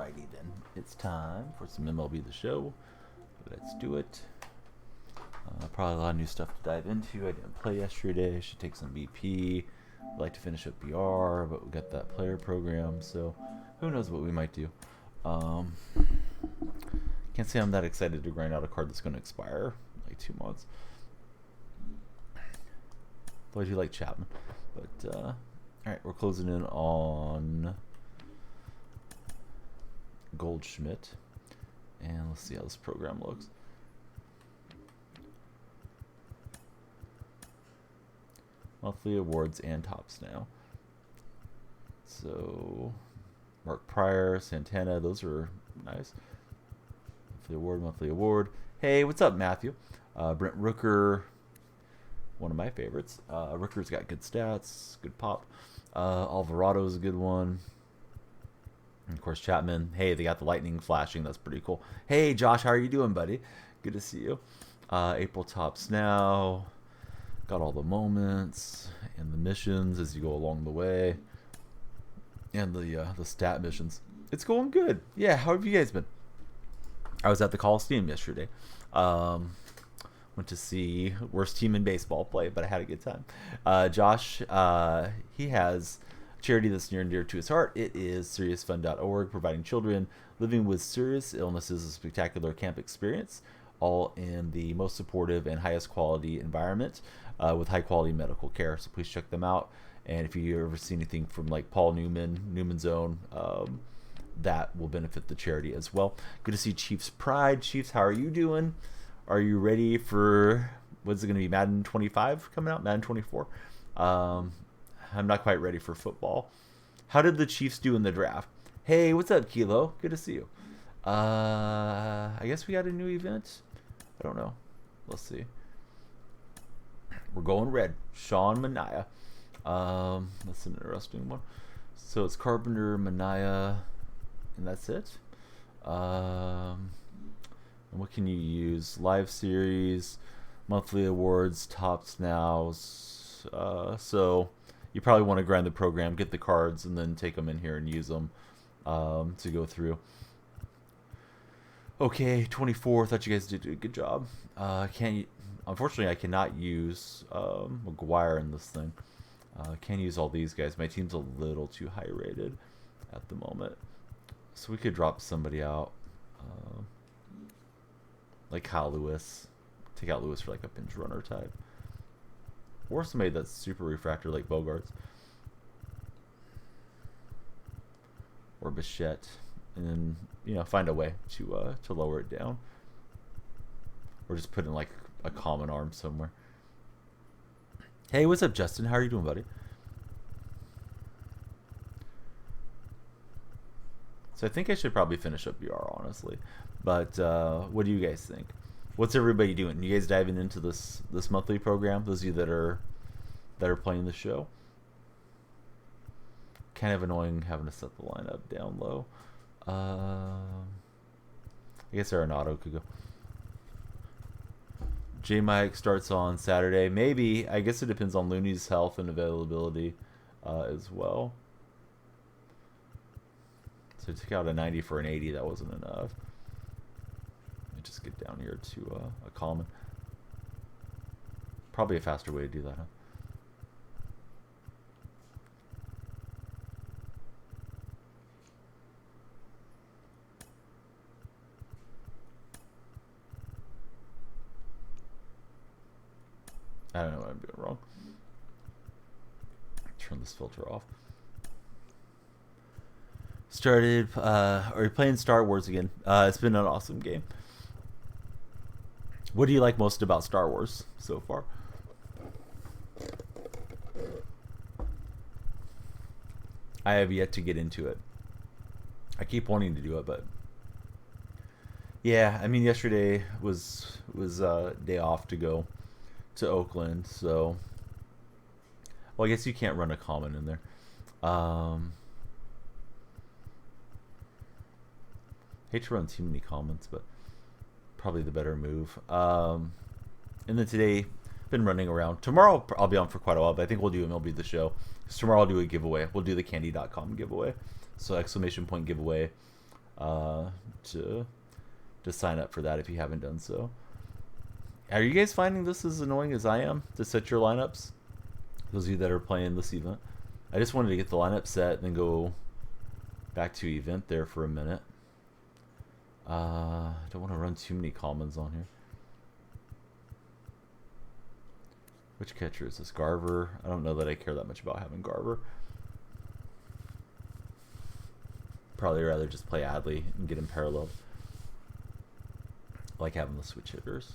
Alrighty then, it's time for some MLB The Show. Let's do it. Probably a lot of new stuff to dive into. I didn't play yesterday. I should take some BP. I'd like to finish up BR, but we got that player program, so who knows what we might do. Can't say I'm that excited to grind out a card that's going to expire in like 2 months. Though I do like Chapman. But, alright, we're closing in on Goldschmidt. And let's see how this program looks. Monthly awards and tops now. So, Mark Pryor, Santana, those are nice. Monthly award. Hey, what's up, Matthew? Brent Rooker, one of my favorites. Rooker's got good stats, good pop. Alvarado's a good one. And of course, Chapman. Hey, they got the lightning flashing. That's pretty cool. Hey, Josh, how are you doing, buddy? Good to see you. April tops now. Got all the moments and the missions as you go along the way. And the stat missions. It's going good. Yeah, how have you guys been? I was at the Coliseum yesterday. Went to see worst team in baseball play, but I had a good time. Josh, he has a charity that's near and dear to his heart. It is seriousfund.org, providing children living with serious illnesses a spectacular camp experience, all in the most supportive and highest quality environment with high quality medical care. So please check them out. And if you ever see anything from like Paul Newman's Own, that will benefit the charity as well. Good to see Chiefs Pride. Chiefs, how are you doing? Are you ready for, what's it going to be, Madden 25 coming out? Madden 24? I'm not quite ready for football. How did the Chiefs do in the draft? Hey, what's up, Kilo? Good to see you. I guess we got a new event. I don't know. Let's see. We're going red. Sean Mania. That's an interesting one. So it's Carpenter, Mania, and that's it. And what can you use? Live series, monthly awards, tops now. So you probably want to grind the program, get the cards, and then take them in here and use them to go through. Okay, 24. Thought you guys did a good job. Unfortunately, I cannot use McGuire in this thing. Can't use all these guys. My team's a little too high rated at the moment. So we could drop somebody out. Like Kyle Lewis. Take out Lewis for like a pinch runner type. Or somebody that's super refractor like Bogarts. Or Bichette. And then, find a way to lower it down. Or just put in like a common arm somewhere. Hey, what's up, Justin? How are you doing, buddy? So I think I should probably finish up BR, honestly. But what do you guys think? What's everybody doing? You guys diving into this monthly program? Those of you that are playing the show. Kind of annoying having to set the lineup down low. I guess Arenado could go. J Mike starts on Saturday. Maybe. I guess it depends on Looney's health and availability as well. So I took out a 90 for an 80. That wasn't enough. Let me just get down here to a common. Probably a faster way to do that, huh? I don't know what I'm doing wrong. Turn this filter off. Started, are you playing Star Wars again? It's been an awesome game. What do you like most about Star Wars so far? I have yet to get into it. I keep wanting to do it, but yeah, I mean, yesterday was a day off to go to Oakland, so well, I guess you can't run a common in there. Hate to run too many commons, but probably the better move. And then today, been running around. Tomorrow I'll be on for quite a while, but I think we'll do MLB The Show. Because tomorrow I'll do a giveaway. We'll do the candy.com giveaway. So exclamation point giveaway. uh, to sign up for that if you haven't done so. Are you guys finding this as annoying as I am to set your lineups? Those of you that are playing this event, I just wanted to get the lineup set and then go back to event there for a minute. I don't want to run too many commons on here. Which catcher is this? Garver. I don't know that I care that much about having Garver. Probably rather just play Adley and get him paralleled. I like having the switch hitters.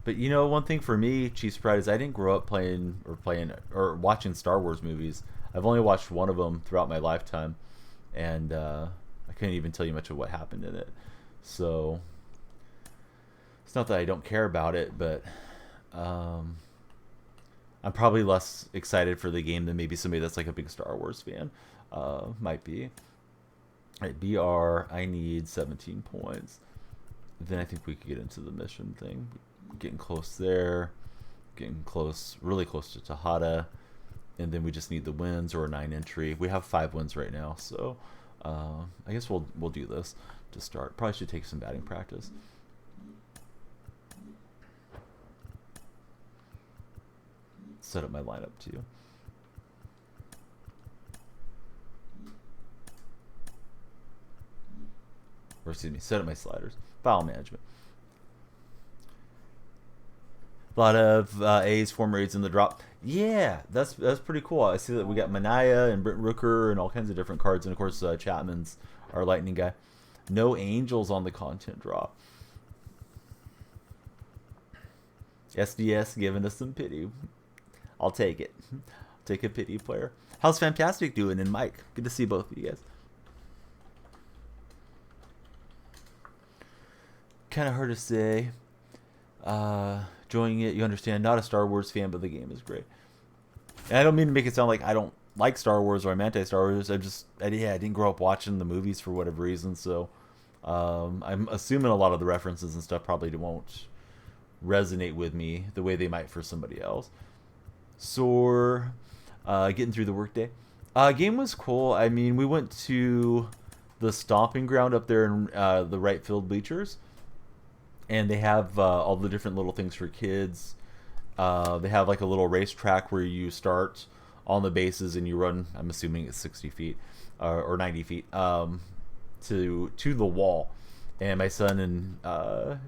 But you know, one thing for me, Chiefs Pride, is I didn't grow up playing or watching Star Wars movies. I've only watched one of them throughout my lifetime, and I couldn't even tell you much of what happened in it. So it's not that I don't care about it, but I'm probably less excited for the game than maybe somebody that's like a big Star Wars fan might be. All right, BR, I need 17 points. Then I think we could get into the mission thing. Getting close there. Getting close, really close to Tejada. And then we just need the wins or a 9 entry. We have 5 wins right now, so I guess we'll do this to start. Probably should take some batting practice. Set up my lineup too. Or excuse me, set up my sliders. Foul management. A lot of A's, former A's in the drop. Yeah, that's pretty cool. I see that we got Manaea and Brent Rooker and all kinds of different cards. And of course, Chapman's our lightning guy. No Angels on the content drop. SDS giving us some pity. I'll take it. I'll take a pity player. How's Fantastic doing? And Mike, good to see both of you guys. Kind of hard to say. Enjoying it, you understand. Not a Star Wars fan, but the game is great. And I don't mean to make it sound like I don't like Star Wars or I'm anti-Star Wars. I didn't grow up watching the movies for whatever reason, so I'm assuming a lot of the references and stuff probably won't resonate with me the way they might for somebody else. So, getting through the workday. Game was cool. I mean, we went to the stomping ground up there in the right field bleachers. And they have all the different little things for kids. They have like a little racetrack where you start on the bases and you run, I'm assuming it's 60 feet or 90 feet, to the wall. And my son and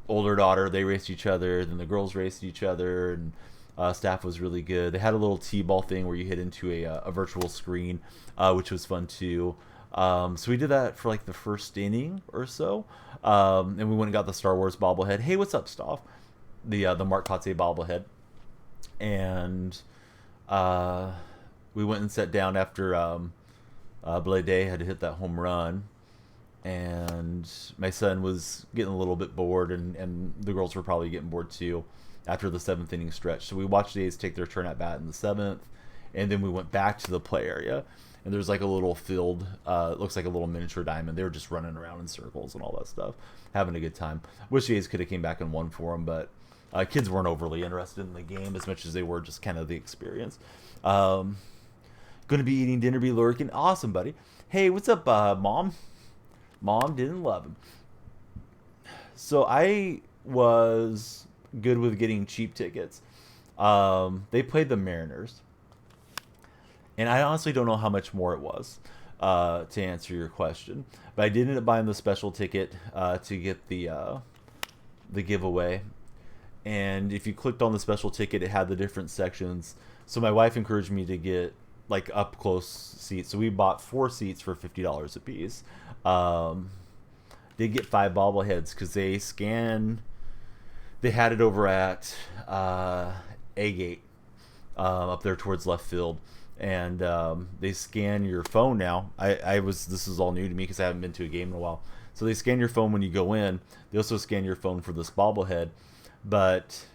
older daughter, they raced each other. Then the girls raced each other. And staff was really good. They had a little t-ball thing where you hit into a virtual screen, which was fun too. So we did that for like the first inning or so. And we went and got the Star Wars bobblehead. Hey, what's up, Stoff? The Mark Kotze bobblehead. And we went and sat down after Blade Day had to hit that home run. And my son was getting a little bit bored, and the girls were probably getting bored too after the 7th inning stretch. So we watched the A's take their turn at bat in the 7th, and then we went back to the play area. And there's like a little field, it looks like a little miniature diamond. They were just running around in circles and all that stuff, having a good time. Wish the A's could have came back and won for them, but kids weren't overly interested in the game as much as they were just kind of the experience. Going to be eating dinner, be lurking. Awesome, buddy. Hey, what's up, Mom? Mom didn't love him. So I was good with getting cheap tickets. They played the Mariners. And I honestly don't know how much more it was, to answer your question. But I did end up buying the special ticket to get the giveaway. And if you clicked on the special ticket, it had the different sections. So my wife encouraged me to get like up close seats. So we bought 4 seats for $50 a piece. Did get 5 bobbleheads because they had it over at A Gate up there towards left field. And they scan your phone now. This is all new to me because I haven't been to a game in a while. So they scan your phone when you go in. They also scan your phone for this bobblehead, but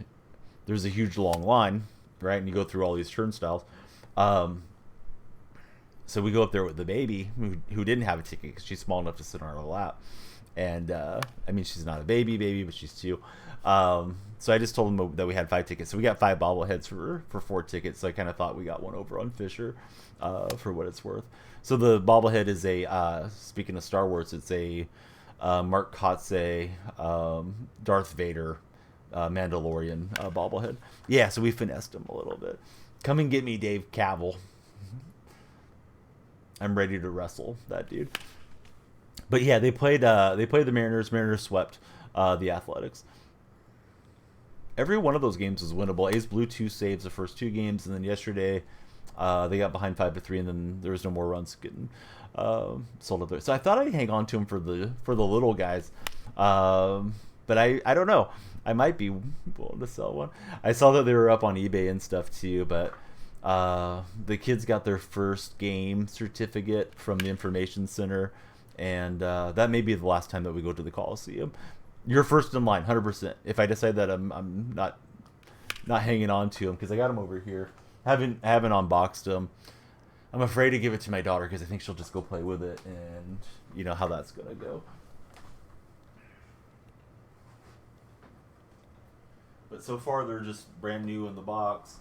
there's a huge long line, right? And you go through all these turnstiles. So we go up there with the baby who didn't have a ticket because she's small enough to sit on our lap, And I mean, she's not a baby, but she's 2. So I just told him that we had 5 tickets. So we got 5 bobbleheads for 4 tickets. So I kind of thought we got one over on Fisher, for what it's worth. So the bobblehead is speaking of Star Wars, it's a Mark Kotze, Darth Vader, Mandalorian bobblehead. Yeah, so we finessed him a little bit. Come and get me, Dave Cavill. I'm ready to wrestle that dude. But yeah, they played the Mariners. Mariners swept the Athletics. Every one of those games was winnable. A's blew 2 saves the first 2 games, and then yesterday they got behind 5-3, and then there was no more runs getting sold up there. So I thought I'd hang on to him for the little guys, but I don't know. I might be willing to sell one. I saw that they were up on eBay and stuff too, but the kids got their first game certificate from the information center, and that may be the last time that we go to the Coliseum. You're first in line, 100%. If I decide that I'm not hanging on to them, because I got them over here, haven't unboxed them. I'm afraid to give it to my daughter because I think she'll just go play with it, and you know how that's gonna go. But so far they're just brand new in the box.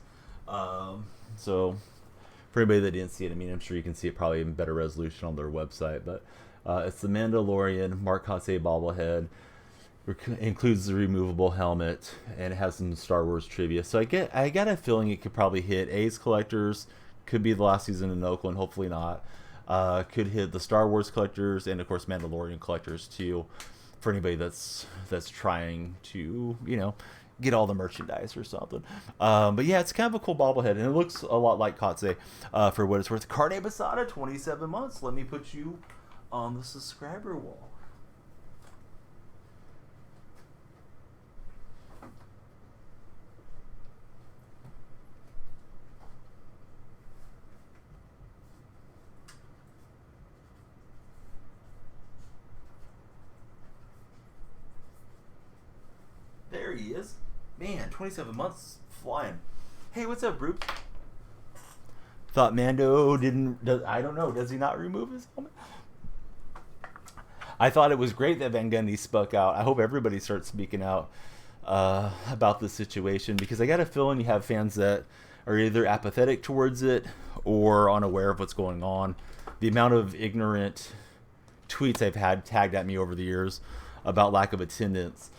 So for anybody that didn't see it, I mean, I'm sure you can see it probably in better resolution on their website. But it's the Mandalorian Mark Kotze bobblehead. Includes the removable helmet, and it has some Star Wars trivia. So I got a feeling it could probably hit A's collectors. Could be the last season in Oakland, hopefully not. Could hit the Star Wars collectors, and of course Mandalorian collectors too, for anybody that's trying to get all the merchandise or something. But yeah, it's kind of a cool bobblehead, and it looks a lot like Kotze, for what it's worth. Carne Basada, 27 months. Let me put you on the subscriber wall. There he is. Man, 27 months flying. Hey, what's up, Brooke? Thought Mando I don't know. Does he not remove his helmet? I thought it was great that Van Gundy spoke out. I hope everybody starts speaking out about the situation, because I got a feeling you have fans that are either apathetic towards it or unaware of what's going on. The amount of ignorant tweets I've had tagged at me over the years about lack of attendance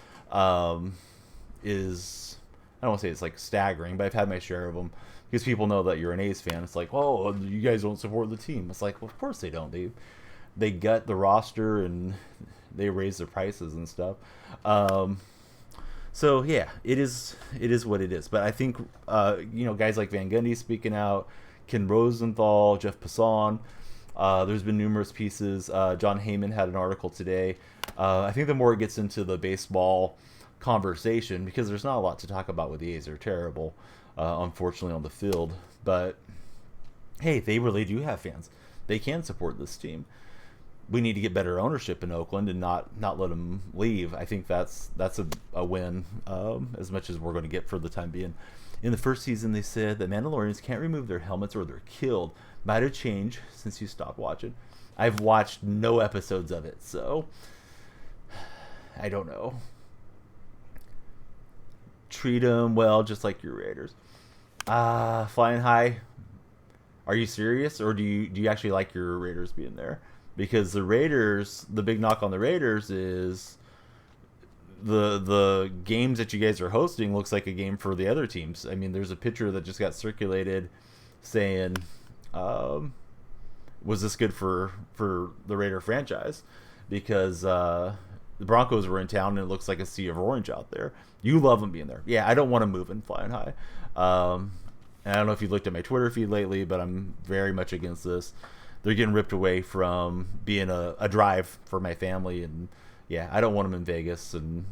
is, I don't want to say it's like staggering, but I've had my share of them, because people know that you're an A's fan. It's like, oh, you guys don't support the team. It's like, well, of course they don't. They gut the roster and they raise the prices and stuff. So yeah, it is what it is. But I think guys like Van Gundy speaking out, Ken Rosenthal, Jeff Passan. There's been numerous pieces. John Heyman had an article today. I think the more it gets into the baseball conversation, because there's not a lot to talk about with the A's. They're terrible, unfortunately, on the field. But hey, they really do have fans. They can support this team. We need to get better ownership in Oakland and not let them leave. I think that's a win, as much as we're going to get for the time being. In the first season, they said that Mandalorians can't remove their helmets or they're killed. Might have changed since you stopped watching. I've watched no episodes of it, so I don't know. Treat them well, just like your Raiders. Flying high. Are you serious, or do you actually like your Raiders being there? Because the Raiders, the big knock on the Raiders is the games that you guys are hosting looks like a game for the other teams. I mean, there's a picture that just got circulated saying, was this good for the Raider franchise? Because the Broncos were in town and it looks like a sea of orange out there. You love them being there. Yeah, I don't want to move in flying high. And I don't know if you looked at my Twitter feed lately, but I'm very much against this. They're getting ripped away from being a drive for my family, and yeah, I don't want them in Vegas. And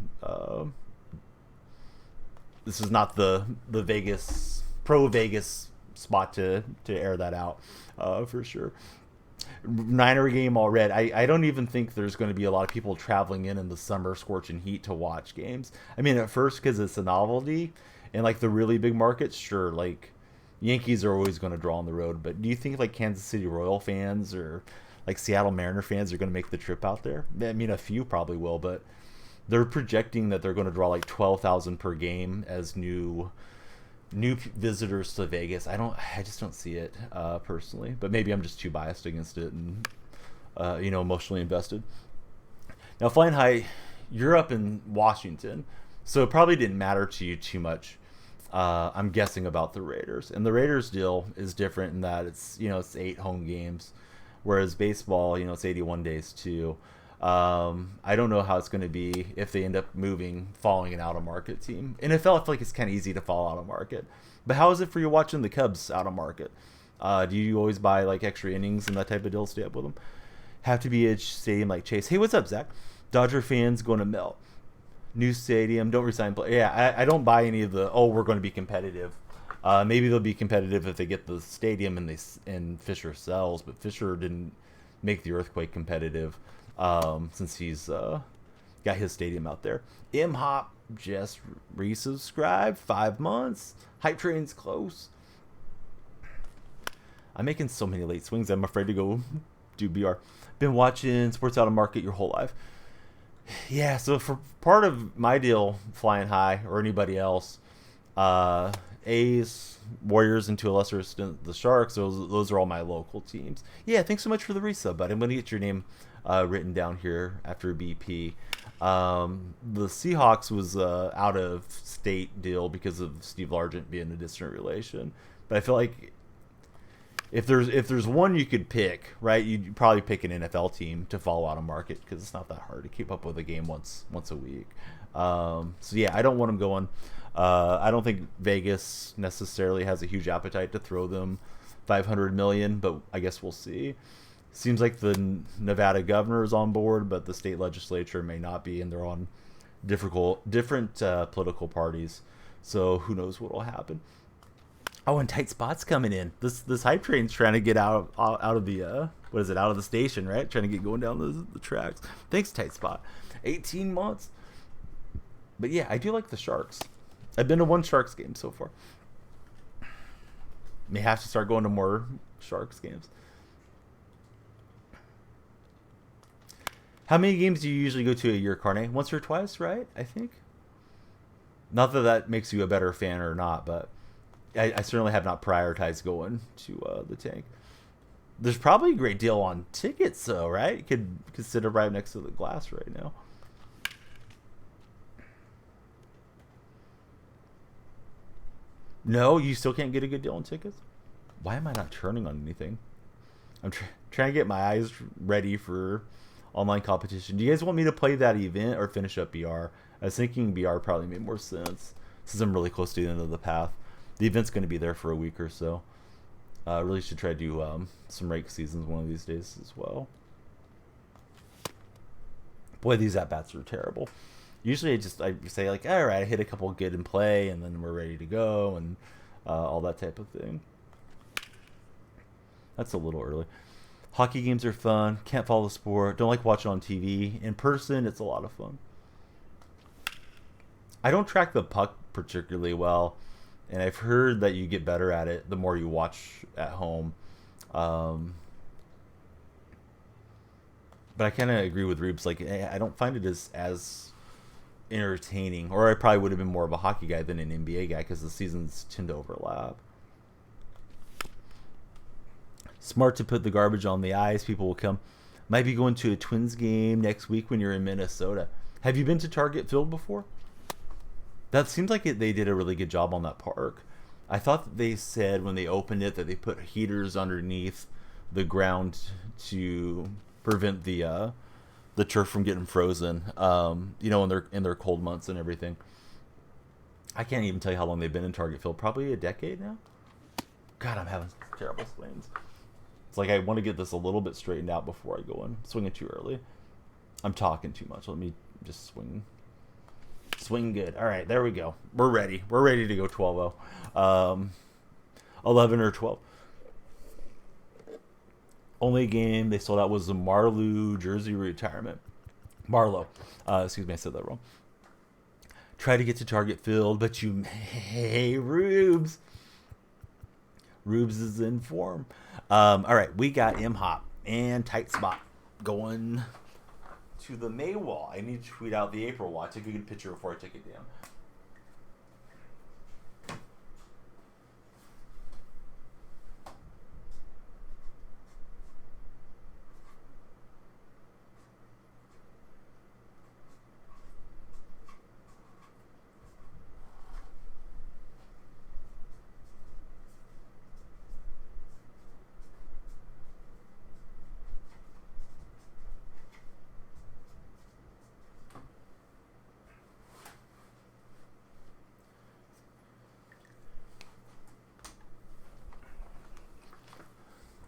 this is not the Vegas pro Vegas spot to air that out, for sure. Niner game all red. I don't even think there's going to be a lot of people traveling in the summer scorching heat to watch games. I mean, at first, because it's a novelty, and like the really big markets, sure, like Yankees are always going to draw on the road. But do you think like Kansas City Royal fans or like Seattle Mariner fans are going to make the trip out there. I mean, a few probably will, but they're projecting that they're going to draw like 12,000 per game as new visitors to Vegas. I just don't see it personally, but maybe I'm just too biased against it and emotionally invested. Now, Flying High, you're up in Washington, so it probably didn't matter to you too much. I'm guessing about the Raiders, and the Raiders deal is different in that it's 8 home games, whereas baseball, it's 81 days too. I don't know how it's going to be if they end up following an out of market team. NFL, I feel like it's kind of easy to fall out of market, but how is it for you watching the Cubs out of market? Do you always buy like extra innings and that type of deal? Stay up with them. Have to be a stadium like Chase. Hey, what's up, Zach? Dodger fans going to melt. New stadium, don't resign play. Yeah, I don't buy any of the. Oh, we're going to be competitive. Maybe they'll be competitive if they get the stadium and Fisher sells, but Fisher didn't make the earthquake competitive since he's got his stadium out there. M Hop just resubscribed 5 months. Hype train's close. I'm making so many late swings. I'm afraid to go do BR. Been watching sports out of market your whole life. Yeah, so for part of my deal, Flying High or anybody else, A's, Warriors, and to a lesser extent the Sharks, those are all my local teams. Yeah, thanks so much for the resub, bud. I'm going to get your name written down here after BP. The Seahawks was out of state deal because of Steve Largent being a distant relation, but I feel like if there's one you could pick, right, you'd probably pick an NFL team to follow out of market because it's not that hard to keep up with a game once a week. So yeah, I don't want them going. I don't think Vegas necessarily has a huge appetite to throw them $500 million, but I guess we'll see. Seems like the Nevada governor is on board, but the state legislature may not be, and they're on different political parties. So who knows what will happen. Oh, and Tight Spot's coming in. This hype train's trying to get out of the out of the station, right? Trying to get going down the tracks. Thanks, Tight Spot. 18 months. But yeah, I do like the Sharks. I've been to one Sharks game so far. May have to start going to more Sharks games. How many games do you usually go to a year, Carne? Once or twice, right? I think. Not that makes you a better fan or not, but I certainly have not prioritized going to the Tank. There's probably a great deal on tickets, though, right? You could sit right next to the glass right now. No, you still can't get a good deal on tickets? Why am I not turning on anything? I'm trying to get my eyes ready for online competition. Do you guys want me to play that event or finish up BR? I was thinking BR probably made more sense since I'm really close to the end of the path. The event's going to be there for a week or so. Really should try to do some rake seasons one of these days as well. Boy, these at-bats are terrible. Usually I say like, all right, I hit a couple good in play, and then we're ready to go, and all that type of thing. That's a little early. Hockey games are fun. Can't follow the sport. Don't like watching on TV. In person, it's a lot of fun. I don't track the puck particularly well. And I've heard that you get better at it the more you watch at home. But I kind of agree with Rubes. Like, I don't find it as entertaining. Or I probably would have been more of a hockey guy than an NBA guy because the seasons tend to overlap. Smart to put the garbage on the ice. People will come. Might be going to a Twins game next week when you're in Minnesota. Have you been to Target Field before? That seems like they did a really good job on that park. I thought that they said when they opened it that they put heaters underneath the ground to prevent the turf from getting frozen. In their cold months and everything. I can't even tell you how long they've been in Target Field. Probably a decade now. God, I'm having terrible swings. It's like I want to get this a little bit straightened out before I go in. Swinging too early. I'm talking too much. Let me just swing. Swing good. All right, there we go. We're ready. We're ready to go 12-0. 11 or 12. Only game they sold out was the Marleau jersey retirement. Marleau. Excuse me, I said that wrong. Try to get to Target Field, but you... Hey, Rubes. Rubes is in form. All right, we got M-Hop. And tight spot going to the May wall. I need to tweet out the April wall. I took a good picture before I took it down.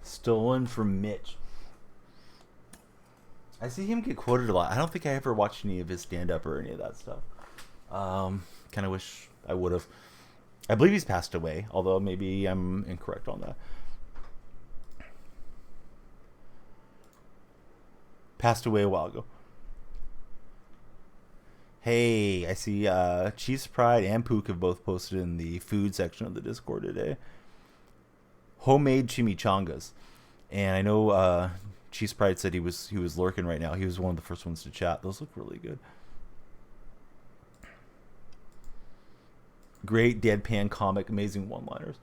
Stolen from Mitch. I see him get quoted a lot. I don't think I ever watched any of his stand-up or any of that stuff. Kind of wish I would have. I believe he's passed away, although maybe I'm incorrect on that. Passed away a while ago. Hey, I see Cheese Pride and Pook have both posted in the food section of the Discord today. Homemade chimichangas. And I know Cheese Pride said he was lurking right now. He was one of the first ones to chat. Those look really good. Great deadpan comic, amazing one-liners.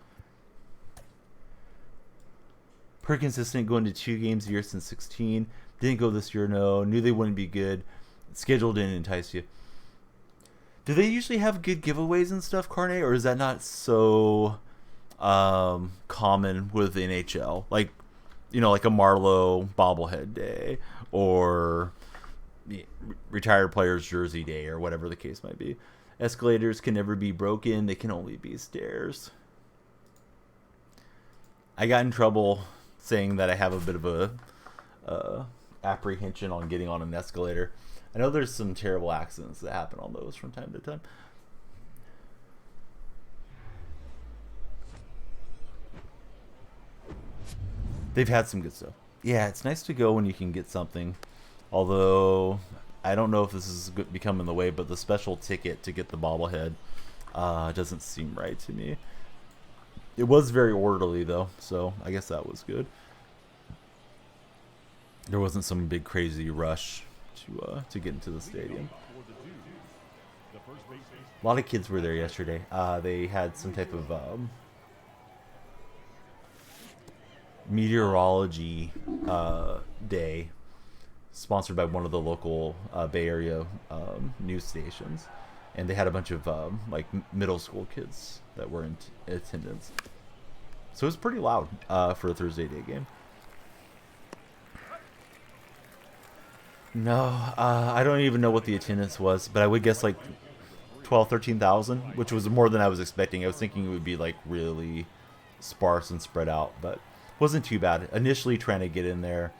Per consistent, going to 2 games a year since 16. Didn't go this year, no. Knew they wouldn't be good. Schedule didn't entice you. Do they usually have good giveaways and stuff, Carne? Or is that not so common with the NHL? Like, you know, like a Marlowe bobblehead day or retired players jersey day or whatever the case might be. Escalators can never be broken. They can only be stairs. I got in trouble saying that I have a bit of a apprehension on getting on an escalator. I know there's some terrible accidents that happen on those from time to time. They've had some good stuff. Yeah, it's nice to go when you can get something. Although, I don't know if this is becoming the way, but the special ticket to get the bobblehead doesn't seem right to me. It was very orderly, though, so I guess that was good. There wasn't some big crazy rush to get into the stadium. A lot of kids were there yesterday. They had some type of meteorology day sponsored by one of the local Bay Area news stations, and they had a bunch of like middle school kids that were in attendance. So it was pretty loud for a Thursday day game. No, I don't even know what the attendance was, but I would guess like 12, 13,000, which was more than I was expecting. I was thinking it would be like really sparse and spread out, but wasn't too bad. Initially trying to get in there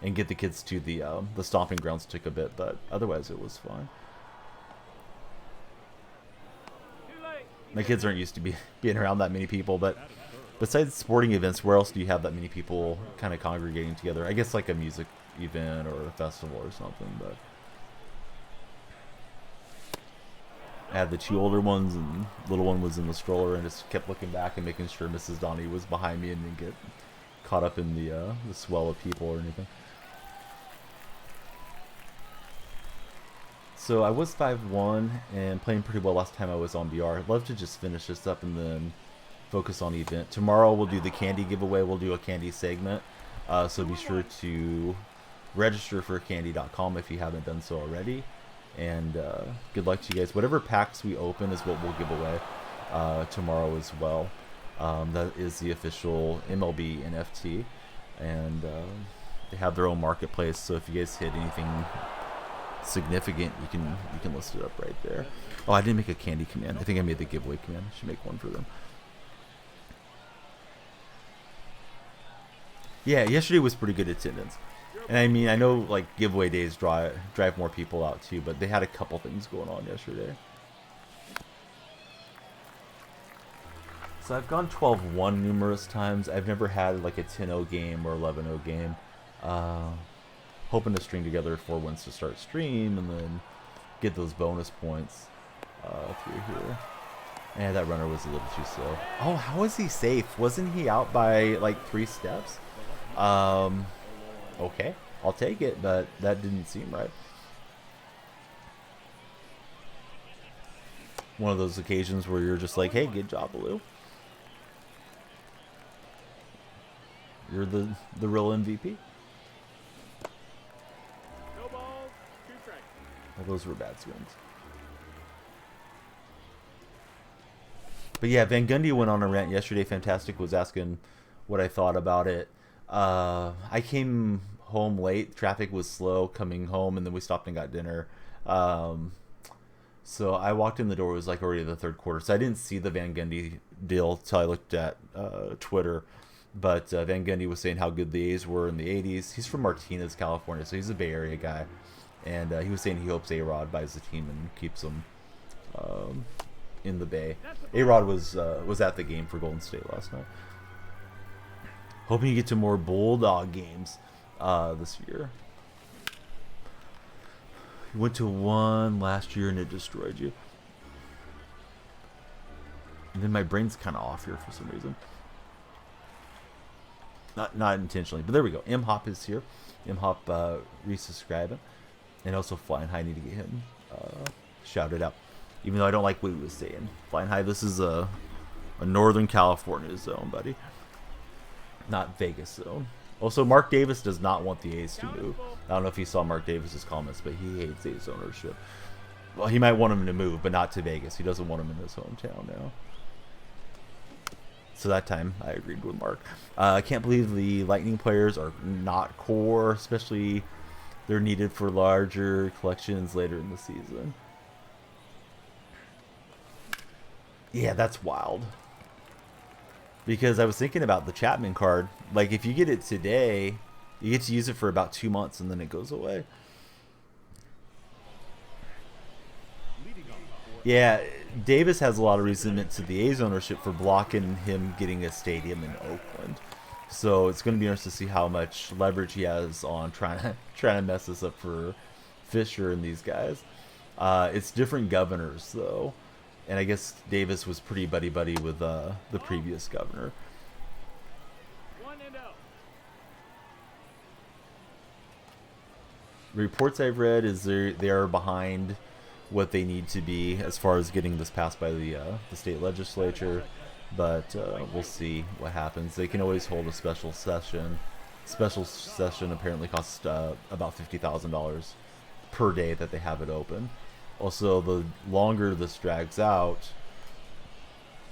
and get the kids to the stomping grounds took a bit, but otherwise it was fine. My kids aren't used to being around that many people, but besides sporting events, where else do you have that many people kind of congregating together? I guess like a music event or a festival or something, but I had the 2 older ones and little one was in the stroller and just kept looking back and making sure Mrs. Donnie was behind me and didn't get caught up in the swell of people or anything. So I was 5-1 and playing pretty well last time I was on BR. I'd love to just finish this up and then focus on event. Tomorrow we'll do the candy giveaway. We'll do a candy segment. So be sure to register for candy.com if you haven't done so already. And good luck to you guys. Whatever packs we open is what we'll give away tomorrow as well. That is the official MLB NFT. And they have their own marketplace. So if you guys hit anything significant, you can list it up right there. Oh, I didn't make a candy command. I think I made the giveaway command. I should make one for them. Yeah, yesterday was pretty good attendance. And I mean, I know like giveaway days drive more people out too, but they had a couple things going on yesterday. So I've gone 12-1 numerous times. I've never had like a 10-0 game or 11-0 game. Hoping to string together 4 wins to start stream and then get those bonus points through here. And that runner was a little too slow. Oh, how was he safe? Wasn't he out by like 3 steps? Okay, I'll take it, but that didn't seem right. One of those occasions where you're just like, hey, good job, Baloo. You're the real MVP. No balls, 2 strikes. Well, those were bad swings. But yeah, Van Gundy went on a rant yesterday. Fantastic was asking what I thought about it. I came home late. Traffic was slow coming home, and then we stopped and got dinner. So I walked in the door. It was like already the third quarter. So I didn't see the Van Gundy deal till I looked at Twitter. But Van Gundy was saying how good the A's were in the 80s. He's from Martinez, California, so he's a Bay Area guy. And he was saying he hopes A-Rod buys the team and keeps them in the Bay. A-Rod was at the game for Golden State last night. Hoping you get to more Bulldog games this year. You went to one last year and it destroyed you. And then my brain's kind of off here for some reason. Not intentionally, but there we go. M-Hop is here. M-Hop resubscribing. And also Flying High, need to get him shouted out. Even though I don't like what he was saying. Flying High, this is a Northern California zone, buddy. Not Vegas zone. Also, Mark Davis does not want the A's to move. I don't know if you saw Mark Davis's comments, but he hates A's ownership. Well, he might want him to move, but not to Vegas. He doesn't want him in his hometown now. So that time, I agreed with Mark. I can't believe the Lightning players are not core, especially they're needed for larger collections later in the season. Yeah, that's wild. Because I was thinking about the Chapman card. Like, if you get it today, you get to use it for about 2 months, and then it goes away. Yeah, Davis has a lot of resentment to the A's ownership for blocking him getting a stadium in Oakland. So it's going to be interesting to see how much leverage he has on trying to mess this up for Fisher and these guys. It's different governors, though. And I guess Davis was pretty buddy-buddy with the previous governor. 1-0. Reports I've read is they are behind what they need to be as far as getting this passed by the state legislature, but we'll see what happens. They can always hold a special session. Special session apparently costs about $50,000 per day that they have it open. Also, the longer this drags out,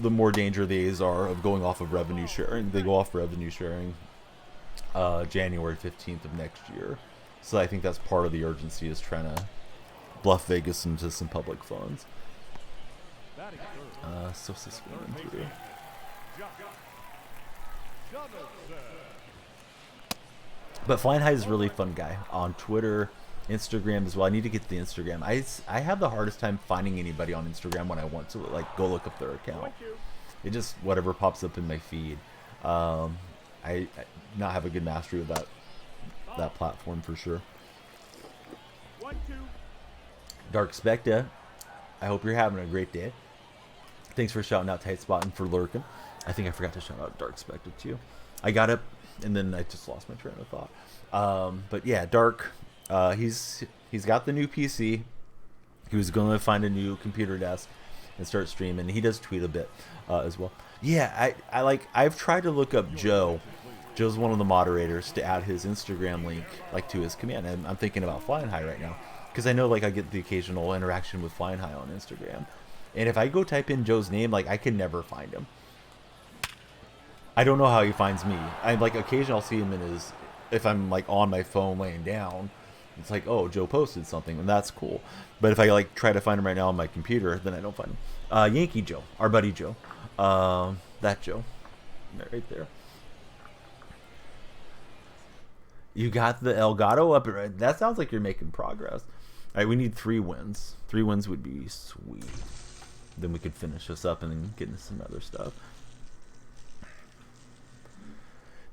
the more danger the A's are of going off of revenue sharing. They go off revenue sharing January 15th of next year. So I think that's part of the urgency, is trying to bluff Vegas into some public funds. Sosa's going through. But Flying High is a really fun guy on Twitter, Instagram as well. I need to get the Instagram. I have the hardest time finding anybody on Instagram when I want to like go look up their account. It just whatever pops up in my feed. I not have a good mastery of that platform for sure. 1-2. Dark Specta, I hope you're having a great day. Thanks for shouting out Tight Spot and for lurking. I think I forgot to shout out Dark Specta too. I got up and then I just lost my train of thought. But yeah, Dark, he's got the new PC. He was going to find a new computer desk and start streaming. He does tweet a bit as well. Yeah, I've tried to look up Joe. Joe's one of the moderators, to add his Instagram link like to his command. And I'm thinking about Flying High right now, because I know like I get the occasional interaction with Flying High on Instagram, and if I go type in Joe's name, like I can never find him. I don't know how he finds me. I like occasionally I'll see him in his, if I'm like on my phone laying down, it's like, oh, Joe posted something, and that's cool. But if I like try to find him right now on my computer, then I don't find him. Yankee Joe, our buddy Joe, that Joe, right there. You got the Elgato up. Right? That sounds like you're making progress. All right, we need 3 wins. 3 wins would be sweet. Then we could finish this up and then get into some other stuff.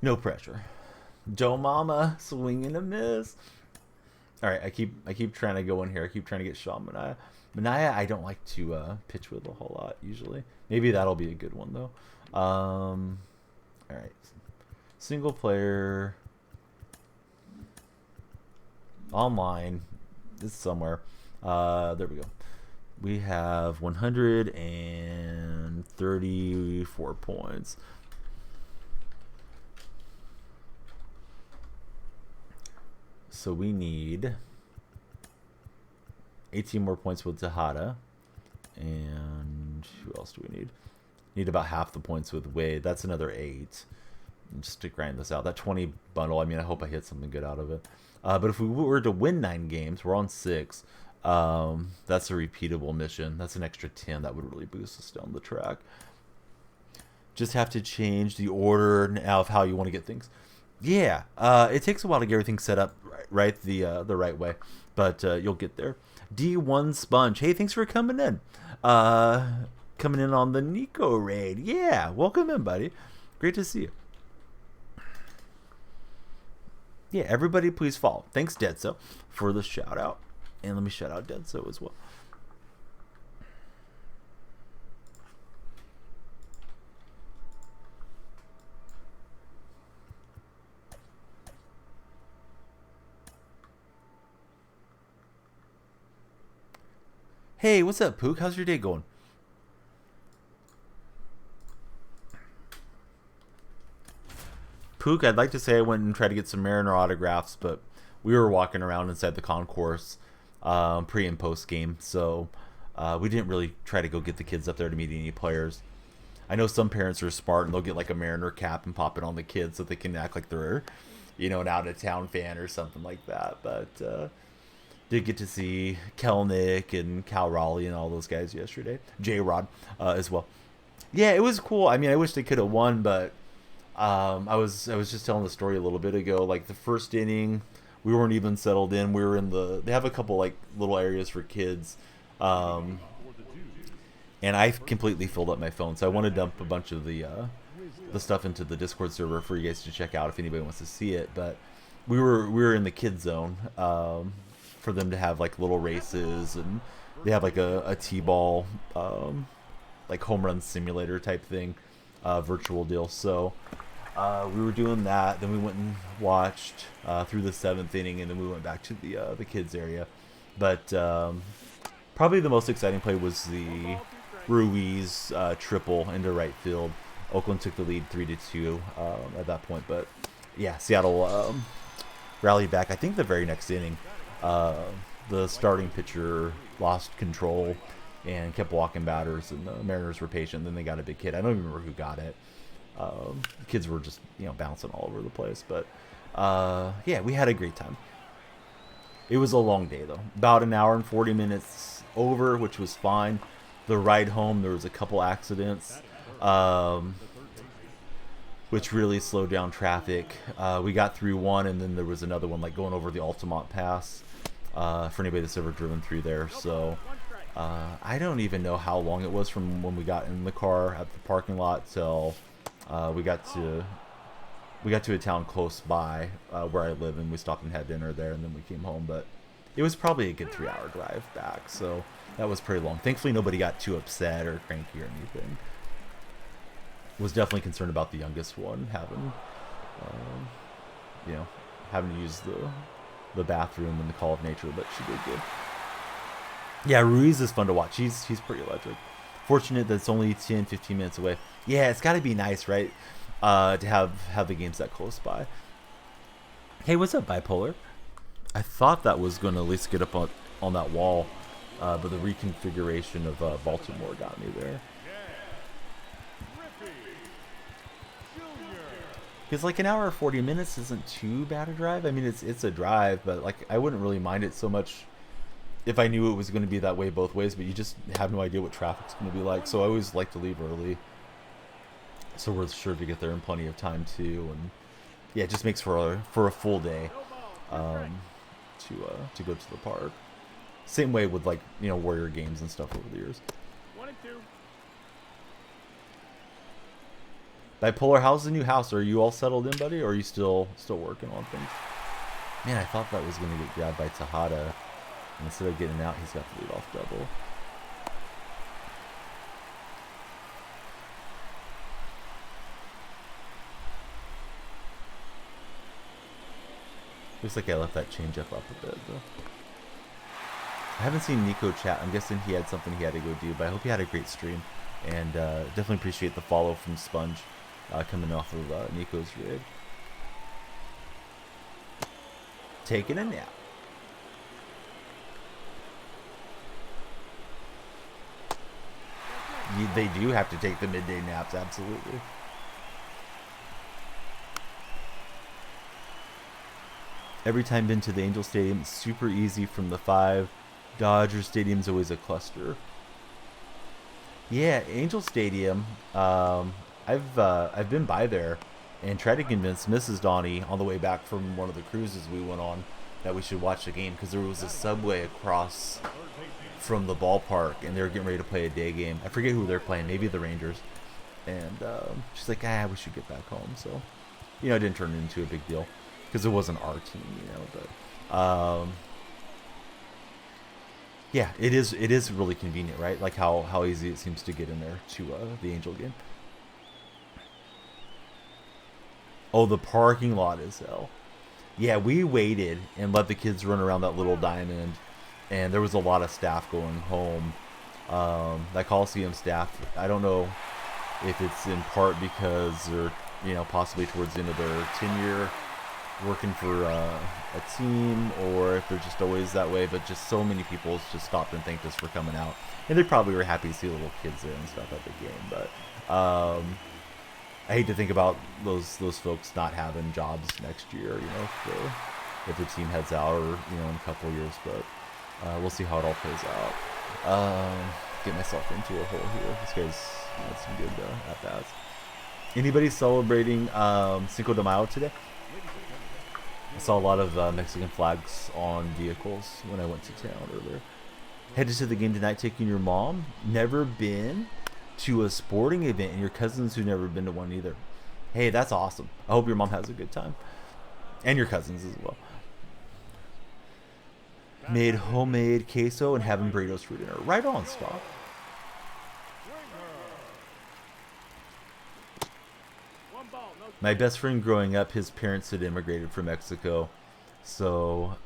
No pressure. Joe Mama, swing and a miss. All right, I keep trying to go in here. I keep trying to get Sean Mania. Mania, I don't like to pitch with a whole lot usually. Maybe that'll be a good one though. All right, single player. online. It's somewhere. There we go. We have 134 points. So we need 18 more points with Tejada. And who else do we need? Need about half the points with Wade. That's another 8. Just to grind this out. That 20 bundle, I mean, I hope I hit something good out of it. But if we were to win 9 games, we're on 6. That's a repeatable mission. That's an extra 10. That would really boost us down the track. Just have to change the order now of how you want to get things. Yeah, it takes a while to get everything set up right the right way, but you'll get there. D1 Sponge, hey, thanks for coming in. Coming in on the Nico raid. Yeah, welcome in, buddy. Great to see you. Yeah, everybody please follow. Thanks, Deadso, for the shout out. And let me shout out Deadso as well. Hey, what's up, Pook? How's your day going? Pook, I'd like to say I went and tried to get some Mariner autographs, but we were walking around inside the concourse pre and post game, so we didn't really try to go get the kids up there to meet any players. I know some parents are smart and they'll get like a Mariner cap and pop it on the kids so they can act like they're, an out of town fan or something like that. But did get to see Kelnick and Cal Raleigh and all those guys yesterday. J Rod as well. Yeah, it was cool. I mean, I wish they could have won, but I was just telling the story a little bit ago. Like the first inning, we weren't even settled in. We were in they have a couple like little areas for kids, and I completely filled up my phone. So I want to dump a bunch of the stuff into the Discord server for you guys to check out if anybody wants to see it. But we were in the kid zone for them to have like little races, and they have like a t-ball like home run simulator type thing, virtual deal. So we were doing that. Then we went and watched through the 7th inning, and then we went back to the kids area. But probably the most exciting play was the Ruiz triple into right field. Oakland took the lead 3-2 at that point. But yeah, Seattle rallied back. I think the very next inning, the starting pitcher lost control and kept walking batters, and the Mariners were patient. Then they got a big hit. I don't even remember who got it. Kids were just bouncing all over the place. But yeah, we had a great time. It was a long day though, about an hour and 40 minutes over, which was fine. The ride home, there was a couple accidents, which really slowed down traffic. We got through one, and then there was another one like going over the Altamont Pass for anybody that's ever driven through there. So I don't even know how long it was from when we got in the car at the parking lot till we got to a town close by where I live, and we stopped and had dinner there, and then we came home. But it was probably a good 3-hour drive back, so that was pretty long. Thankfully, nobody got too upset or cranky or anything. Was definitely concerned about the youngest one having, having to use the bathroom in the call of nature, but she did good. Yeah, Ruiz is fun to watch. He's pretty electric. Fortunate that it's only 10-15 minutes away. Yeah, it's got to be nice, right? To have the games that close by. Hey, what's up, Bipolar? I thought that was going to at least get up on that wall, but the reconfiguration of Baltimore got me there. Because like an hour or 40 minutes isn't too bad a drive. I mean, it's a drive, but like I wouldn't really mind it so much if I knew it was going to be that way both ways. But you just have no idea what traffic's going to be like. So I always like to leave early, so we're sure to get there in plenty of time too. And yeah, it just makes for a full day to go to the park. Same way with like Warrior games and stuff over the years. 1-2. Bipolar, how's the new house? Are you all settled in, buddy, or are you still working on things? Man, I thought that was going to get grabbed by Tejada. And instead of getting out, he's got the lead off double. Looks like I left that change up a bit though. I haven't seen Nico chat. I'm guessing he had something he had to go do, but I hope he had a great stream. And definitely appreciate the follow from Sponge coming off of Nico's raid. Taking a nap. They do have to take the midday naps, absolutely. Every time been to the Angel Stadium, it's super easy from the 5. Dodger Stadium's always a cluster. Yeah, Angel Stadium. I've been by there and tried to convince Mrs. Donnie on the way back from one of the cruises we went on that we should watch the game because there was a subway across from the ballpark and they were getting ready to play a day game. I forget who they're playing, maybe the Rangers. And she's like, we should get back home. So, it didn't turn into a big deal because it wasn't our team, but yeah, it is really convenient, right? Like how easy it seems to get in there to the Angel game. Oh, the parking lot is hell. Yeah, we waited and let the kids run around that little diamond, and there was a lot of staff going home. That Coliseum staff, I don't know if it's in part because they're, possibly towards the end of their tenure working for a team, or if they're just always that way, but just so many people just stopped and thanked us for coming out. And they probably were happy to see little kids there and stuff at the game, but I hate to think about those folks not having jobs next year, if the team heads out or, in a couple of years, but we'll see how it all plays out. Get myself into a hole here. This guy's had some good at-bats. Anybody celebrating Cinco de Mayo today? I saw a lot of Mexican flags on vehicles when I went to town earlier. Headed to the game tonight taking your mom? Never been to a sporting event, and your cousins who've never been to one either. Hey, that's awesome. I hope your mom has a good time. And your cousins as well. Made homemade queso and having burritos for dinner. Right on, Scott. My best friend growing up, his parents had immigrated from Mexico. So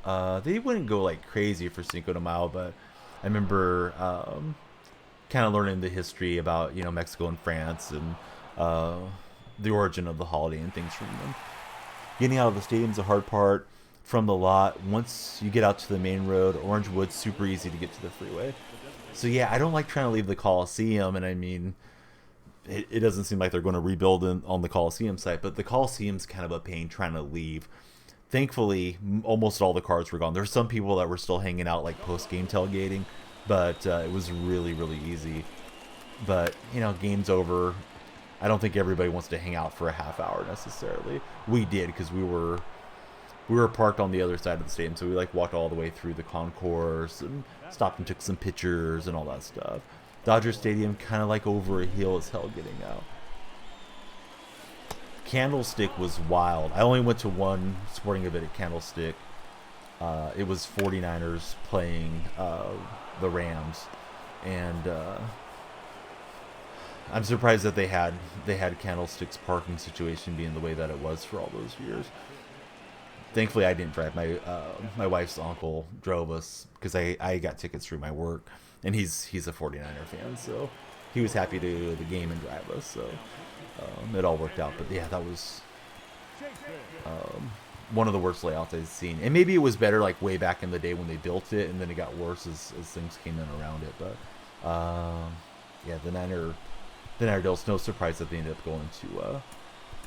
they wouldn't go like crazy for Cinco de Mayo, but I remember kind of learning the history about, Mexico and France and the origin of the holiday and things from them. Getting out of the stadium's the hard part. From the lot, once you get out to the main road, Orangewood's super easy to get to the freeway. So yeah, I don't like trying to leave the Coliseum, and I mean, it doesn't seem like they're going to rebuild on the Coliseum site, but the Coliseum's kind of a pain trying to leave. Thankfully, almost all the cars were gone. There's some people that were still hanging out like post-game tailgating, but it was really, really easy. But, game's over. I don't think everybody wants to hang out for a half hour necessarily. We did because we were parked on the other side of the stadium, so we walked all the way through the concourse and stopped and took some pictures and all that stuff. Dodger Stadium kind of like over a hill as hell getting out. Candlestick was wild. I only went to one sporting event at Candlestick. It was 49ers playing the Rams, and I'm surprised that they had Candlestick's parking situation being the way that it was for all those years. Thankfully, I didn't drive. My wife's uncle drove us because I got tickets through my work, and he's a 49er fan, so he was happy to go to the game and drive us. So it all worked out. But yeah, that was one of the worst layouts I've seen. And maybe it was better way back in the day when they built it, and then it got worse as things came in around it. But yeah, the Niner Bills. No surprise that they ended up going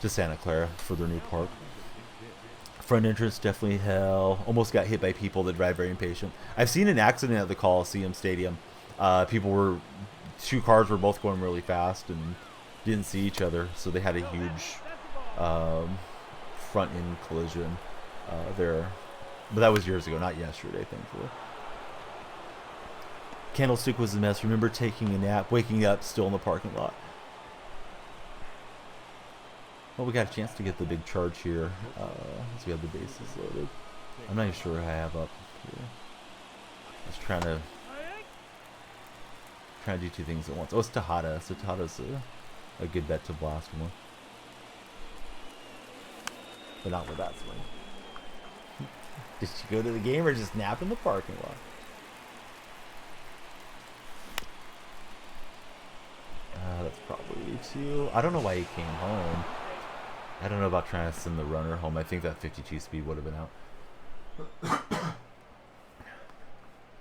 to Santa Clara for their new park. Front entrance definitely hell. Almost got hit by people that drive very impatient. I've seen an accident at the Coliseum Stadium. Two cars were both going really fast and didn't see each other, so they had a huge front end collision there. But that was years ago, not yesterday, thankfully. Candlestick was a mess. Remember taking a nap, waking up still in the parking lot. Well, we got a chance to get the big charge here as we have the bases loaded. I'm not even sure what I have up here. I was trying to do two things at once. Oh, it's Tejada. So Tejada's a good bet to blast one. But not with that swing. Did you go to the game or just nap in the parking lot? That's probably too. I don't know why he came home. I don't know about trying to send the runner home. I think that 52 speed would have been out.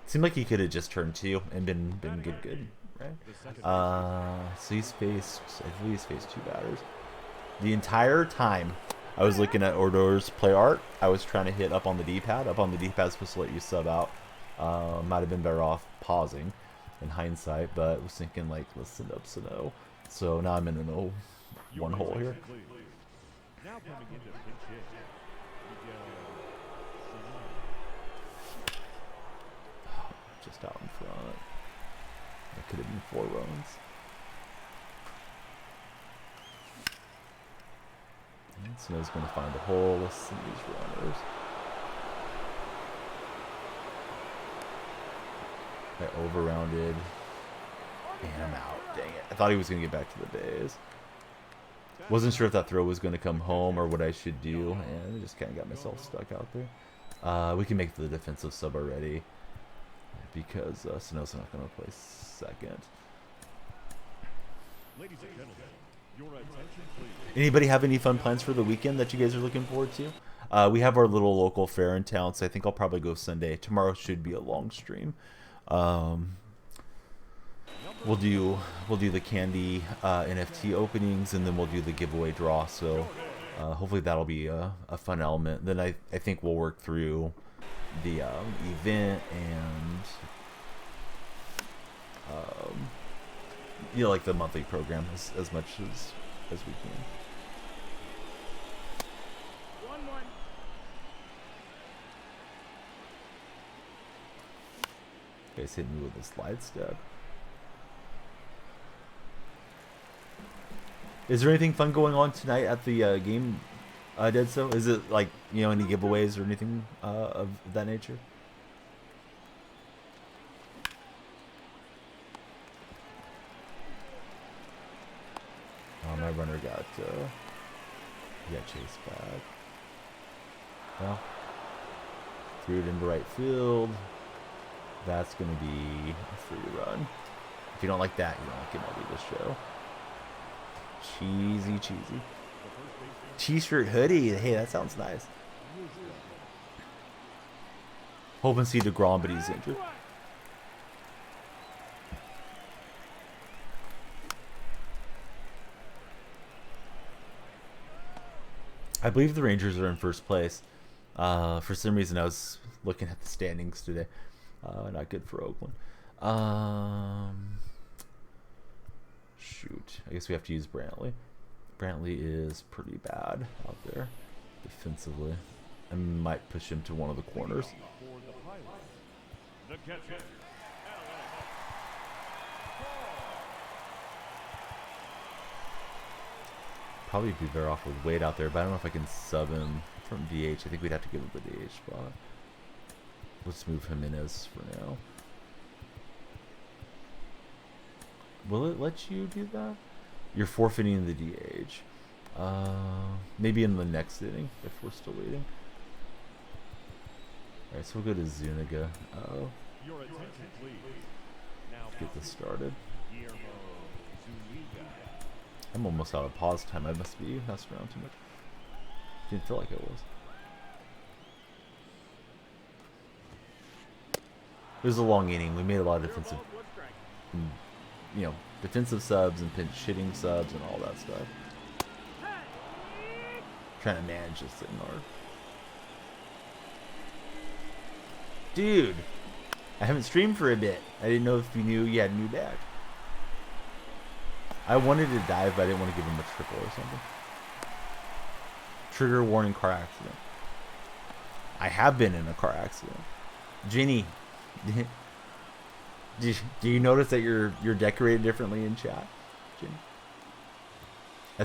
Seemed like he could have just turned 2 and been good, right? So I believe he's faced 2 batters. The entire time I was looking at Ordor's play art, I was trying to hit up on the D-pad. Up on the D-pad is supposed to let you sub out. Might have been better off pausing in hindsight, but was thinking like, let's send up Sano. So now I'm in an 0-1 hole here. Now coming into pinch hit. Just out in front. That could have been 4 runs. And Sano's going to find a hole. Let's see these runners. I over-rounded. And I'm out. Dang it. I thought he was going to get back to the base. Wasn't sure if that throw was going to come home or what I should do. And I just kind of got myself stuck out there. We can make the defensive sub already. Because Sano's not going to play second. Ladies and gentlemen, your attention please. Anybody have any fun plans for the weekend that you guys are looking forward to? We have our little local fair in town, so I think I'll probably go Sunday. Tomorrow should be a long stream. We'll do the candy NFT openings, and then we'll do the giveaway draw. So hopefully that'll be a fun element. Then I think we'll work through the event and like the monthly program as much as we can. 1-1. Guys hit me with a slide step. Is there anything fun going on tonight at the game, Dead So? Is it like, any giveaways or anything of that nature? Oh, my runner got chased back. Well, threw it into right field. That's going to be a free run. If you don't like that, you don't like MLB The Show. Cheesy. T-shirt hoodie. Hey, that sounds nice. Hoping to see DeGrom, but he's injured. I believe the Rangers are in first place. For some reason, I was looking at the standings today. Not good for Oakland. Shoot. I guess we have to use Brantley. Brantley is pretty bad out there defensively. I might push him to one of the corners. Probably be better off with Wade out there, but I don't know if I can sub him from DH. I think we'd have to give him the DH spot. Let's move him in as for now. Will it let you do that? You're forfeiting the DH. Maybe in the next inning if we're still waiting. Alright, so we'll go to Zuniga. Your attention please. Now Get this started. Guillermo Zuniga. I'm almost out of pause time. I must be messing around too much. Didn't feel like it was. It was a long inning. We made a lot of defensive, defensive subs and pinch hitting subs and all that stuff. Trying to manage this thing hard. Dude, I haven't streamed for a bit. I didn't know if you knew you had a new badge. I wanted to dive, but I didn't want to give him a triple or something. Trigger warning car accident. I have been in a car accident. Jenny, do you notice that you're decorated differently in chat, Jenny?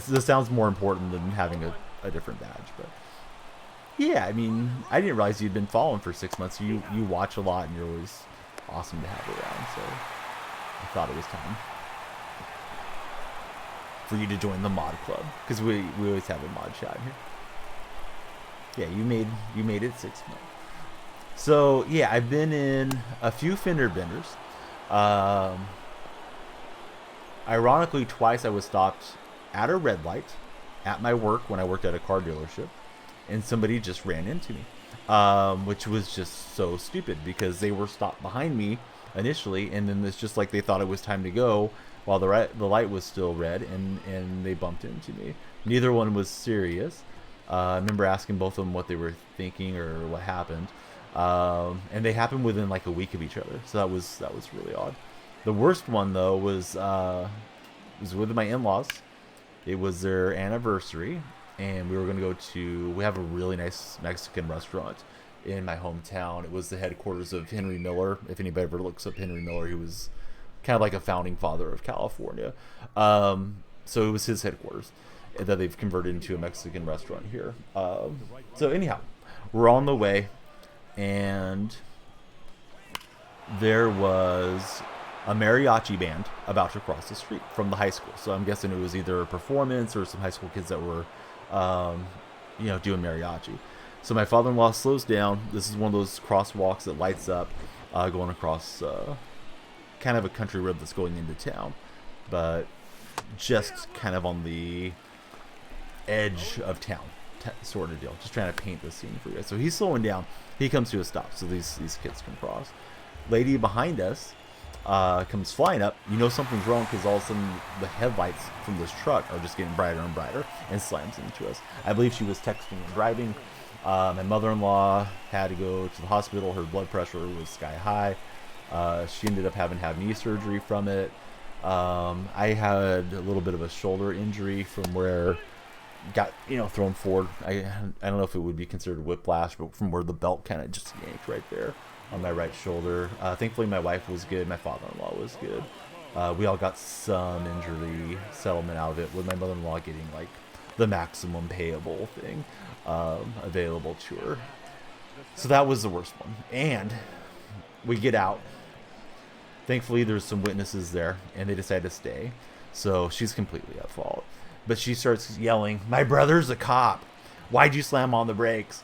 This sounds more important than having a different badge, but yeah, I mean, I didn't realize you'd been following for 6 months. You watch a lot, and you're always awesome to have around. So I thought it was time for you to join the mod club, because we always have a mod chat here. Yeah, you made it 6 months. So yeah, I've been in a few fender benders. Um, Ironically, twice I was stopped at a red light at my work when I worked at a car dealership, and somebody just ran into me, which was just so stupid because they were stopped behind me initially, and then it's just like they thought it was time to go while the light was still red, and they bumped into me. Neither one was serious. I remember asking both of them what they were thinking or what happened, and they happened within like a week of each other. So that was really odd. The worst one though was with my in-laws. It was their anniversary, and we were going to go to. We have a really nice Mexican restaurant in my hometown. It was the headquarters of Henry Miller. If anybody ever looks up Henry Miller, he was kind of like a founding father of California. So it was his headquarters that they've converted into a Mexican restaurant here. So anyhow, we're on the way, and there was a mariachi band about to cross the street from the high school. So I'm guessing it was either a performance or some high school kids that were, doing mariachi. So my father-in-law slows down. This is one of those crosswalks that lights up, going across kind of a country road that's going into town, but just kind of on the edge of town, sort of deal. Just trying to paint the scene for you. So he's slowing down. He comes to a stop, so these kids can cross. Lady behind us comes flying up. You know something's wrong because all of a sudden the headlights from this truck are just getting brighter and brighter and slams into us. I believe she was texting and driving. My mother-in-law had to go to the hospital. Her blood pressure was sky high. She ended up having to have knee surgery from it. I had a little bit of a shoulder injury from where got thrown forward. I don't know if it would be considered whiplash, but from where the belt kind of just yanked right there on my right shoulder. Thankfully, my wife was good. My father-in-law was good. We all got some injury settlement out of it, with my mother-in-law getting like the maximum payable thing available to her. So that was the worst one. And we get out. Thankfully, there's some witnesses there, and they decide to stay. So she's completely at fault. But she starts yelling, "My brother's a cop. Why'd you slam on the brakes?"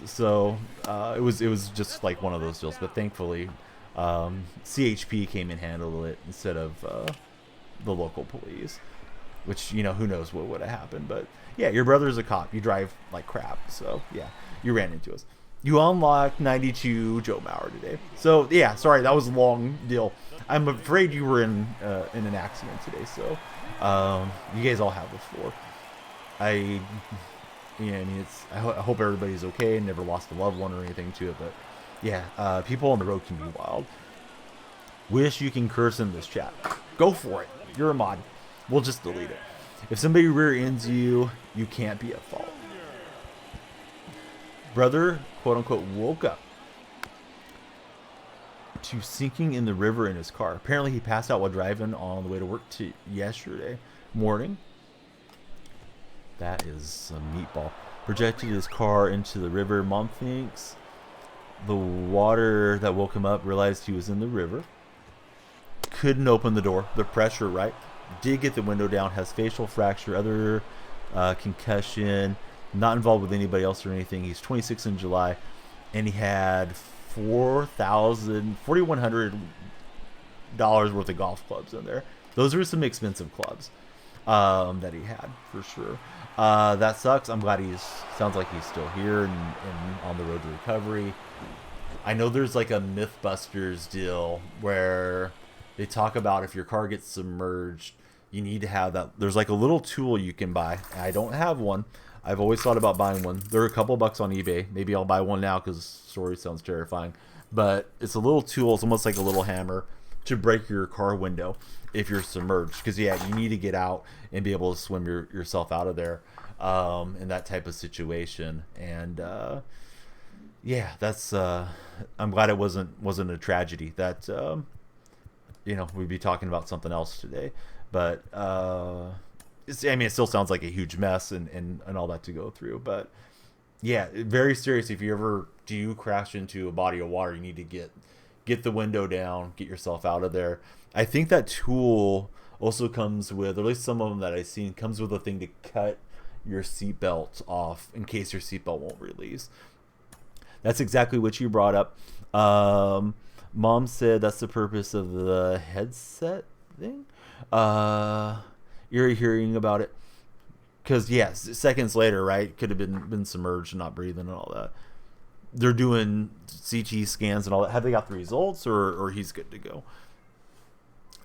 So it was just like one of those deals. But thankfully, CHP came and handled it instead of the local police. Which, who knows what would have happened. But yeah, your brother's a cop. You drive like crap. So yeah, you ran into us. You unlocked 92 Joe Mauer today. So yeah, sorry, that was a long deal. I'm afraid you were in an accident today. So you guys all have the floor. I hope everybody's okay and never lost a loved one or anything to it. But yeah, people on the road can be wild. Wish you can curse in this chat. Go for it. You're a mod. We'll just delete it. If somebody rear ends you, you can't be at fault. Brother, quote unquote, woke up to sinking in the river in his car. Apparently, he passed out while driving on the way to work yesterday morning. That is a meatball. Projected his car into the river. Mom thinks the water that woke him up, realized he was in the river. Couldn't open the door. The pressure, right? Did get the window down. Has facial fracture, other concussion. Not involved with anybody else or anything. He's 26 in July, and he had $4,100 worth of golf clubs in there. Those are some expensive clubs that he had for sure. That sucks. I'm glad sounds like he's still here and on the road to recovery. I know there's like a Mythbusters deal where they talk about if your car gets submerged, you need to have that. There's like a little tool you can buy. I don't have one. I've always thought about buying one. They're a couple bucks on eBay. Maybe I'll buy one now because the story sounds terrifying. But it's a little tool. It's almost like a little hammer to break your car window if you're submerged. Because, yeah, you need to get out and be able to swim yourself out of there in that type of situation. And, yeah, that's... I'm glad it wasn't a tragedy. That, we'd be talking about something else today. But... it still sounds like a huge mess and all that to go through. But, yeah, very serious. If you ever do crash into a body of water, you need to get the window down, get yourself out of there. I think that tool also comes with, or at least some of them that I've seen, comes with a thing to cut your seatbelt off in case your seatbelt won't release. That's exactly what you brought up. Um, Mom said that's the purpose of the headset thing. Uh, you're hearing about it because yes, seconds later, right? Could have been submerged and not breathing and all that. They're doing CT scans and all that. Have they got the results, or he's good to go?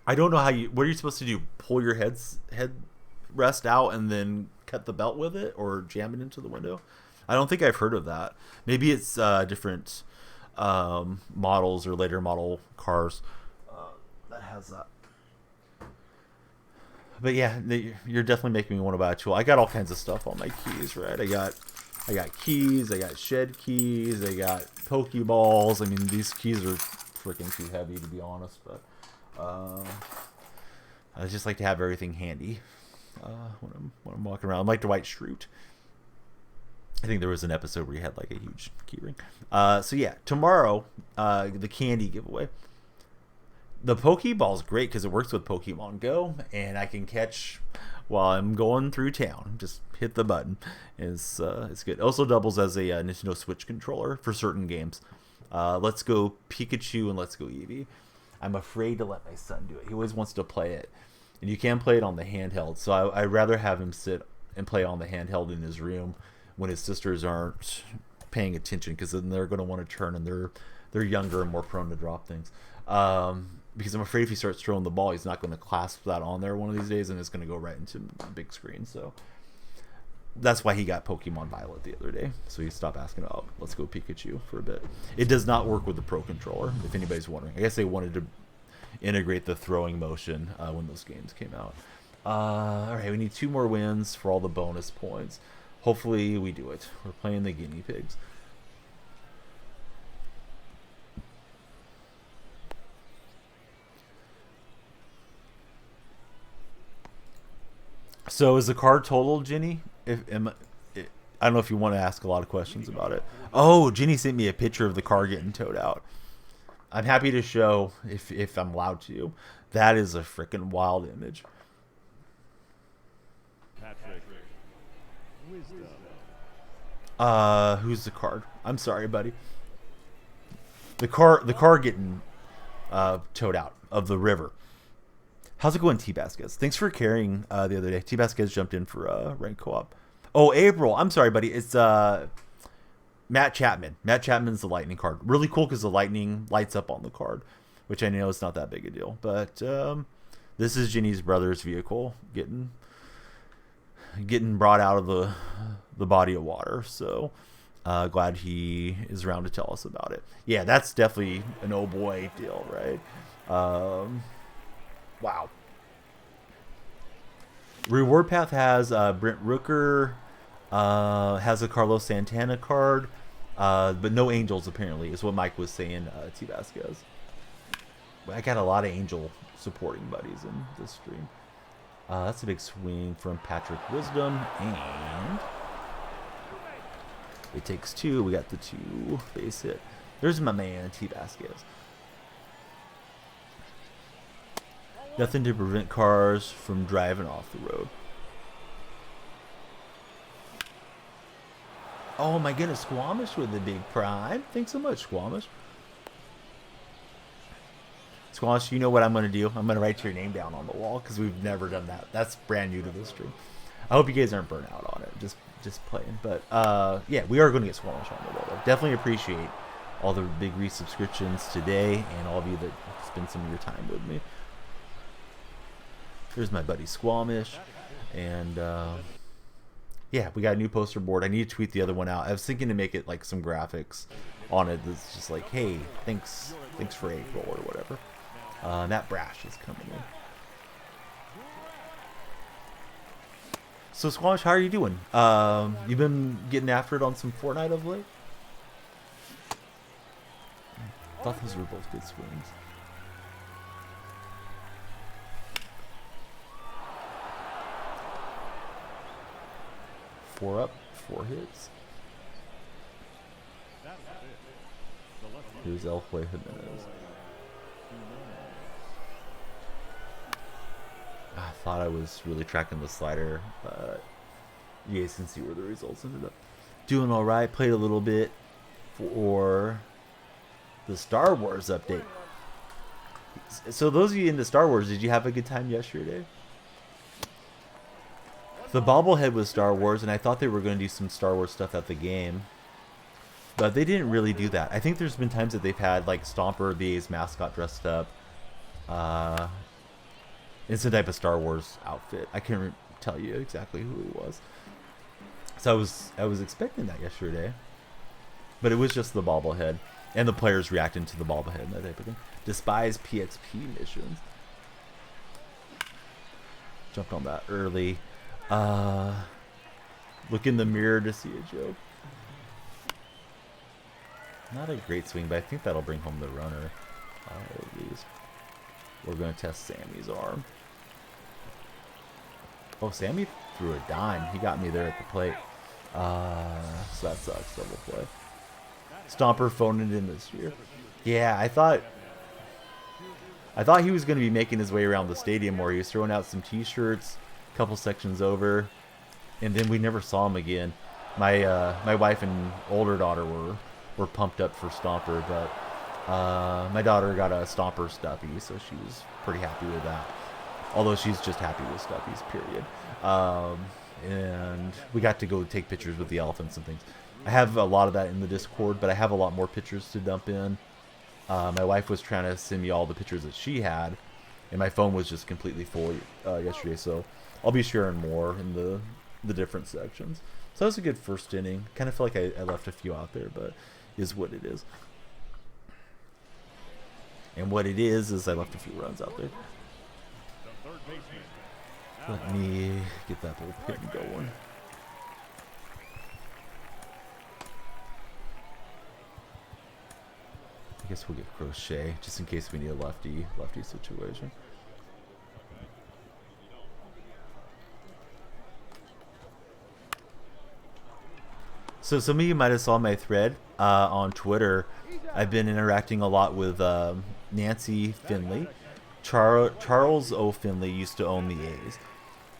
I don't know how you. What are you supposed to do? Pull your head rest out and then cut the belt with it, or jam it into the window? I don't think I've heard of that. Maybe it's different models or later model cars that has that. But yeah, you're definitely making me want to buy a tool. I got all kinds of stuff on my keys, right? I got keys, I got shed keys, I got Pokeballs. I mean, these keys are freaking too heavy to be honest, but I just like to have everything handy when I'm walking around. I'm like Dwight Schrute. I think there was an episode where he had like a huge keyring. So yeah, tomorrow, the candy giveaway. The Pokeball's great because it works with Pokemon Go, and I can catch while I'm going through town. Just hit the button. It's good. It also doubles as a Nintendo Switch controller for certain games. Let's Go Pikachu and Let's Go Eevee. I'm afraid to let my son do it. He always wants to play it, and you can play it on the handheld. So I'd rather have him sit and play on the handheld in his room when his sisters aren't paying attention, because then they're going to want to turn, and they're younger and more prone to drop things. Because I'm afraid if he starts throwing the ball, he's not going to clasp that on there one of these days, and it's going to go right into the big screen. So that's why he got Pokemon Violet the other day. So he stopped asking about Let's Go Pikachu for a bit. It does not work with the Pro Controller, if anybody's wondering. I guess they wanted to integrate the throwing motion when those games came out. All right, we need 2 more wins for all the bonus points. Hopefully we do it. We're playing the guinea pigs. So is the card total, Jenny? I don't know if you want to ask a lot of questions about it. Oh, Jenny sent me a picture of the car getting towed out. I'm happy to show if I'm allowed to. That is a freaking wild image. Patrick. Wisdom. Who's the card? I'm sorry, buddy. The car getting towed out of the river. How's it going, T Baskets? Thanks for carrying the other day. T Baskets jumped in for rank co-op. Oh, April. I'm sorry, buddy. It's Matt Chapman. Matt Chapman's the lightning card. Really cool because the lightning lights up on the card, which I know is not that big a deal. But this is Jenny's brother's vehicle getting brought out of the body of water. So glad he is around to tell us about it. Yeah, that's definitely an oh boy deal, right? Wow. Reward Path has Brent Rooker, has a Carlos Santana card, but no Angels apparently, is what Mike was saying, T Vasquez. I got a lot of Angel supporting buddies in this stream. That's a big swing from Patrick Wisdom, and it takes 2. We got the 2 base hit. There's my man, T Vasquez. Nothing to prevent cars from driving off the road. Oh my goodness, Squamish with the big prime. Thanks so much, Squamish. Squamish, you know what I'm going to do? I'm going to write your name down on the wall because we've never done that. That's brand new to this stream. I hope you guys aren't burnt out on it. Just playing. But yeah, we are going to get Squamish on the wall. Definitely appreciate all the big resubscriptions today and all of you that spend some of your time with me. Here's my buddy Squamish, and yeah, we got a new poster board. I need to tweet the other one out. I was thinking to make it like some graphics on it that's just like, hey, thanks for April or whatever. That Brash is coming in. So Squamish, how are you doing? You've been getting after it on some Fortnite of late? I thought those were both good swings. Four up, 4 hits. Here's Elfway Jimenez. I thought I was really tracking the slider, but you guys can see where the results ended up. Doing all right. Played a little bit for the Star Wars update. So those of you into Star Wars, did you have a good time yesterday? The bobblehead was Star Wars, and I thought they were going to do some Star Wars stuff at the game. But they didn't really do that. I think there's been times that they've had, like, Stomper, the A's mascot, dressed up. In some type of Star Wars outfit. I can't tell you exactly who he was. So I was expecting that yesterday. But it was just the bobblehead. And the players reacting to the bobblehead and that type of thing. Despise PXP missions. Jumped on that early. Look in the mirror to see a joke. Not a great swing, but I think that'll bring home the runner. At least. We're going to test Sammy's arm. Oh, Sammy threw a dime. He got me there at the plate. So that sucks. Double play. Stomper phoning it in this year. Yeah, I thought he was going to be making his way around the stadium more. He was throwing out some T-shirts, a couple sections over, and then we never saw him again. My wife and older daughter were pumped up for Stomper, but my daughter got a Stomper stuffy, so she was pretty happy with that. Although she's just happy with stuffies, period. And we got to go take pictures with the elephants and things. I have a lot of that in the Discord, but I have a lot more pictures to dump in. My wife was trying to send me all the pictures that she had, and my phone was just completely full yesterday, so I'll be sharing more in the different sections. So that was a good first inning. Kind of feel like I left a few out there, but is what it is. And what it is I left a few runs out there. Let me get that little pin going. I guess we'll get Crochet, just in case we need a lefty situation. So some of you might have saw my thread on Twitter. I've been interacting a lot with Nancy Finley. Charles O. Finley used to own the A's.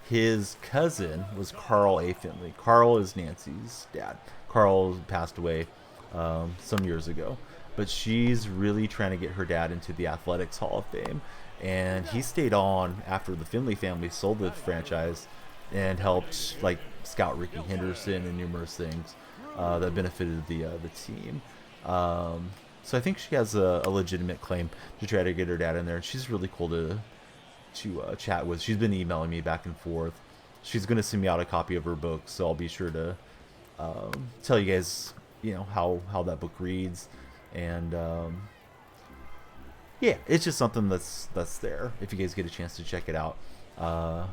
His cousin was Carl A. Finley. Carl is Nancy's dad. Carl passed away some years ago. But she's really trying to get her dad into the Athletics Hall of Fame. And he stayed on after the Finley family sold the franchise and helped like scout Ricky Henderson and numerous things that benefited the team. So I think she has a legitimate claim to try to get her dad in there. And she's really cool to chat with. She's been emailing me back and forth. She's going to send me out a copy of her book, so I'll be sure to tell you guys, how that book reads. And yeah, it's just something that's there if you guys get a chance to check it out.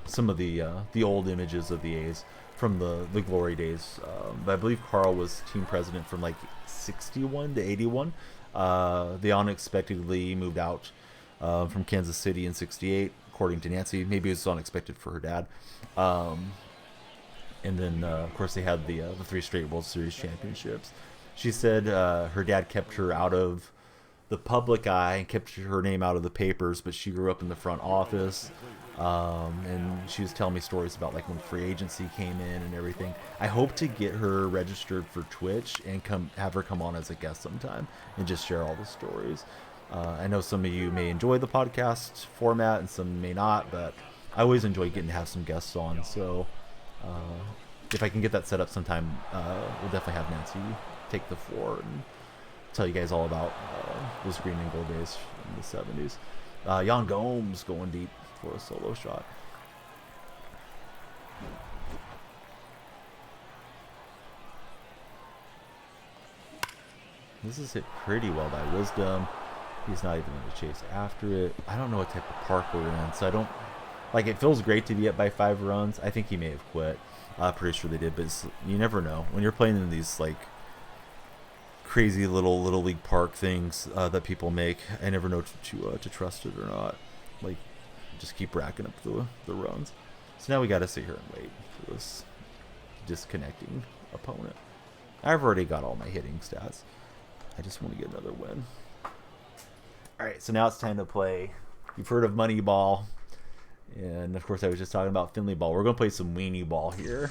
Some of the old images of the A's from the glory days. I believe Carl was team president from like 61 to 81. They unexpectedly moved out from Kansas City in 68, according to Nancy. Maybe it was unexpected for her dad. And then, of course, they had the 3 straight World Series championships. She said her dad kept her out of the public eye and kept her name out of the papers, but she grew up in the front office. And she was telling me stories about like when free agency came in and everything. I hope to get her registered for Twitch and have her come on as a guest sometime and just share all the stories. I know some of you may enjoy the podcast format and some may not, but I always enjoy getting to have some guests on. So if I can get that set up sometime, we'll definitely have Nancy take the floor and tell you guys all about those green and gold days in the 70s. Jan Gomes going deep for a solo shot. This is hit pretty well by Wisdom. He's not even going to chase after it. I don't know what type of park we're in, so I don't... Like, it feels great to be up by 5 runs. I think he may have quit. Pretty sure they did, but you never know. When you're playing in these, like, crazy little league park things that people make, I never know to trust it or not. Like, just keep racking up the runs. So now we got to sit here and wait for this disconnecting opponent. I've already got all my hitting stats. I just want to get another win. Alright, so now it's time to play. You've heard of Moneyball. And, of course, I was just talking about Finley Ball. We're going to play some Weenie Ball here.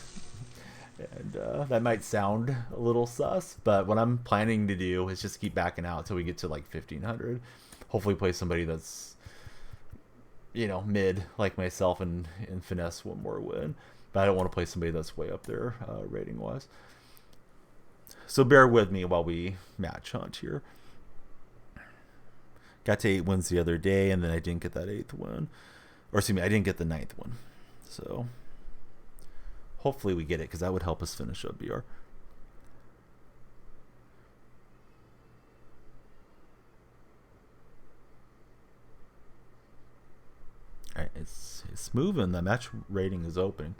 And that might sound a little sus, but what I'm planning to do is just keep backing out until we get to like 1500. Hopefully, play somebody that's mid like myself and finesse one more win. But I don't want to play somebody that's way up there rating wise. So bear with me while we match hunt here. Got to 8 wins the other day, and then I didn't get that 8th win. Or excuse me, I didn't get the 9th one. So hopefully we get it, because that would help us finish up BR. Alright, it's moving. The match rating is open.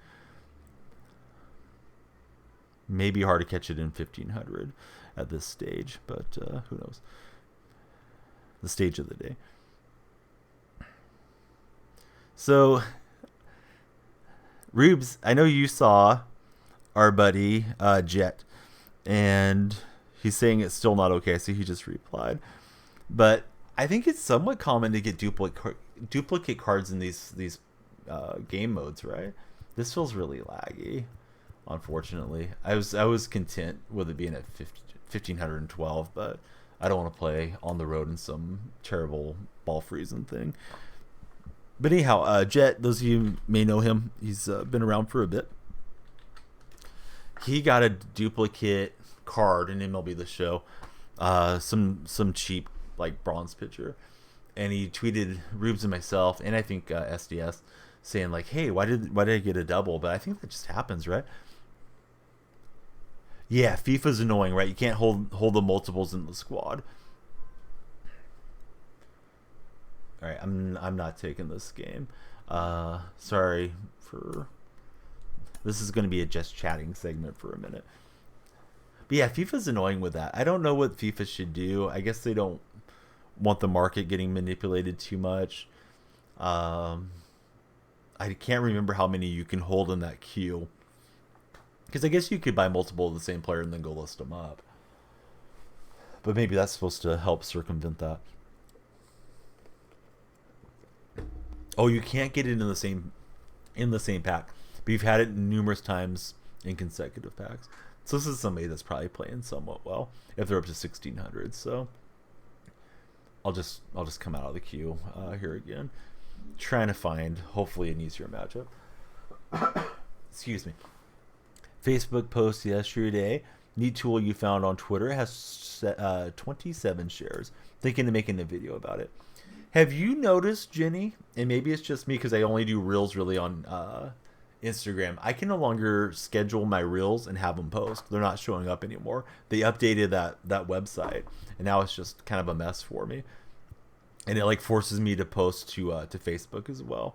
Maybe hard to catch it in 1500 at this stage, but who knows? The stage of the day. So, Rubes, I know you saw our buddy Jet, and he's saying it's still not okay. So he just replied, but I think it's somewhat common to get duplicate cards in these game modes, right? This feels really laggy. Unfortunately, I was content with it being at 1512, but I don't want to play on the road in some terrible ball freezing thing. But anyhow, Jet, those of you may know him. He's been around for a bit. He got a duplicate card in MLB The Show, some cheap like bronze pitcher, and he tweeted Rubes and myself, and I think SDS, saying like, "Hey, why did I get a double?" But I think that just happens, right? Yeah, FIFA's annoying, right? You can't hold the multiples in the squad. All right, I'm not taking this game. Sorry for. This is going to be a just chatting segment for a minute. But yeah, FIFA's annoying with that. I don't know what FIFA should do. I guess they don't want the market getting manipulated too much. I can't remember how many you can hold in that queue. Because I guess you could buy multiple of the same player and then go list them up. But maybe that's supposed to help circumvent that. Oh, you can't get it in the same pack. But you've had it numerous times in consecutive packs. So this is somebody that's probably playing somewhat well if they're up to 1600. So I'll just come out of the queue here again, trying to find hopefully an easier matchup. Excuse me. Facebook post yesterday. Neat tool you found on Twitter. It has 27 shares. Thinking of making a video about it. Have you noticed, Jenny? And maybe it's just me because I only do reels really on Instagram. I can no longer schedule my reels and have them post. They're not showing up anymore. They updated that website, and now it's just kind of a mess for me. And it like forces me to post to Facebook as well.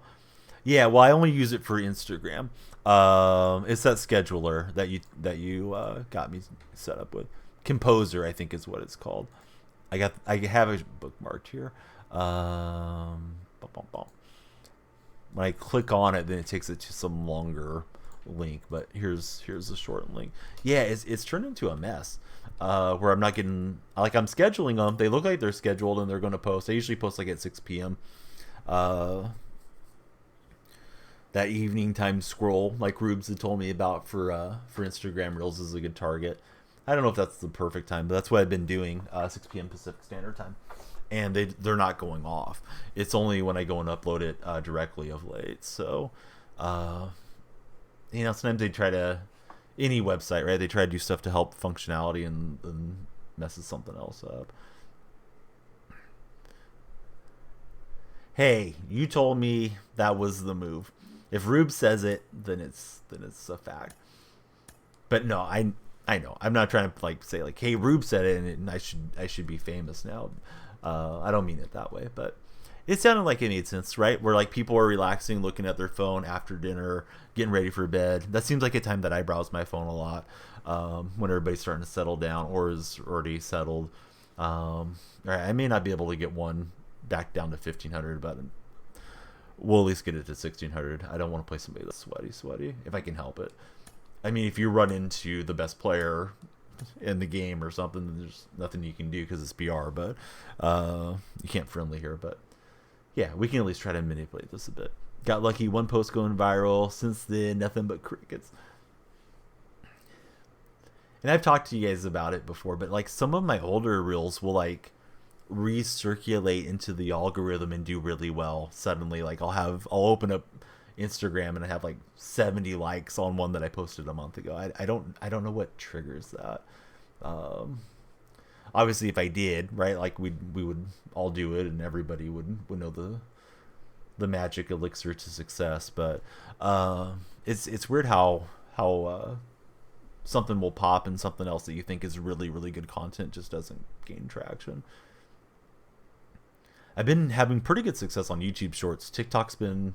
Yeah, well, I only use it for Instagram. It's that scheduler that you got me set up with. Composer, I think, is what it's called. I have it bookmarked here. When I click on it, then it takes it to some longer link. But here's the short link. Yeah, it's turned into a mess. Where I'm not getting I'm scheduling them. They look like they're scheduled and they're going to post. I usually post like at 6 p.m. That evening time scroll, like Rubes had told me about for Instagram Reels, is a good target. I don't know if that's the perfect time, but that's what I've been doing, 6 p.m. Pacific Standard Time. And they're not going off. It's only when I go and upload it directly of late. So, sometimes they try to, any website, right? They try to do stuff to help functionality and messes something else up. Hey, you told me that was the move. If Rube says it, then it's a fact. But no, I know. I'm not trying to say hey, Rube said it, and I should be famous now. I don't mean it that way, but it sounded like it made sense, right? Where people are relaxing, looking at their phone after dinner, getting ready for bed. That seems like a time that I browse my phone a lot, when everybody's starting to settle down or is already settled. All right, I may not be able to get one back down to 1500, but we'll at least get it to 1600. I don't want to play somebody that's sweaty if I can help it. I mean, if you run into the best player in the game or something, then there's nothing you can do because it's BR, but you can't friendly here. But yeah, we can at least try to manipulate this a bit. Got lucky, one post going viral. Since then, nothing but crickets. and I've talked to you guys about it before, but like some of my older reels will like recirculate into the algorithm and do really well suddenly. Like I'll open up Instagram and I have like 70 likes on one that I posted a month ago. I don't know what triggers that. Um, Obviously, if I did, right, like we would all do it and everybody would know the magic elixir to success. But it's weird how something will pop and something else that you think is really really good content just doesn't gain traction. I've been having pretty good success on YouTube Shorts. TikTok's been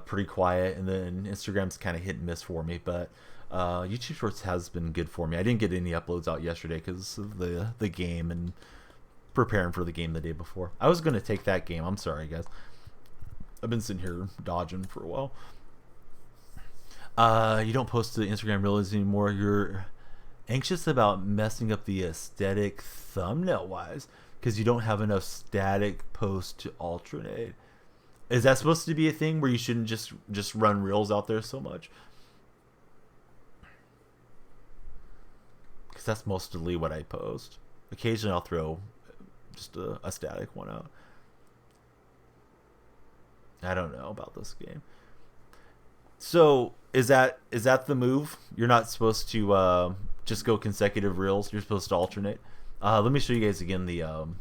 pretty quiet, and then Instagram's kind of hit and miss for me. But YouTube Shorts has been good for me. I didn't get any uploads out yesterday because of the game and preparing for the game the day before. I was gonna take that game. I'm sorry, guys. I've been sitting here dodging for a while. You don't post to Instagram Reels anymore. You're anxious about messing up the aesthetic thumbnail wise because you don't have enough static posts to alternate. Is that supposed to be a thing where you shouldn't just run reels out there so much? Because that's mostly what I post. Occasionally I'll throw just a static one out. I don't know about this game. So is that the move? You're not supposed to just go consecutive reels. You're supposed to alternate. Let me show you guys again the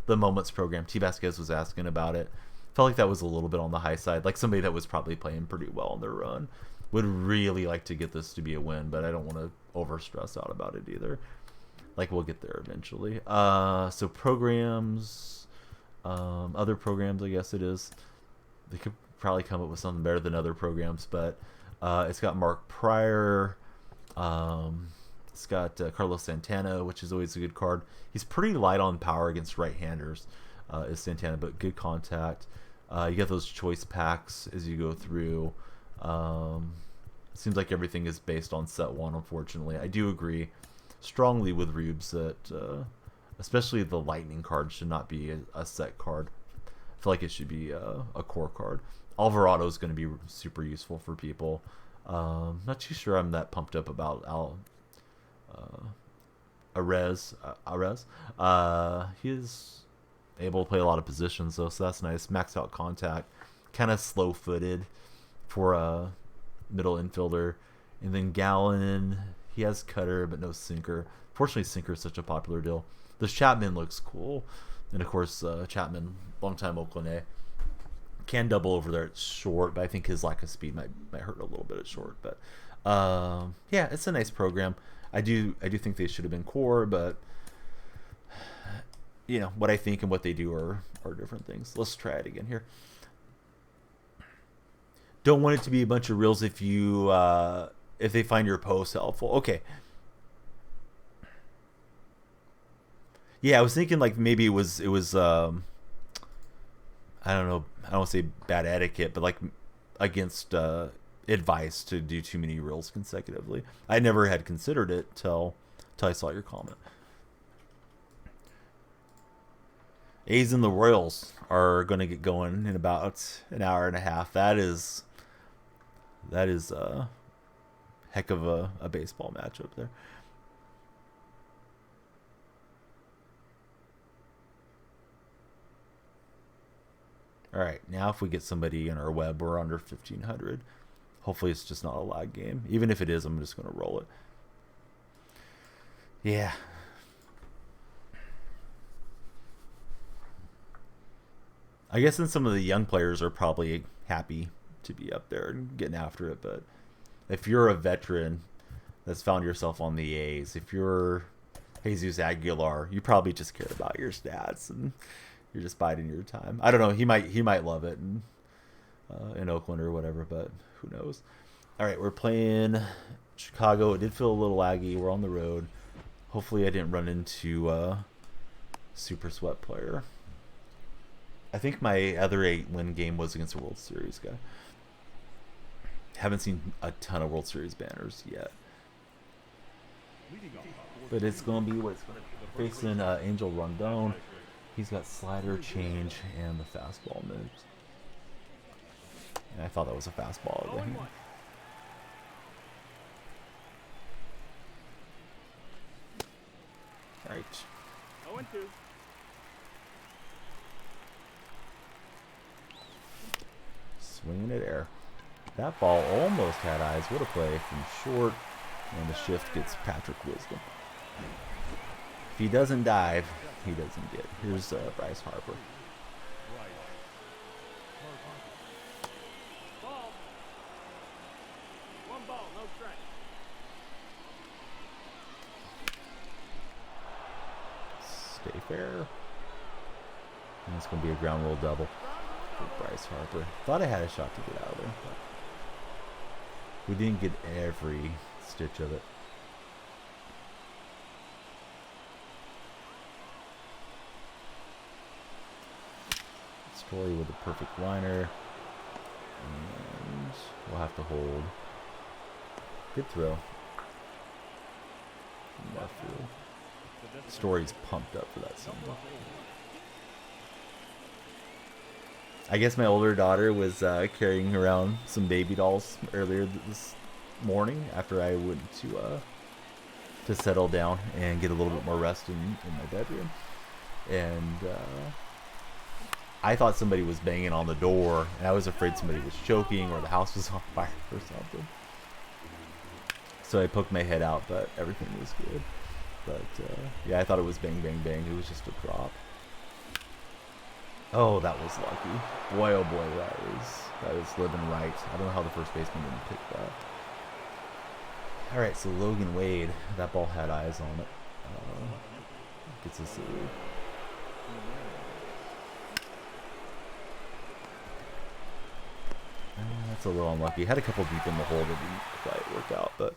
moments program. T Vasquez was asking about it. Felt like that was a little bit on the high side. Like somebody that was probably playing pretty well on their run. Would really like to get this to be a win, but I don't want to over stress out about it either. Like we'll get there eventually. So programs, other programs, I guess it is. They could probably come up with something better than other programs, but it's got Mark Pryor. It's got Carlos Santana, which is always a good card. He's pretty light on power against right-handers, is Santana, but good contact. You get those choice packs as you go through. It seems like everything is based on set one, unfortunately. I do agree strongly with Rubes that especially the lightning card should not be a set card. I feel like it should be a core card. Alvarado is going to be super useful for people. Not too sure I'm that pumped up about Arez. He is able to play a lot of positions though, so that's nice. Maxed out contact, kind of slow-footed for a middle infielder. And then Gallon, he has cutter but no sinker. Fortunately, sinker is such a popular deal. This Chapman looks cool, and of course Chapman, longtime Oakland A, can double over there at short, but I think his lack of speed might hurt a little bit at short. But yeah, it's a nice program. I do think they should have been core, but you know what I think and what they do are different things. Let's try it again here. Don't want it to be a bunch of reels if you if they find your post helpful. Okay. Yeah, I was thinking like maybe it was I don't know, I don't want to say bad etiquette, but like against advice to do too many reels consecutively. I never had considered it till I saw your comment. A's and the Royals are going to get going in about an hour and a half. That is a heck of a baseball matchup there. All right, now if we get somebody in our web, we're under 1,500. Hopefully it's just not a lag game. Even if it is, I'm just going to roll it. Yeah. I guess then some of the young players are probably happy to be up there and getting after it. But if you're a veteran that's found yourself on the A's, if you're Jesus Aguilar, you probably just care about your stats and you're just biding your time. I don't know. He might love it in Oakland or whatever, but who knows? All right, we're playing Chicago. It did feel a little laggy. We're on the road. Hopefully I didn't run into super sweat player. I think my other 8-win game was against a World Series guy. Haven't seen a ton of World Series banners yet. But it's going to be what it's going to be. Facing Angel Rondon. He's got slider, change, and the fastball moves. And I thought that was a fastball. right. 0-2. Swinging it air. That ball almost had eyes. What a play from short. And the shift gets Patrick Wisdom. If he doesn't dive, he doesn't get. Here's Bryce Harper. Ball. One ball, no strike. Stay fair. And it's going to be a ground roll double for Bryce Harper. Thought I had a shot to get out of there. But we didn't get every stitch of it. Story with a perfect liner. And we'll have to hold. Good throw. Left field. Story's pumped up for that single. I guess my older daughter was carrying around some baby dolls earlier this morning after I went to settle down and get a little bit more rest in my bedroom. And I thought somebody was banging on the door, and I was afraid somebody was choking or the house was on fire or something. So I poked my head out, but everything was good. But yeah, I thought it was bang, bang, bang. It was just a drop. Oh, that was lucky. Boy, oh boy, that is living right. I don't know how the first baseman didn't pick that. All right, so Logan Wade, that ball had eyes on it. Gets us the lead. That's a little unlucky. Had a couple deep in the hole that didn't quite work out, but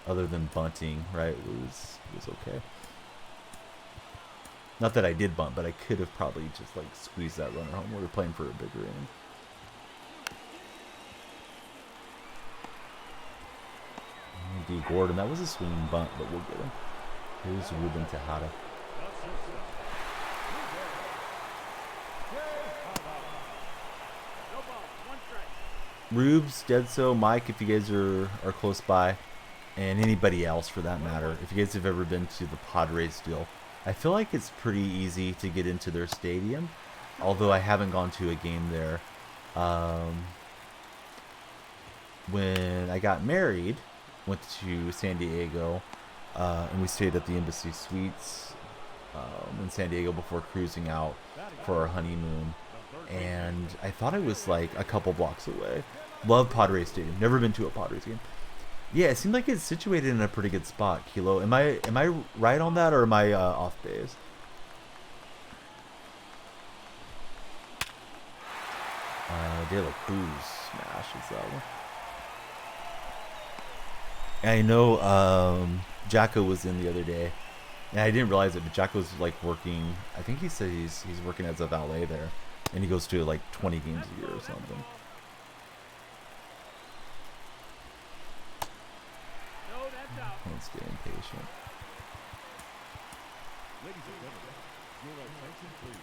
other than bunting, right, it was okay. Not that I did bunt, but I could have probably just like squeezed that runner home. We were playing for a bigger inning. D. Gordon, that was a swinging bunt, but we'll get him. Here's Ruben Tejada. Rubes, Deadso, Mike, if you guys are close by, and anybody else for that matter, if you guys have ever been to the Padres deal, I feel like it's pretty easy to get into their stadium, although I haven't gone to a game there. When I got married, went to San Diego, and we stayed at the Embassy Suites in San Diego before cruising out for our honeymoon. And I thought it was like a couple blocks away. Love Padres Stadium. Never been to a Padres game. Yeah, it seemed like it's situated in a pretty good spot, Kilo. Am I right on that, or am I off base? De La Cruz smashes that one. I know Jacko was in the other day, and I didn't realize it, but Jacko's like working. I think he said he's working as a valet there, and he goes to like 20 games a year or something. Don't stay impatient.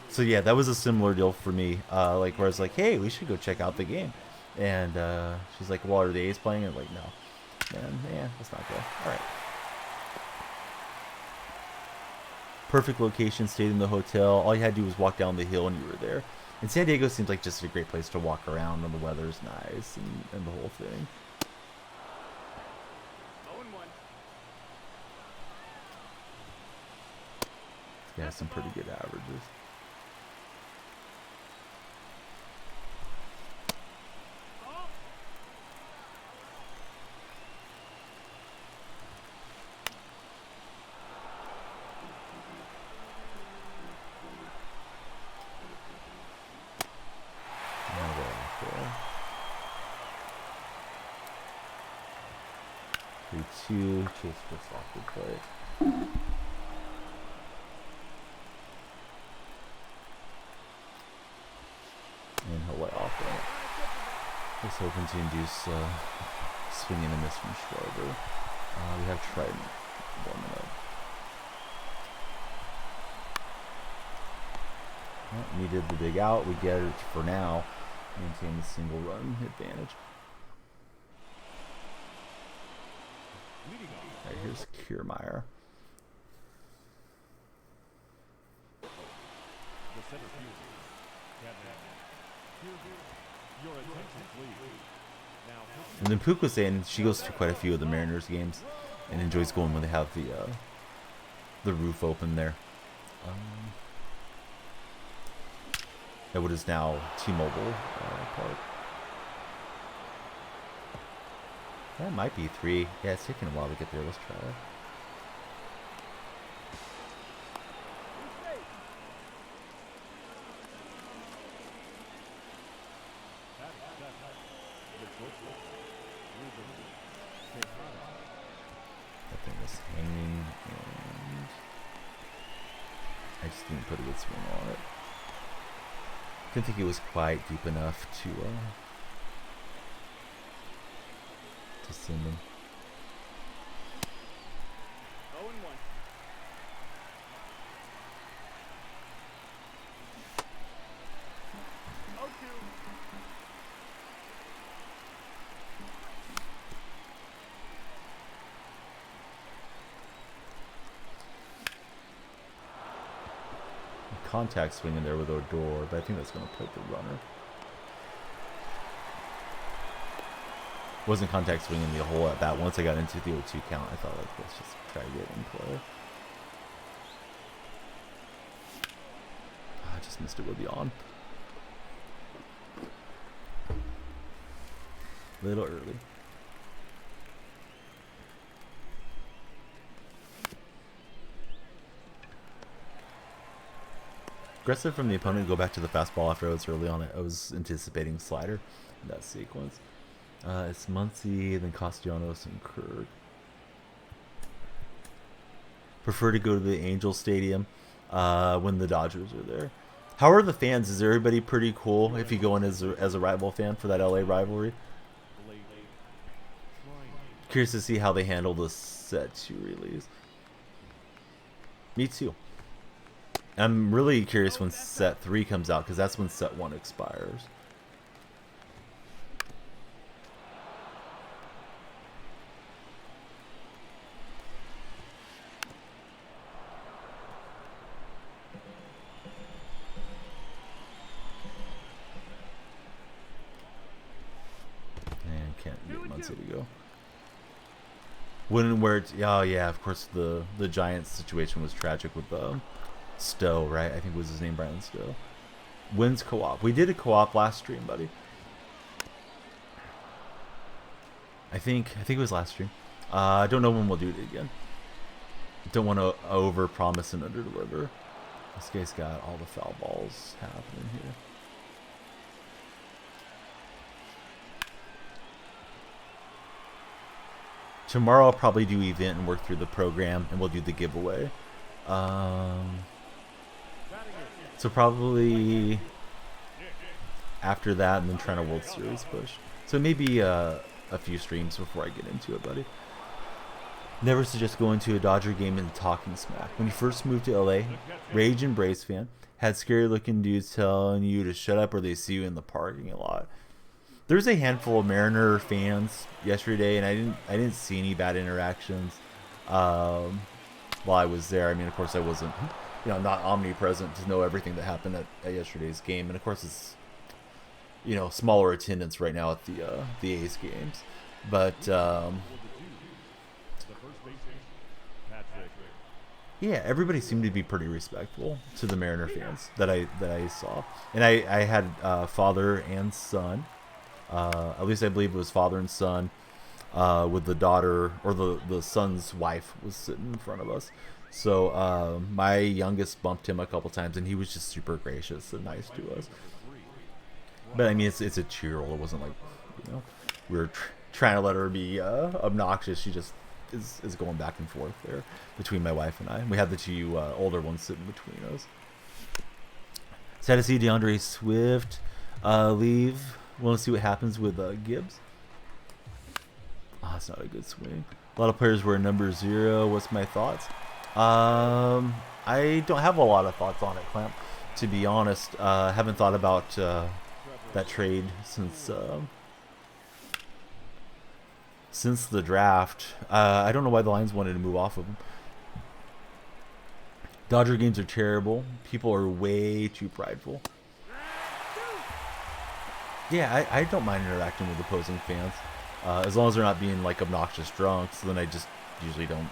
So yeah, that was a similar deal for me. Like where I was like, hey, we should go check out the game, and she's like, well, are the A's playing? And I'm like, no. And yeah, let's not go. All right. Perfect location. Stayed in the hotel. All you had to do was walk down the hill, and you were there. And San Diego seems like just a great place to walk around, and the weather's nice, and the whole thing. Yeah, some pretty good averages. Two chase for softwood play. And he'll lay off it. Just hoping to induce swing and a miss from Schwarber. We have Trident warming up. Well, needed the big out. We get it for now. Maintain the single run advantage. All right, here's Kiermaier. And then Pook was saying she goes to quite a few of the Mariners games and enjoys going when they have the roof open there. At what is now T-Mobile Park. That might be 3. Yeah, it's taking a while to get there. Let's try it. That thing was hanging, and I just didn't put a good swing on it. Didn't think it was quite deep enough to send him. 0-1. Contact swing in there with Odor, but I think that's going to put the runner. Wasn't contact swinging the whole at bat. Once I got into the 0-2 count, I thought, like, let's just try to get in play. I just missed it with the on. A little early. Aggressive from the opponent to go back to the fastball after I was early on it. I was anticipating slider in that sequence. It's Muncy, then Castellanos and Kirk. Prefer to go to the Angel Stadium when the Dodgers are there. How are the fans? Is everybody pretty cool if you go in as a rival fan for that LA rivalry? Curious to see how they handle the set 2 release. Me too. I'm really curious when set 3 comes out, because that's when set 1 expires. And can't get Muncy to go. Where it's, oh yeah, of course the Giants situation was tragic with Stowe, right? I think was his name, Brian Stowe. Wins co-op. We did a co-op last stream, buddy. I think it was last stream. I don't know when we'll do it again. Don't want to over-promise and under-deliver. This guy's got all the foul balls happening here. Tomorrow I'll probably do event and work through the program, and we'll do the giveaway. So probably after that, and then trying a World Series push. So maybe a few streams before I get into it, buddy. Never suggest going to a Dodger game and talking smack. When you first moved to LA, Rage and Braves fan, had scary looking dudes telling you to shut up or they see you in the parking lot. There's a handful of Mariner fans yesterday, and I didn't see any bad interactions while I was there. I mean, of course, I wasn't, not omnipresent to know everything that happened at yesterday's game, and of course, it's smaller attendance right now at the A's games, but yeah, everybody seemed to be pretty respectful to the Mariner fans that I saw, and I had father and son. At least I believe it was father and son, with the daughter, or the son's wife was sitting in front of us. So my youngest bumped him a couple times, and he was just super gracious and nice to us. But I mean, it's a cheer roll. It wasn't like, we were trying to let her be obnoxious. She just is going back and forth there between my wife and I. And we had the two older ones sitting between us. Sad to see DeAndre Swift leave. Want to see what happens with Gibbs. That's not a good swing. A lot of players were number 0. What's my thoughts? I don't have a lot of thoughts on it, Clamp. To be honest, haven't thought about that trade since since the draft. I don't know why the Lions wanted to move off of him. Dodger games are terrible. People are way too prideful. Yeah, I don't mind interacting with opposing fans. As long as they're not being like obnoxious drunks, then I just usually don't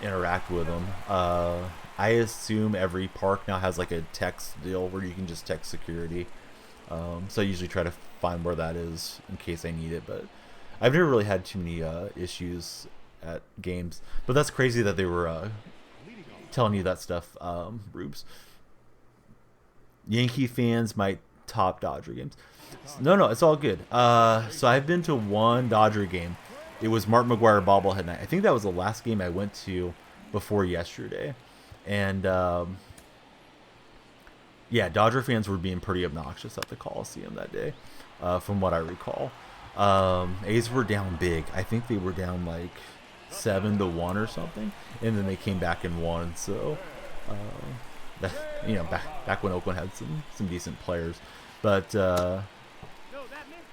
interact with them. I assume every park now has like a text deal where you can just text security. So I usually try to find where that is in case I need it. But I've never really had too many issues at games. But that's crazy that they were telling you that stuff, Rubes. Yankee fans might top Dodger games. No, it's all good. So I've been to one Dodger game. It was Mark McGwire bobblehead night. I think that was the last game I went to before yesterday. And yeah, Dodger fans were being pretty obnoxious at the Coliseum that day, from what I recall. A's were down big. I think they were down like 7-1 or something, and then they came back and won. So, back when Oakland had some decent players, but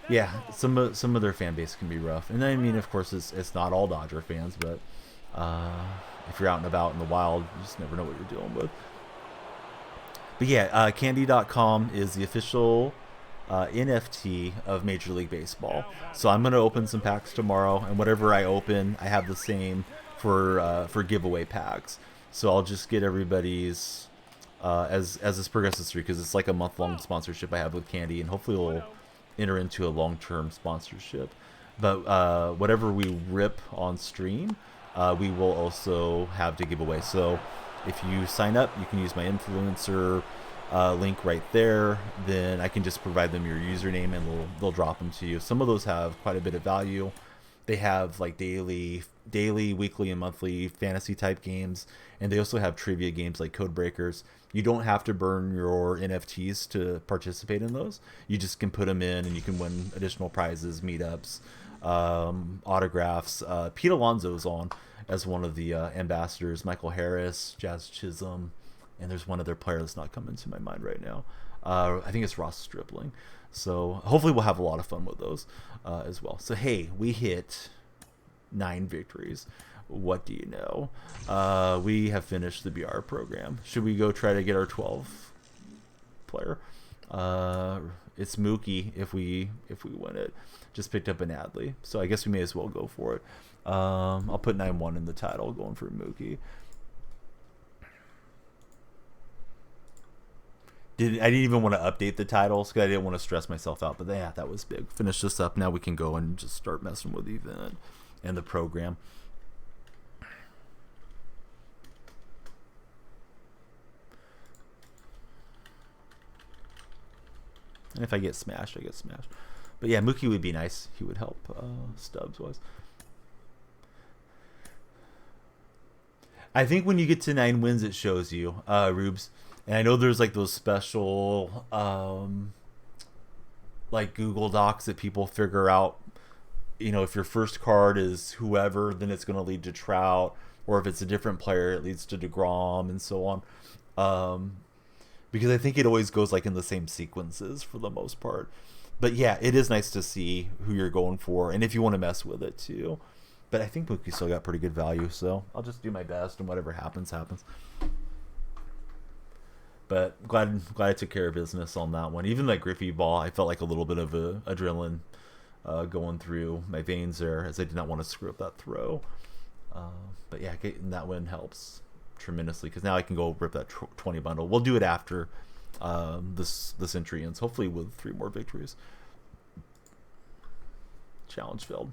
yeah, some of their fan base can be rough. And I mean, of course, it's not all Dodger fans, but if you're out and about in the wild, you just never know what you're dealing with. But yeah, Candy.com is the official NFT of Major League Baseball. So I'm going to open some packs tomorrow, and whatever I open, I have the same for giveaway packs. So I'll just get everybody's as this progresses through, because it's like a month-long sponsorship I have with Candy, and hopefully we'll enter into a long-term sponsorship. But whatever we rip on stream, we will also have to give away. So if you sign up, you can use my influencer link right there. Then I can just provide them your username, and they'll drop them to you. Some of those have quite a bit of value. They have like daily, weekly, and monthly fantasy type games, and they also have trivia games like Code Breakers. You don't have to burn your NFTs to participate in those. You just can put them in, and you can win additional prizes, meetups, autographs. Pete Alonso's on as one of the ambassadors. Michael Harris, Jazz Chisholm, and there's one other player that's not coming to my mind right now. I think it's Ross Stripling. So hopefully we'll have a lot of fun with those as well. So hey, we hit 9 victories. What do you know? We have finished the BR program. Should we go try to get our 12 player? It's Mookie if we win it. Just picked up an Adley, so I guess we may as well go for it. I'll put 9-1 in the title, going for Mookie. I didn't even want to update the titles because I didn't want to stress myself out. But yeah, that was big. Finish this up. Now we can go and just start messing with the event and the program. And if I get smashed, I get smashed. But yeah, Mookie would be nice. He would help Stubbs was. I think when you get to 9 wins, it shows you, Rubes. And I know there's like those special like Google Docs that people figure out, if your first card is whoever, then it's going to lead to Trout, or if it's a different player, it leads to DeGrom and so on. Because I think it always goes like in the same sequences for the most part. But yeah, it is nice to see who you're going for, and if you want to mess with it too. But I think Mookie still got pretty good value, so I'll just do my best, and whatever happens, happens. But glad I took care of business on that one. Even that Griffey ball, I felt like a little bit of adrenaline going through my veins there, as I did not want to screw up that throw. But yeah, getting that win helps tremendously, because now I can go rip that 20 bundle. We'll do it after this entry ends, hopefully with 3 more victories. Challenge failed.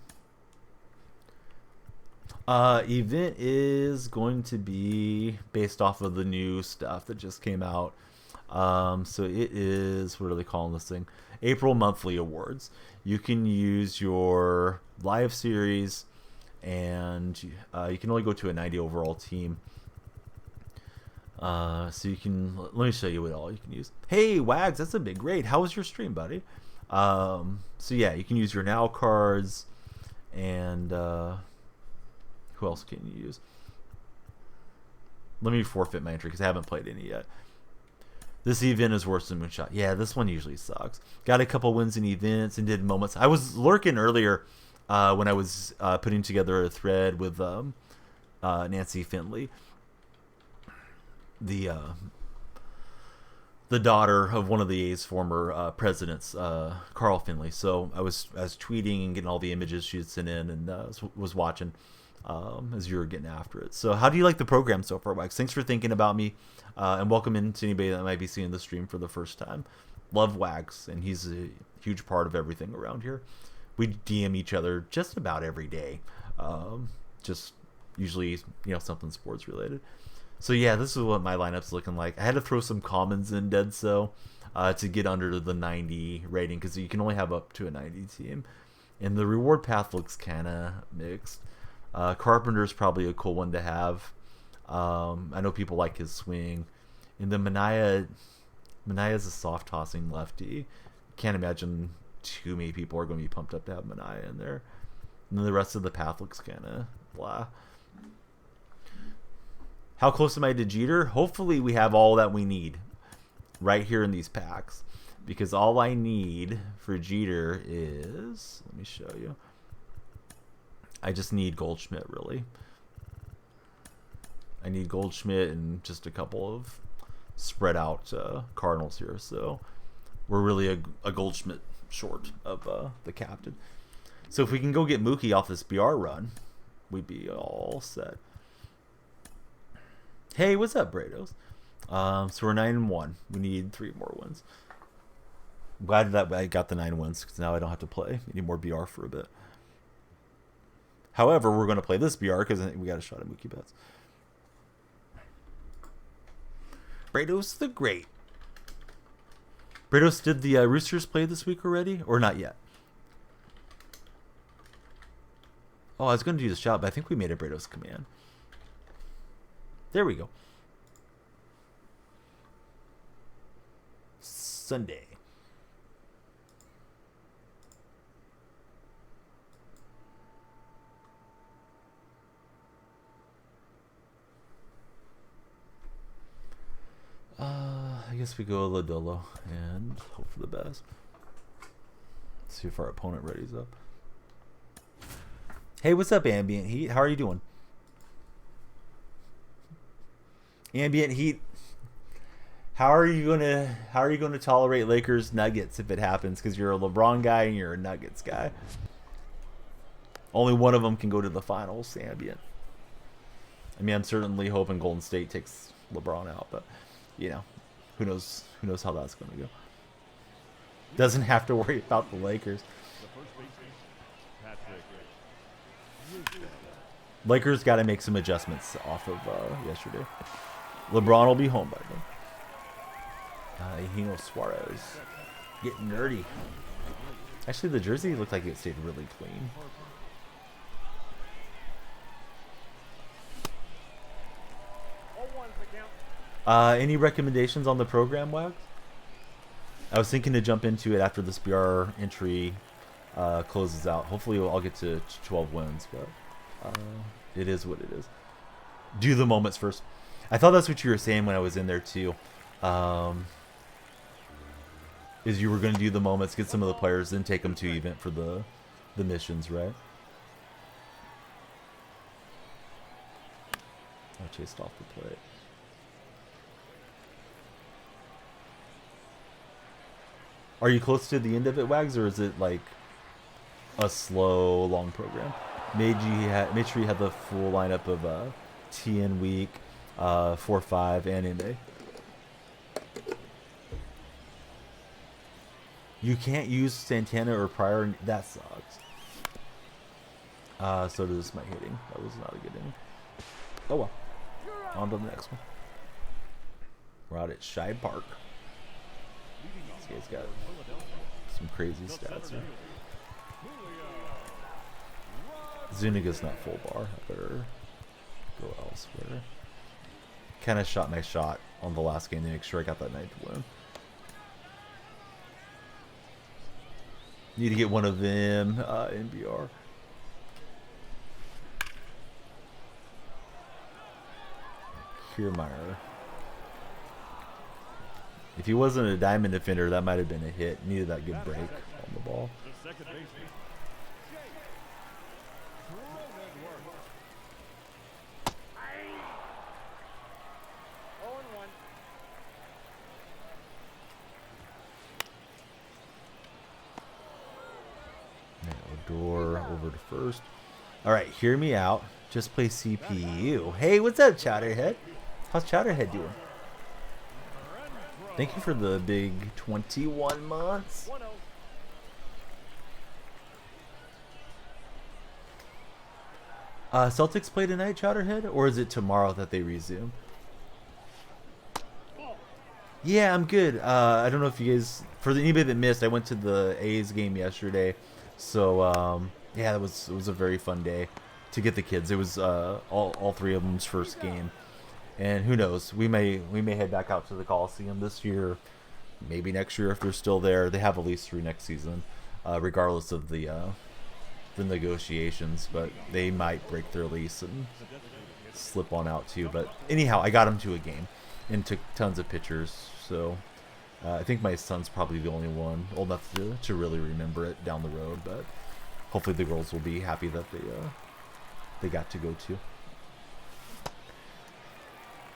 Event is going to be based off of the new stuff that just came out. So it is, what are they calling this thing? April monthly awards. You can use your live series, and you can only go to a 90 overall team. So you can, let me show you what all you can use. Hey, Wags, that's a big raid. How was your stream, buddy? So yeah, you can use your now cards, and who else can you use? Let me forfeit my entry because I haven't played any yet. This event is worse than Moonshot. Yeah, this one usually sucks. Got a couple wins in events and did moments. I was lurking earlier when I was putting together a thread with Nancy Finley, the daughter of one of the A's former presidents, Carl Finley. So I was tweeting and getting all the images she had sent in, and was watching as you were getting after it. So how do you like the program so far, Wax? Thanks for thinking about me, and welcome in to anybody that might be seeing the stream for the first time. Love Wags, and he's a huge part of everything around here. We DM each other just about every day, just usually something sports related. So yeah, this is what my lineup's looking like. I had to throw some commons in dead to get under the 90 rating, because you can only have up to a 90 team, and the reward path looks kind of mixed. Carpenter's probably a cool one to have. I know people like his swing, and then Manaya's a soft tossing lefty. Can't imagine too many people are going to be pumped up to have Manaya in there. And then the rest of the path looks kind of blah. How close am I to Jeter? Hopefully we have all that we need right here in these packs, because all I need for Jeter is, let me show you, I just need Goldschmidt, really. I need Goldschmidt and just a couple of spread out Cardinals here, so we're really a Goldschmidt short of the captain. So if we can go get Mookie off this BR run, we'd be all set. Hey, what's up, Brados? So we're 9-1. We need 3 more wins. I'm glad that I got the 9 wins, because now I don't have to play any more BR for a bit. However, we're going to play this BR because we got a shot at Mookie Betts. Brados the Great. Brados, did the Roosters play this week already, or not yet? Oh, I was going to do the shot, but I think we made a Brados command. There we go. Sunday. I guess we go Lodolo and hope for the best. Let's see if our opponent readies up. Hey, what's up, Ambient Heat? How are you doing? Ambient Heat, how are you gonna tolerate Lakers Nuggets if it happens? Because you're a LeBron guy and you're a Nuggets guy. Only one of them can go to the finals, Ambient. I mean, I'm certainly hoping Golden State takes LeBron out, but who knows how that's gonna go. Doesn't have to worry about the Lakers. Lakers got to make some adjustments off of yesterday. LeBron will be home by then. Hino Suarez getting nerdy. Actually, the jersey looked like it stayed really clean. Any recommendations on the program, Wags? I was thinking to jump into it after this BR entry closes out. Hopefully I'll get to 12 wins, but it is what it is. Do the moments first. I thought that's what you were saying when I was in there too. Is you were going to do the moments, get some of the players, then take them to event for the missions, right? I chased off the plate. Are you close to the end of it, Wags, or is it like a slow, long program? Made sure you had the full lineup of TN week, 4-5, and Inde. You can't use Santana or Pryor. That sucks. So does my hitting. That was not a good inning. Oh well. On to the next one. We're out at Shibe Park. This guy's got some crazy stats here. Zuniga's not full bar. I better go elsewhere. Kind of shot my shot on the last game to make sure I got that 9th win. Need to get one of them in BR. Kiermaier. If he wasn't a diamond defender, that might have been a hit. Needed that good break on the ball. Oh and 1. Now door over to first. All right, hear me out. Just play CPU. Hey, what's up, Chowderhead? How's Chowderhead doing? Thank you for the big 21 months. 1-0. Celtics play tonight, Chowderhead, or is it tomorrow that they resume? Yeah, I'm good. I don't know if you guys, for anybody that missed, I went to the A's game yesterday, so yeah, it was a very fun day to get the kids. It was all three of them's first game, and who knows, we may head back out to the Coliseum this year, maybe next year if they're still there. They have a lease through next season, regardless of the negotiations, but they might break their lease and slip on out too. But anyhow, I got them to a game and took tons of pictures. So I think my son's probably the only one old enough to really remember it down the road. But hopefully the girls will be happy that they got to go to.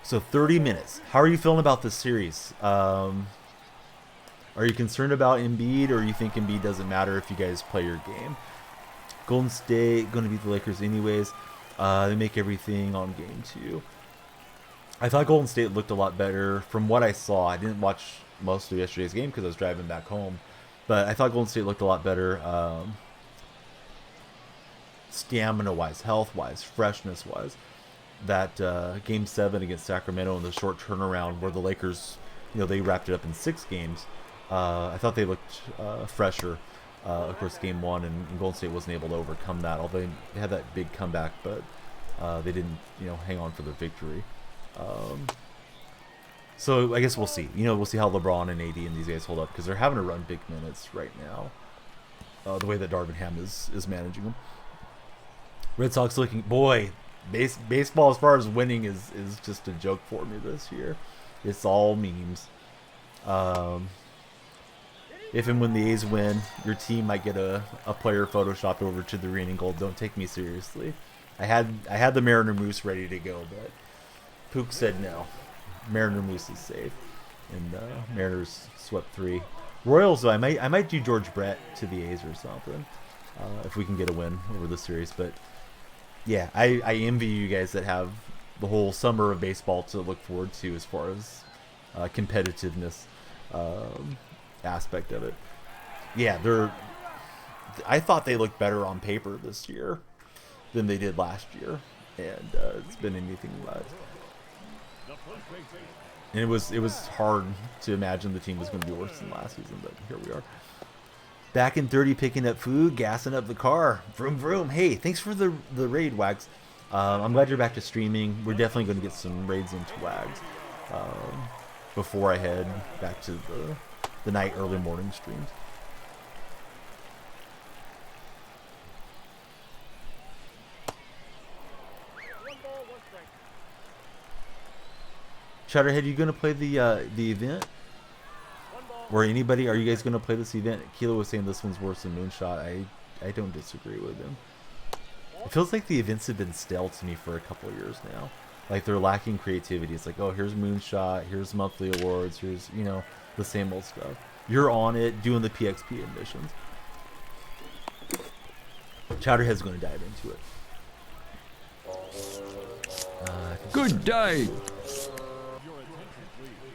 So 30 minutes. How are you feeling about this series? Are you concerned about Embiid, or you think Embiid doesn't matter if you guys play your game? Golden State going to beat the Lakers anyways. They make everything on game 2. I thought Golden State looked a lot better from what I saw. I didn't watch most of yesterday's game because I was driving back home, but I thought Golden State looked a lot better, stamina-wise, health-wise, freshness-wise. That Game 7 against Sacramento in the short turnaround where the Lakers, they wrapped it up in 6 games. I thought they looked fresher. Of course, Game 1 and Golden State wasn't able to overcome that, although they had that big comeback, but they didn't, hang on for the victory. So I guess we'll see. We'll see how LeBron and AD and these guys hold up, because they're having to run big minutes right now. The way that Darvin Ham is managing them. Red Sox looking, boy, baseball as far as winning is just a joke for me this year. It's all memes. If and when the A's win, your team might get a player photoshopped over to the green and gold. Don't take me seriously. I had the Mariner Moose ready to go, but Pook said no. Mariner Moose is safe, and Mariners swept 3. Royals, though, I might do George Brett to the A's or something if we can get a win over the series. But yeah, I envy you guys that have the whole summer of baseball to look forward to as far as competitiveness aspect of it. Yeah, I thought they looked better on paper this year than they did last year, and it's been anything but. And it was hard to imagine the team was going to be worse than last season, but here we are. Back in 30, picking up food, gassing up the car. Vroom, vroom. Hey, thanks for the raid, Wags. I'm glad you're back to streaming. We're definitely going to get some raids into Wags before I head back to the night, early morning streams. Chowderhead, you going to play the event? Or anybody? Are you guys going to play this event? Kilo was saying this one's worse than Moonshot. I don't disagree with him. It feels like the events have been stale to me for a couple of years now. Like they're lacking creativity. It's like, oh, here's Moonshot, here's monthly awards, here's, the same old stuff. You're on it, doing the PXP admissions. Chowderhead's going to dive into it. Good day.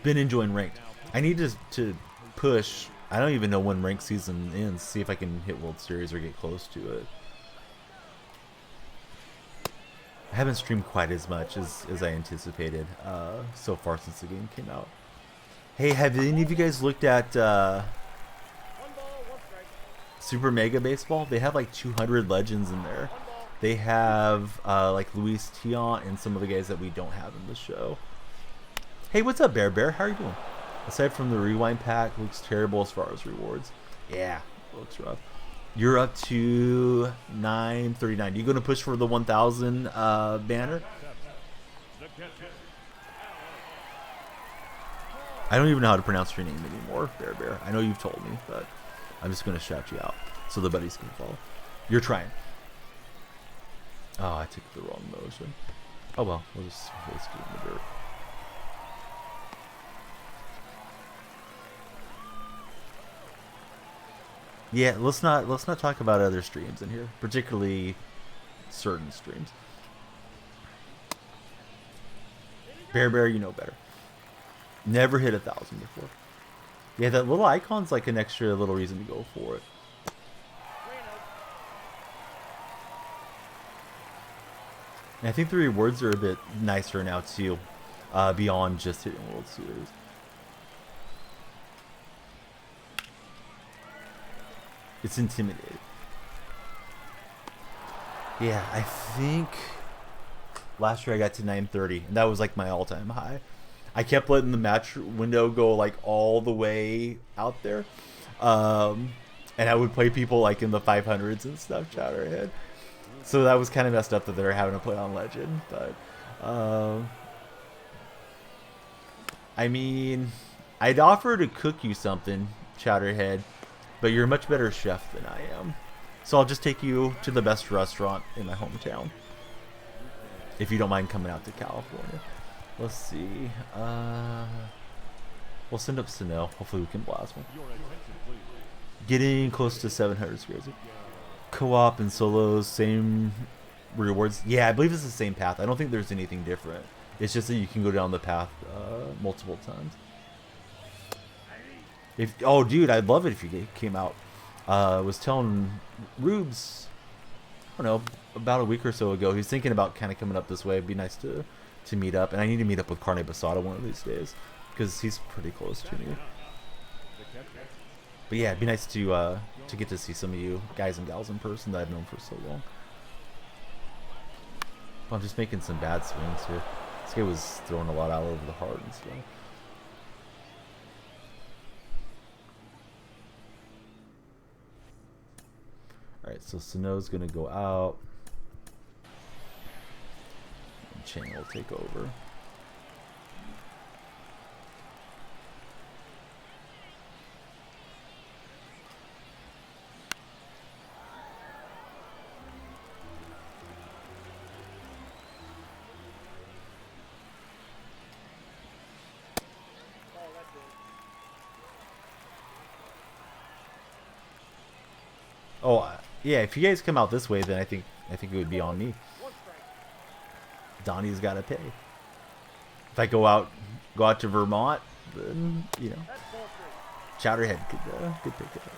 Been enjoying ranked. I need to push. I don't even know when ranked season ends. See if I can hit World Series or get close to it. I haven't streamed quite as much as I anticipated so far since the game came out. Hey, have any of you guys looked at Super Mega Baseball? They have like 200 legends in there. They have like Luis Tiant and some of the guys that we don't have in the show. Hey, what's up, Bear Bear? How are you doing? Aside from the rewind pack, looks terrible as far as rewards. Yeah, looks rough. You're up to 939. You going to push for the 1,000 banner? I don't even know how to pronounce your name anymore, Bear Bear. I know you've told me, but I'm just going to shout you out so the buddies can follow. You're trying. Oh, I took the wrong motion. Oh well, we'll just waste it in the dirt. Yeah, let's not talk about other streams in here, particularly certain streams. Bear, you know better. Never hit 1,000 before. Yeah, that little icon's like an extra little reason to go for it. And I think the rewards are a bit nicer now too, beyond just hitting World Series. It's intimidating. Yeah, I think last year I got to 930, and that was like my all-time high. I kept letting the match window go like all the way out there, and I would play people like in the 500s and stuff, Chatterhead. So that was kind of messed up that they were having to play on Legend, but I mean, I'd offer to cook you something, Chatterhead, but you're a much better chef than I am. So I'll just take you to the best restaurant in my hometown, if you don't mind coming out to California. Let's see. We'll send up Sano. Hopefully we can blast one. Getting close to 700 squares. Co-op and solos, same rewards. Yeah, I believe it's the same path. I don't think there's anything different. It's just that you can go down the path multiple times. Oh, dude, I'd love it if you came out. I was telling Rubes, I don't know, about a week or so ago, he's thinking about kind of coming up this way. It'd be nice to meet up, and I need to meet up with Carne Basada one of these days because he's pretty close to me. But yeah, it'd be nice to get to see some of you guys and gals in person that I've known for so long. Well, I'm just making some bad swings here. This guy was throwing a lot out over the heart and stuff. Alright, so Sano's gonna go out. And Chang will take over. Oh, yeah, if you guys come out this way, then I think it would be on me. Donnie's got to pay. If I go out to Vermont, then, you know, Chowderhead could pick it up.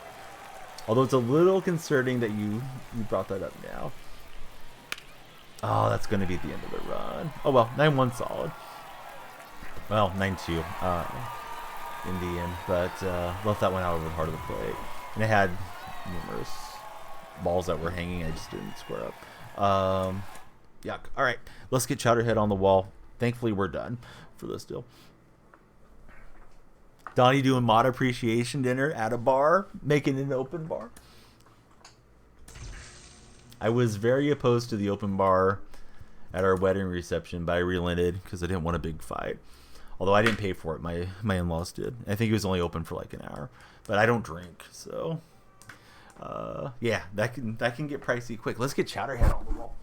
Although it's a little concerning that you brought that up now. Oh, that's going to be the end of the run. Oh, well, 9-1 solid. Well, 9-2 in the end, but left that one out over the heart of the plate. And it had numerous balls that were hanging. I just didn't square up. Yuck. All right, let's get Chowderhead on the wall. Thankfully, we're done for this deal. Donnie doing mod appreciation dinner at a bar, making an open bar. I was very opposed to the open bar at our wedding reception, but I relented because I didn't want a big fight. Although I didn't pay for it, my in-laws did. I think it was only open for like an hour, but I don't drink, so. Yeah, that can get pricey quick. Let's get Chowderhead on the wall.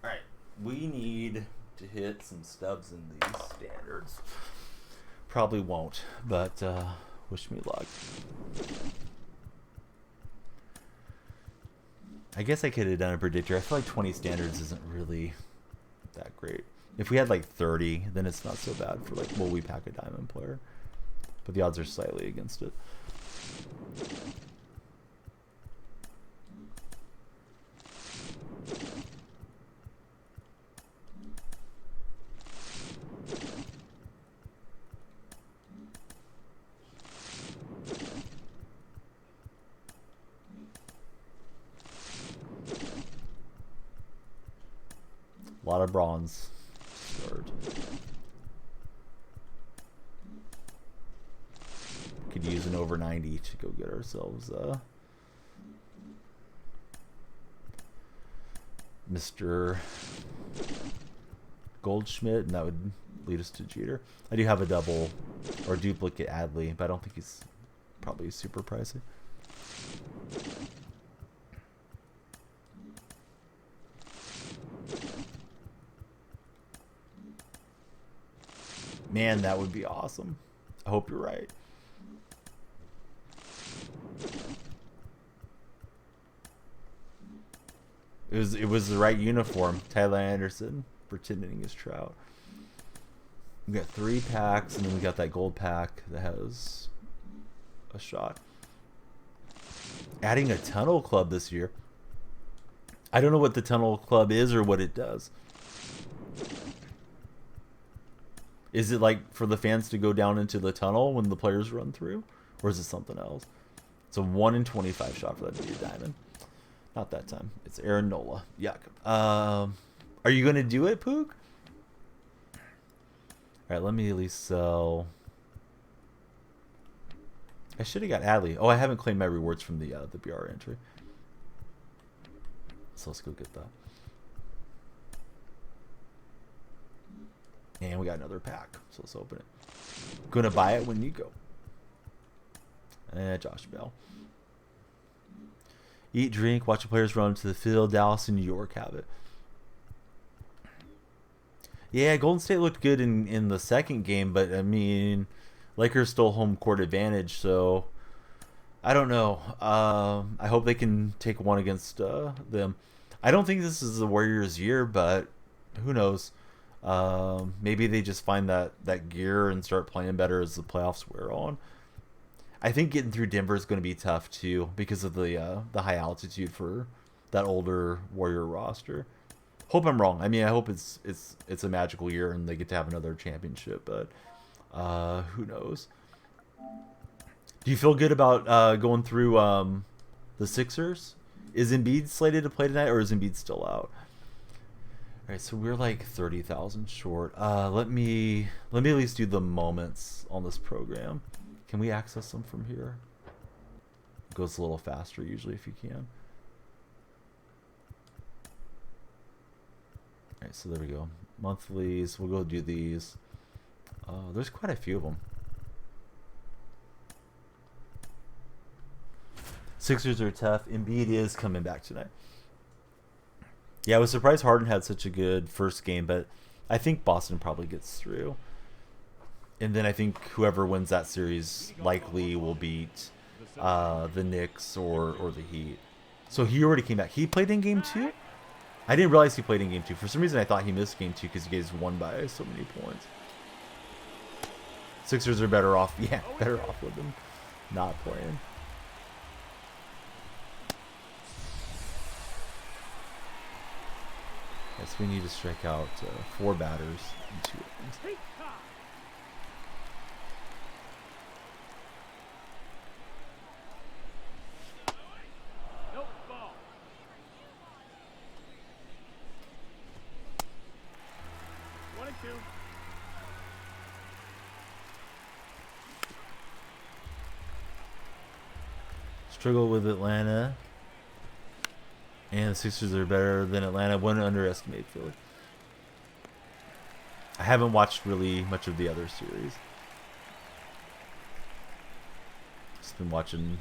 All right, we need to hit some stubs in these standards. Probably won't, but wish me luck. I guess I could have done a predictor. I feel like 20 standards isn't really that great. If we had like 30, then it's not so bad for like, will we pack a diamond player? But the odds are slightly against it. A lot of bronze. Start. Could use an over 90 to go get ourselves Mr. Goldschmidt, and that would lead us to Jeter. I do have a double or duplicate Adley, but I don't think he's probably super pricey. Man, that would be awesome. I hope you're right. It was the right uniform. Tyler Anderson pretending as Trout. We got 3 packs, and then we got that gold pack that has a shot. Adding a tunnel club this year. I don't know what the tunnel club is or what it does. Is it like for the fans to go down into the tunnel when the players run through? Or is it something else? It's a 1 in 25 shot for that to be a diamond. Not that time. It's Aaron Nola. Yuck. Are you going to do it, Pook? Alright, let me at least sell... I should have got Adley. Oh, I haven't claimed my rewards from the BR entry. So let's go get that. And we got another pack. So let's open it. Gonna buy it when you go. Josh Bell. Eat, drink, watch the players run to the field. Dallas and New York have it. Yeah, Golden State looked good in the second game, but I mean, Lakers stole home court advantage, so I don't know. I hope they can take one against them. I don't think this is the Warriors' year, but who knows? Maybe they just find that gear and start playing better as the playoffs wear on. I think getting through Denver is going to be tough too because of the high altitude for that older Warrior roster. Hope I'm wrong. I mean, I hope it's a magical year and they get to have another championship, but who knows? Do you feel good about going through the Sixers? Is Embiid slated to play tonight, or is Embiid still out? All right, so we're like 30,000 short. Let me at least do the moments on this program. Can we access them from here? It goes a little faster usually if you can. All right, so there we go. Monthlies. We'll go do these. There's quite a few of them. Sixers are tough. Embiid is coming back tonight. Yeah, I was surprised Harden had such a good first game, but I think Boston probably gets through. And then I think whoever wins that series likely will beat the Knicks or the Heat. So he already came back. He played in game 2? I didn't realize he played in game 2. For some reason, I thought he missed game 2 because you guys won by so many points. Sixers are better off. Yeah, better off with them not playing. Yes, we need to strike out 4 batters and 2 innings. Nope, ball. One and 2. Struggle with Atlanta. And the Sixers are better than Atlanta. Wouldn't underestimate Philly. I haven't watched really much of the other series. Just been watching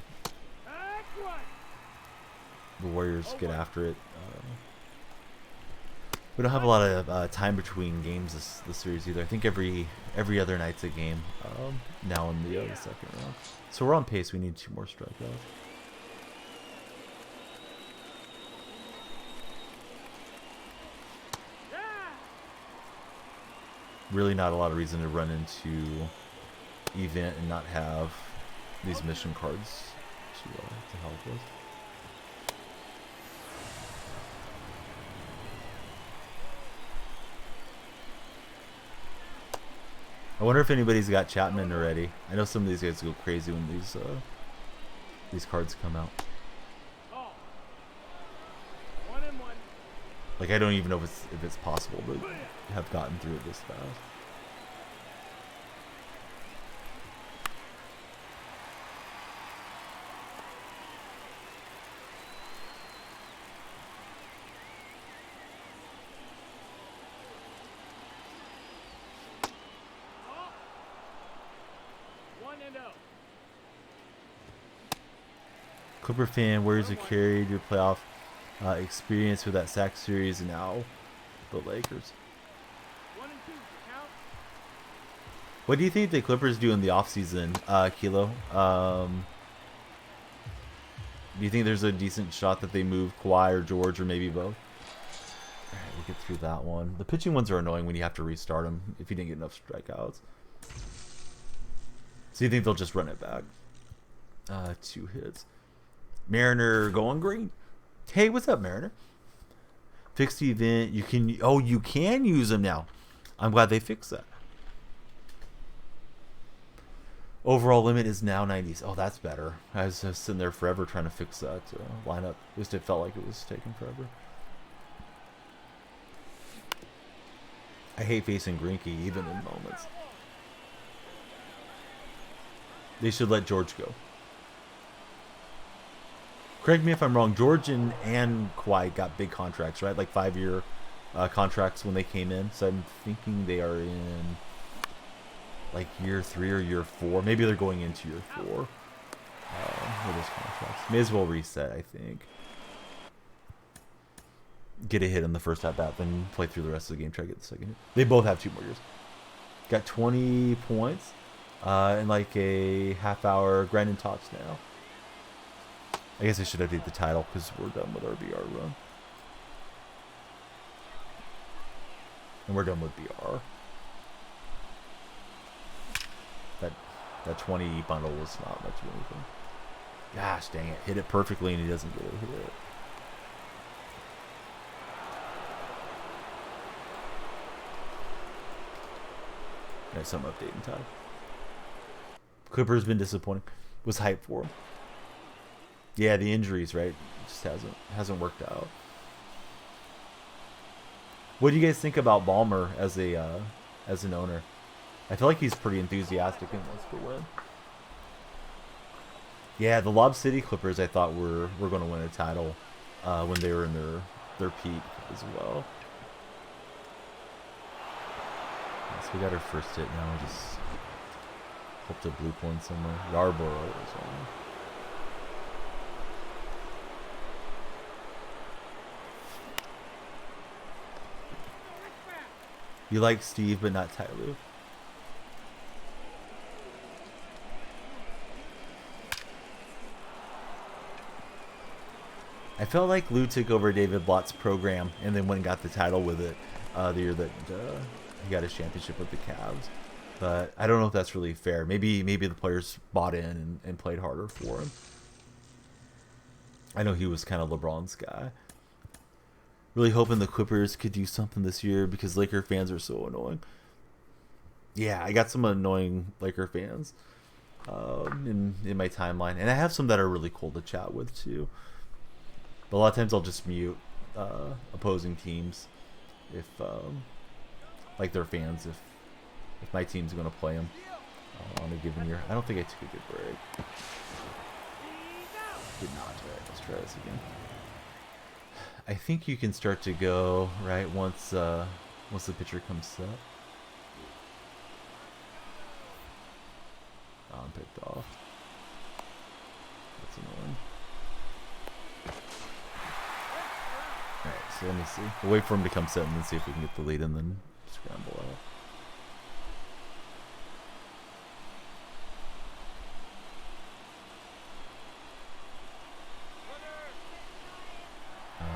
the Warriors get after it. We don't have a lot of time between games this series either. I think every other night's a game now in the second round. So we're on pace. We need 2 more strikeouts. Really not a lot of reason to run into event and not have these mission cards to help with. I wonder if anybody's got Chapman already. I know some of these guys go crazy when these cards come out. Like, I don't even know if it's possible to have gotten through it this fast. 0. Clipper fan, where's you carried your playoff experience with that sack series and now the Lakers? 1 and 2. Count. What do you think the Clippers do in the offseason, Kilo? Do you think there's a decent shot that they move Kawhi or George or maybe both? All right, we'll get through that one. The pitching ones are annoying when you have to restart them if you didn't get enough strikeouts. So you think they'll just run it back? 2 hits. Mariner going green. Hey, what's up, Mariner? Fixed the event. You can use them now. I'm glad they fixed that. Overall limit is now 90s. Oh, that's better. I was sitting there forever trying to fix that lineup. At least it felt like it was taking forever. I hate facing Greinke even in moments. They should let George go. Correct me if I'm wrong. George and Kawhi got big contracts, right? Like 5-year contracts when they came in. So I'm thinking they are in like year 3 or year 4. Maybe they're going into year 4 with those contracts. May as well reset, I think. Get a hit in the first at bat, then play through the rest of the game. Try to get the second hit. They both have 2 more years. Got 20 points in like a half hour. Grinding tops now. I guess I should update the title because we're done with our BR run. And we're done with BR. That 20 bundle was not much of anything. Gosh dang it. Hit it perfectly and he doesn't get a hit. Alright, some updating time. Clippers been disappointing. Was hyped for him. Yeah, the injuries, right? It just hasn't worked out. What do you guys think about Ballmer as an owner? I feel like he's pretty enthusiastic and wants to win. Yeah, the Lob City Clippers I thought were going to win a title when they were in their peak as well. So we got our first hit now. Just hope to blue point somewhere. Yarborough is on. You like Steve, but not Tyloo. I felt like Lou took over David Blott's program and then went and got the title with it the year that he got his championship with the Cavs. But I don't know if that's really fair. Maybe the players bought in and played harder for him. I know he was kind of LeBron's guy. Really hoping the Clippers could do something this year because Laker fans are so annoying. Yeah, I got some annoying Laker fans in my timeline. And I have some that are really cool to chat with too. But a lot of times I'll just mute opposing teams if like their fans if my team's going to play them on a given year. I don't think I took a good break. Did not. Right, let's try this again. I think you can start to go right once the pitcher comes set. Oh, I'm picked off. That's annoying. Alright, so let me see. We'll wait for him to come set and then see if we can get the lead and then scramble out.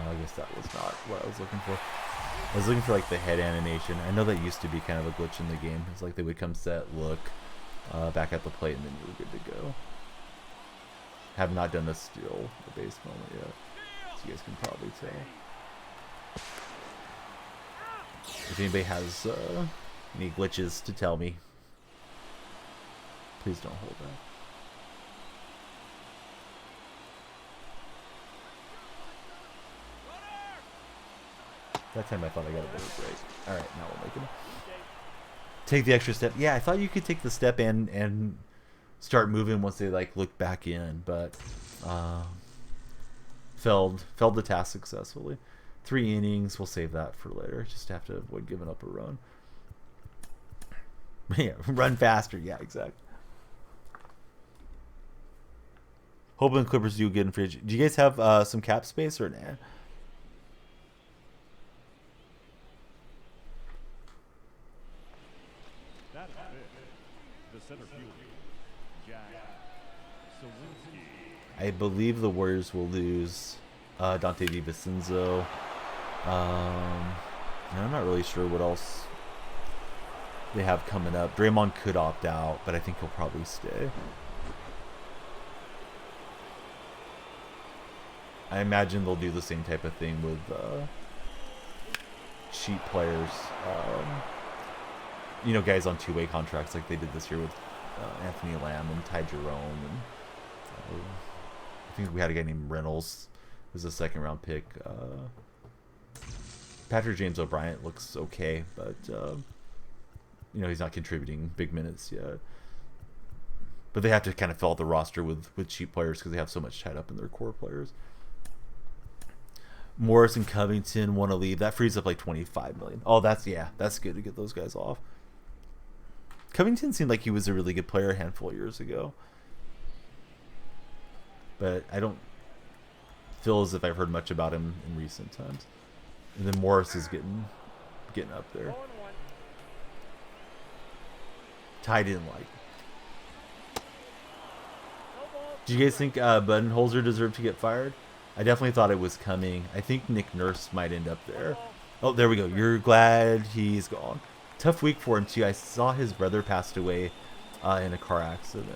I guess that was not what I was looking for. I was looking for like the head animation. I know that used to be kind of a glitch in the game. It's like they would come set, look, back at the plate, and then you were good to go. Have not done a steal the base moment yet, so you guys can probably tell. If anybody has any glitches to tell me, please don't hold back. That time I thought I got a better break. Alright, now we're making it. Take the extra step. Yeah, I thought you could take the step and start moving once they like look back in, but failed the task successfully. 3 innings, we'll save that for later. Just have to avoid giving up a run. Yeah, run faster. Yeah, exactly. Hoping Clippers do good in free agency. Do you guys have some cap space or nah? That is it. The center fielder, Jack Sawinski. I believe the Warriors will lose Dante DiVincenzo. And I'm not really sure what else they have coming up. Draymond could opt out, but I think he'll probably stay. I imagine they'll do the same type of thing with cheap players. You know, guys on two-way contracts like they did this year with Anthony Lamb and Ty Jerome. And I think we had a guy named Reynolds, who's a second-round pick. Patrick James O'Bryant looks okay, but you know, he's not contributing big minutes yet. But they have to kind of fill out the roster with cheap players because they have so much tied up in their core players. Morris and Covington want to leave. That frees up like $25 million. Oh, that's good to get those guys off. Covington seemed like he was a really good player a handful of years ago, but I don't feel as if I've heard much about him in recent times. And then Morris is getting up there. Ty didn't like. Do you guys think Budenholzer deserved to get fired? I definitely thought it was coming. I think Nick Nurse might end up there. Oh, there we go. You're glad he's gone. Tough week for him too. I saw his brother passed away in a car accident.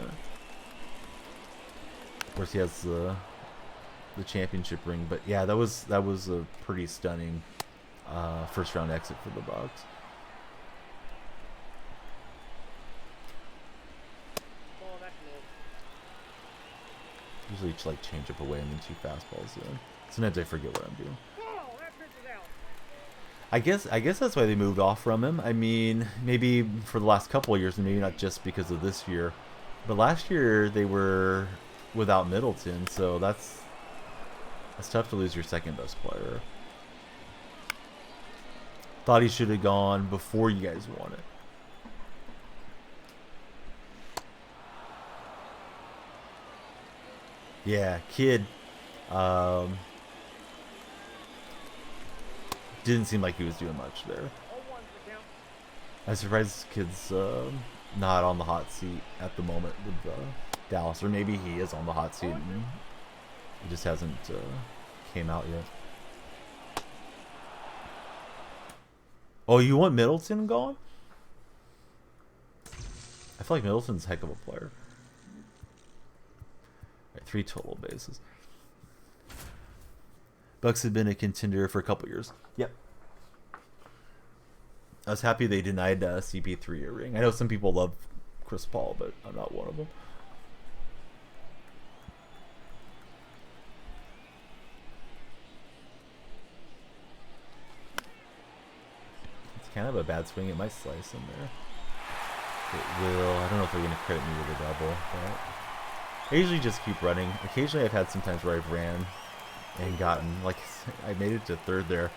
Of course, he has the championship ring, but yeah, that was a pretty stunning first round exit for the Bucks. Usually just like change up away and then 2 fastballs in. Sometimes I forget what I'm doing. I guess that's why they moved off from him. I mean, maybe for the last couple of years, and maybe not just because of this year, but last year they were without Middleton, so that's tough to lose your second best player. Thought he should have gone before you guys won it. Yeah, kid. Didn't seem like he was doing much there. I'm surprised kid's not on the hot seat at the moment with Dallas, or maybe he is on the hot seat and he just hasn't came out yet. Oh, you want Middleton gone? I feel like Middleton's a heck of a player. Right, 3 total bases. Bucks have been a contender for a couple years. Yep. I was happy they denied CP3 a ring. I know some people love Chris Paul, but I'm not one of them. It's kind of a bad swing. It might slice in there. It will. I don't know if they're going to credit me with a double, but I usually just keep running. Occasionally I've had some times where I've ran and gotten, like, I made it to third there.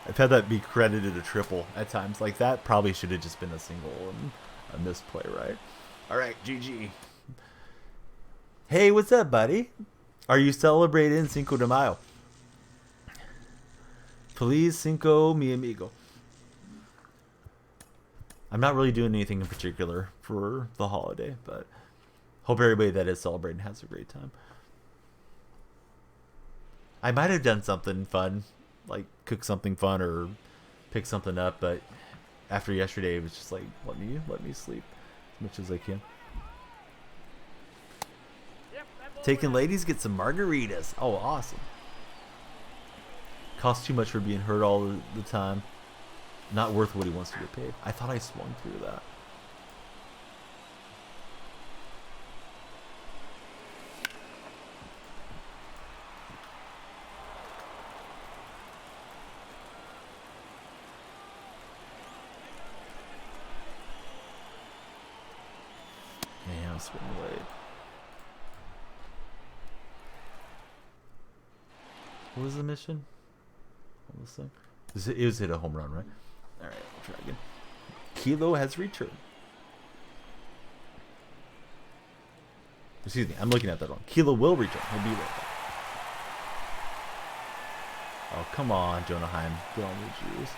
I've had that be credited a triple at times. Like, that probably should have just been a single and a missed play, right? All right, GG. Hey, what's up, buddy? Are you celebrating Cinco de Mayo? Feliz Cinco, mi amigo. I'm not really doing anything in particular for the holiday, but hope everybody that is celebrating has a great time. I might have done something fun, like cook something fun or pick something up, but after yesterday, it was just like, let me sleep as much as I can. Taking ladies, get some margaritas. Oh, awesome. Costs too much for being hurt all the time. Not worth what he wants to get paid. I thought I swung through that. Man, I swung late. What was the mission on this thing? It was hit a home run, right? Alright, I'll try again. Kilo has returned. Excuse me, I'm looking at that wrong. Keela will return. He'll be right back. Oh, come on, Jonah Heim. Get on your Jews.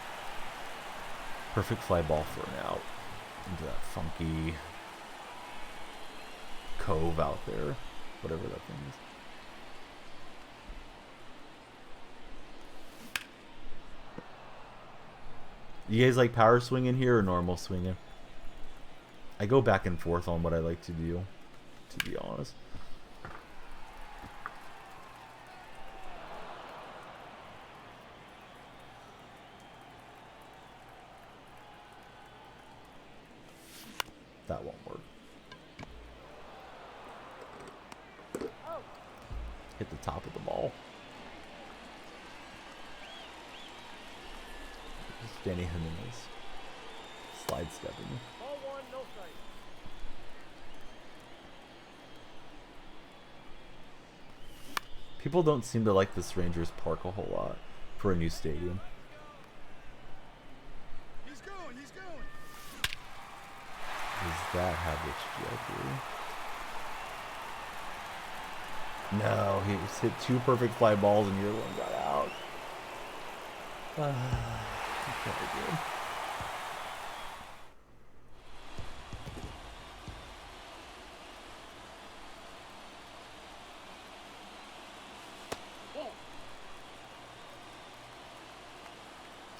Perfect fly ball for an out. Into that funky cove out there. Whatever that thing is. You guys like power swinging here or normal swinging? I go back and forth on what I like to do, to be honest. That won't work. Hit the top of the ball. Danny Jimenez. Slide stepping. Ball one, no strike. People don't seem to like this Rangers Park a whole lot for a new stadium. He's going, he's going. Does that have its trajectory? No, he just hit 2 perfect fly balls and your one got out. That's never good.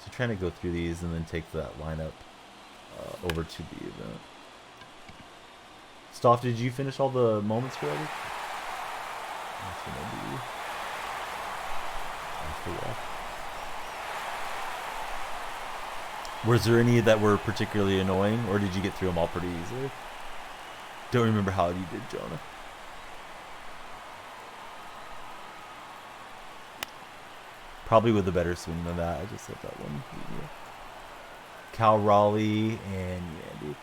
So trying to go through these and then take that lineup over to the event. Stoff, did you finish all the moments already? That's gonna be after walk. Was there any that were particularly annoying, or did you get through them all pretty easily? Don't remember how you did, Jonah. Probably with a better swing than that. I just hit that one. Yeah. Cal Raleigh and Yandy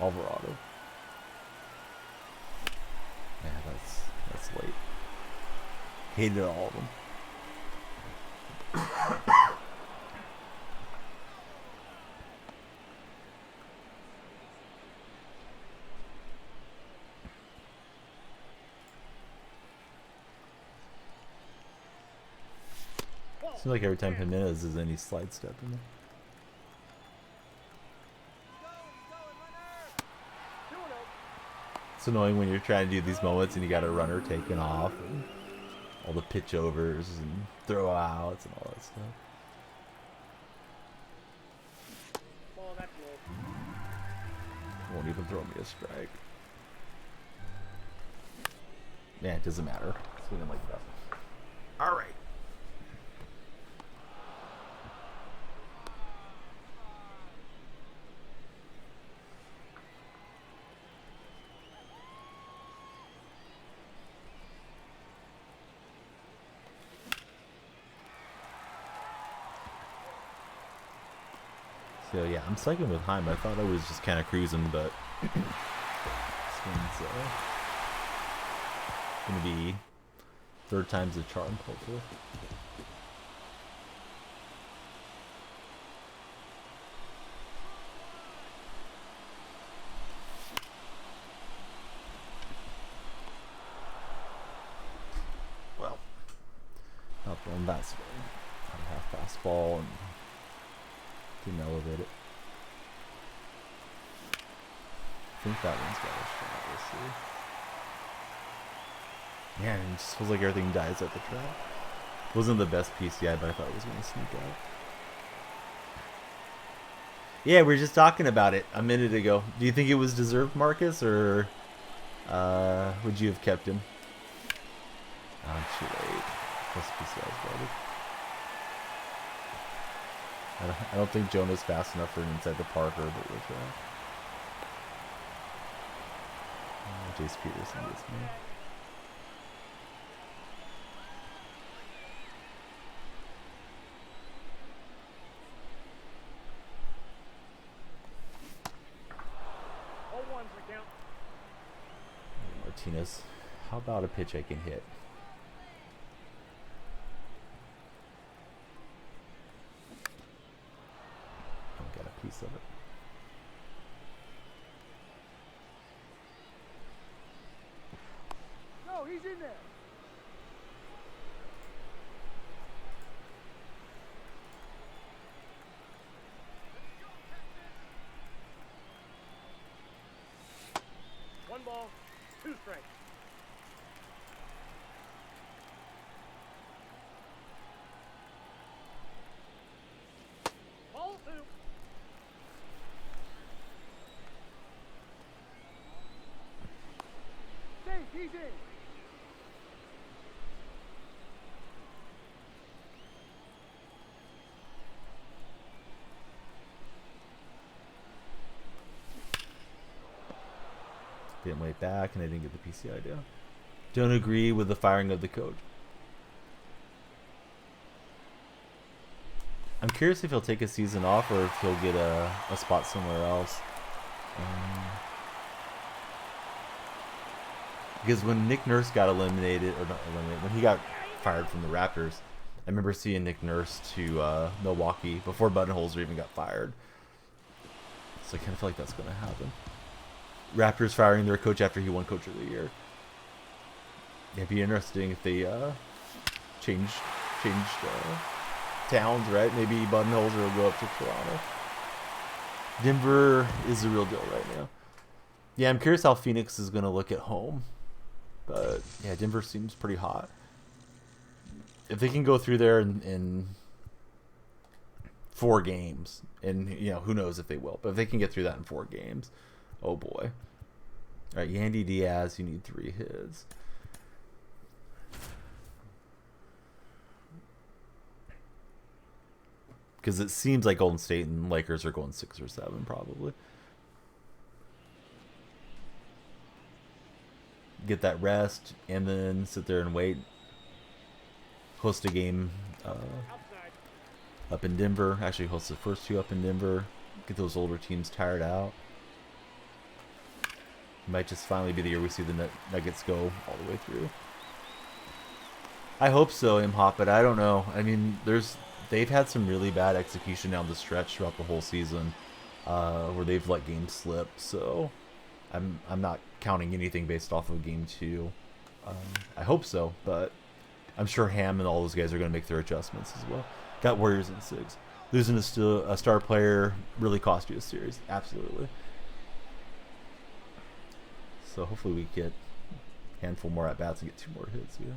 Alvarado. Yeah, that's late. Hated all of them. Seems like every time Jimenez is in, he's slide stepping there. It's annoying when you're trying to do these moments and you got a runner taking off and all the pitch overs and throw outs and all that stuff. Ball, that's low. Won't even throw me a strike. Yeah, it doesn't matter. Swinging like that. All right. So yeah, I'm second with Heim. I thought I was just kind of cruising, but this one's gonna be third time's the charm, hopefully. Well, not throwing that swing. Kind of half fastball and didn't elevate it. I think that one's got a shot. We'll see. Man, it just feels like everything dies at the trap. Wasn't the best PCI, but I thought it was going to sneak out. Yeah, we were just talking about it a minute ago. Do you think it was deserved, Marcus, or would you have kept him? Too late. Plus PCI's ready. I don't think Jonah's fast enough for an inside the park or the with Jace Peterson gets me. All ones the count. Martinez, how about a pitch I can hit? I've got a piece of it. Didn't wait back, and I didn't get the PCI down. Don't agree with the firing of the coach. I'm curious if he'll take a season off or if he'll get a spot somewhere else. Because when Nick Nurse got eliminated, or not eliminated, when he got fired from the Raptors, I remember seeing Nick Nurse to Milwaukee before Budenholzer even got fired. So I kind of feel like that's going to happen. Raptors firing their coach after he won Coach of the Year. It'd be interesting if they changed towns, right? Maybe Budenholzer will go up to Toronto. Denver is the real deal right now. Yeah, I'm curious how Phoenix is going to look at home. But, yeah, Denver seems pretty hot. If they can go through there in 4 games, and, you know, who knows if they will, but if they can get through that in 4 games, oh boy. All right, Yandy Diaz, you need 3 hits. Because it seems like Golden State and Lakers are going 6 or 7 probably. Get that rest and then sit there and wait. Host a game up in Denver. Actually host the first 2 up in Denver. Get those older teams tired out. Might just finally be the year we see the Nuggets go all the way through. I hope so, Imhop, but I don't know. I mean, they've had some really bad execution down the stretch throughout the whole season, where they've let games slip. So I'm not counting anything based off of game 2. I hope so, but I'm sure Ham and all those guys are going to make their adjustments as well. Got Warriors in 6. Losing a star player really cost you a series. Absolutely. So hopefully we get a handful more at-bats and get 2 more hits. Yeah.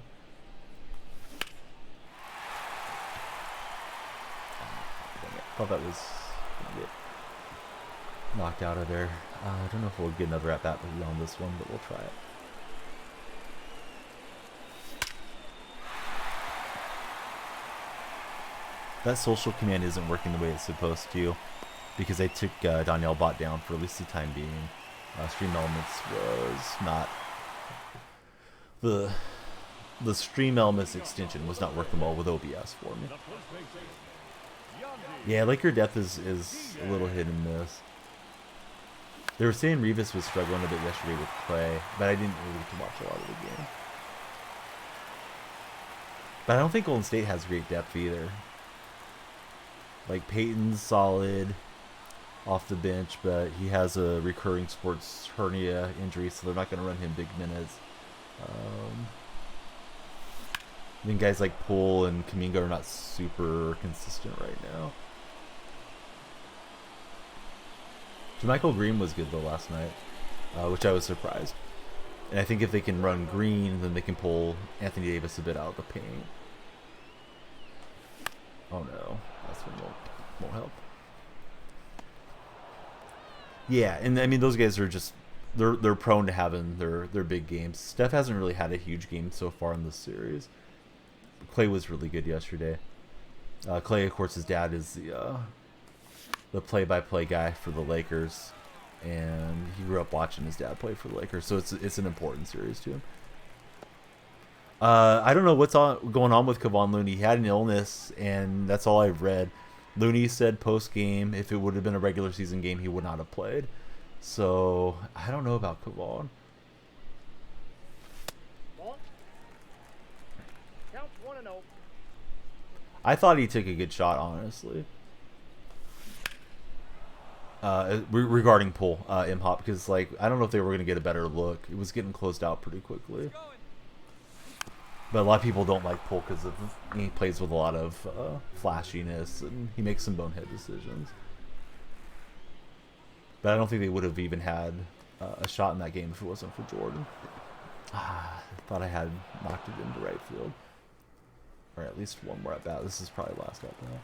I thought that was going to get knocked out of there. I don't know if we'll get another at-bat on this one, but we'll try it. That social command isn't working the way it's supposed to, because I took Danielle Bot down for at least the time being. Stream Elements was not... The Stream Elements extension was not working well with OBS for me. Yeah, Laker Death is a little hit and miss. They were saying Revis was struggling a bit yesterday with Clay, but I didn't really get to watch a lot of the game. But I don't think Golden State has great depth either. Like, Peyton's solid off the bench, but he has a recurring sports hernia injury, so they're not going to run him big minutes. I think guys like Poole and Kuminga are not super consistent right now. Michael Green was good though last night, which I was surprised. And I think if they can run Green, then they can pull Anthony Davis a bit out of the paint. Oh no, that's one won't help. Yeah, and I mean those guys are just they're prone to having their big games. Steph hasn't really had a huge game so far in this series. Clay was really good yesterday. Clay, of course, his dad is the play-by-play guy for the Lakers, and he grew up watching his dad play for the Lakers, so it's an important series to him. I don't know what's going on with Kevon Looney. He had an illness, and that's all I've read. Looney said post-game, if it would have been a regular season game, he would not have played. So I don't know about Kevon. Counts 1-0. I thought he took a good shot, honestly. Regarding Poole, Imhop, because like I don't know if they were going to get a better look. It was getting closed out pretty quickly. But a lot of people don't like Poole because he plays with a lot of flashiness and he makes some bonehead decisions. But I don't think they would have even had a shot in that game if it wasn't for Jordan. I thought I had knocked it into right field. Or at least one more at bat. This is probably last at bat.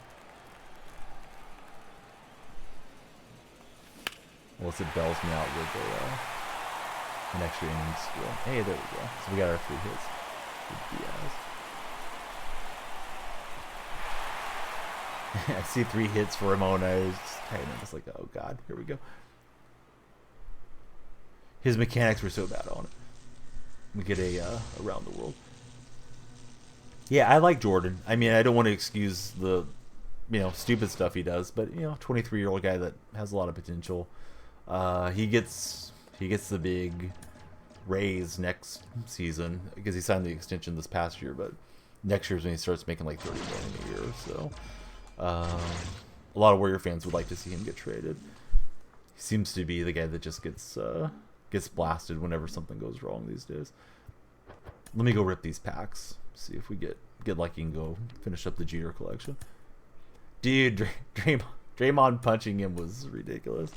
Unless it bells me out with an extra innings skill. Hey, there we go. So we got our 3 hits. Good Diaz. I see 3 hits for Ramona. I was just like, oh god, here we go. His mechanics were so bad on it. We get a around the world. Yeah, I like Jordan. I mean, I don't want to excuse the, stupid stuff he does, but 23-year-old guy that has a lot of potential. He gets the big raise next season because he signed the extension this past year, but next year's when he starts making like $30 million a year. So, a lot of Warrior fans would like to see him get traded. He seems to be the guy that just gets blasted whenever something goes wrong these days. Let me go rip these packs. See if we get lucky and go finish up the Jeter collection. Dude, Draymond punching him was ridiculous.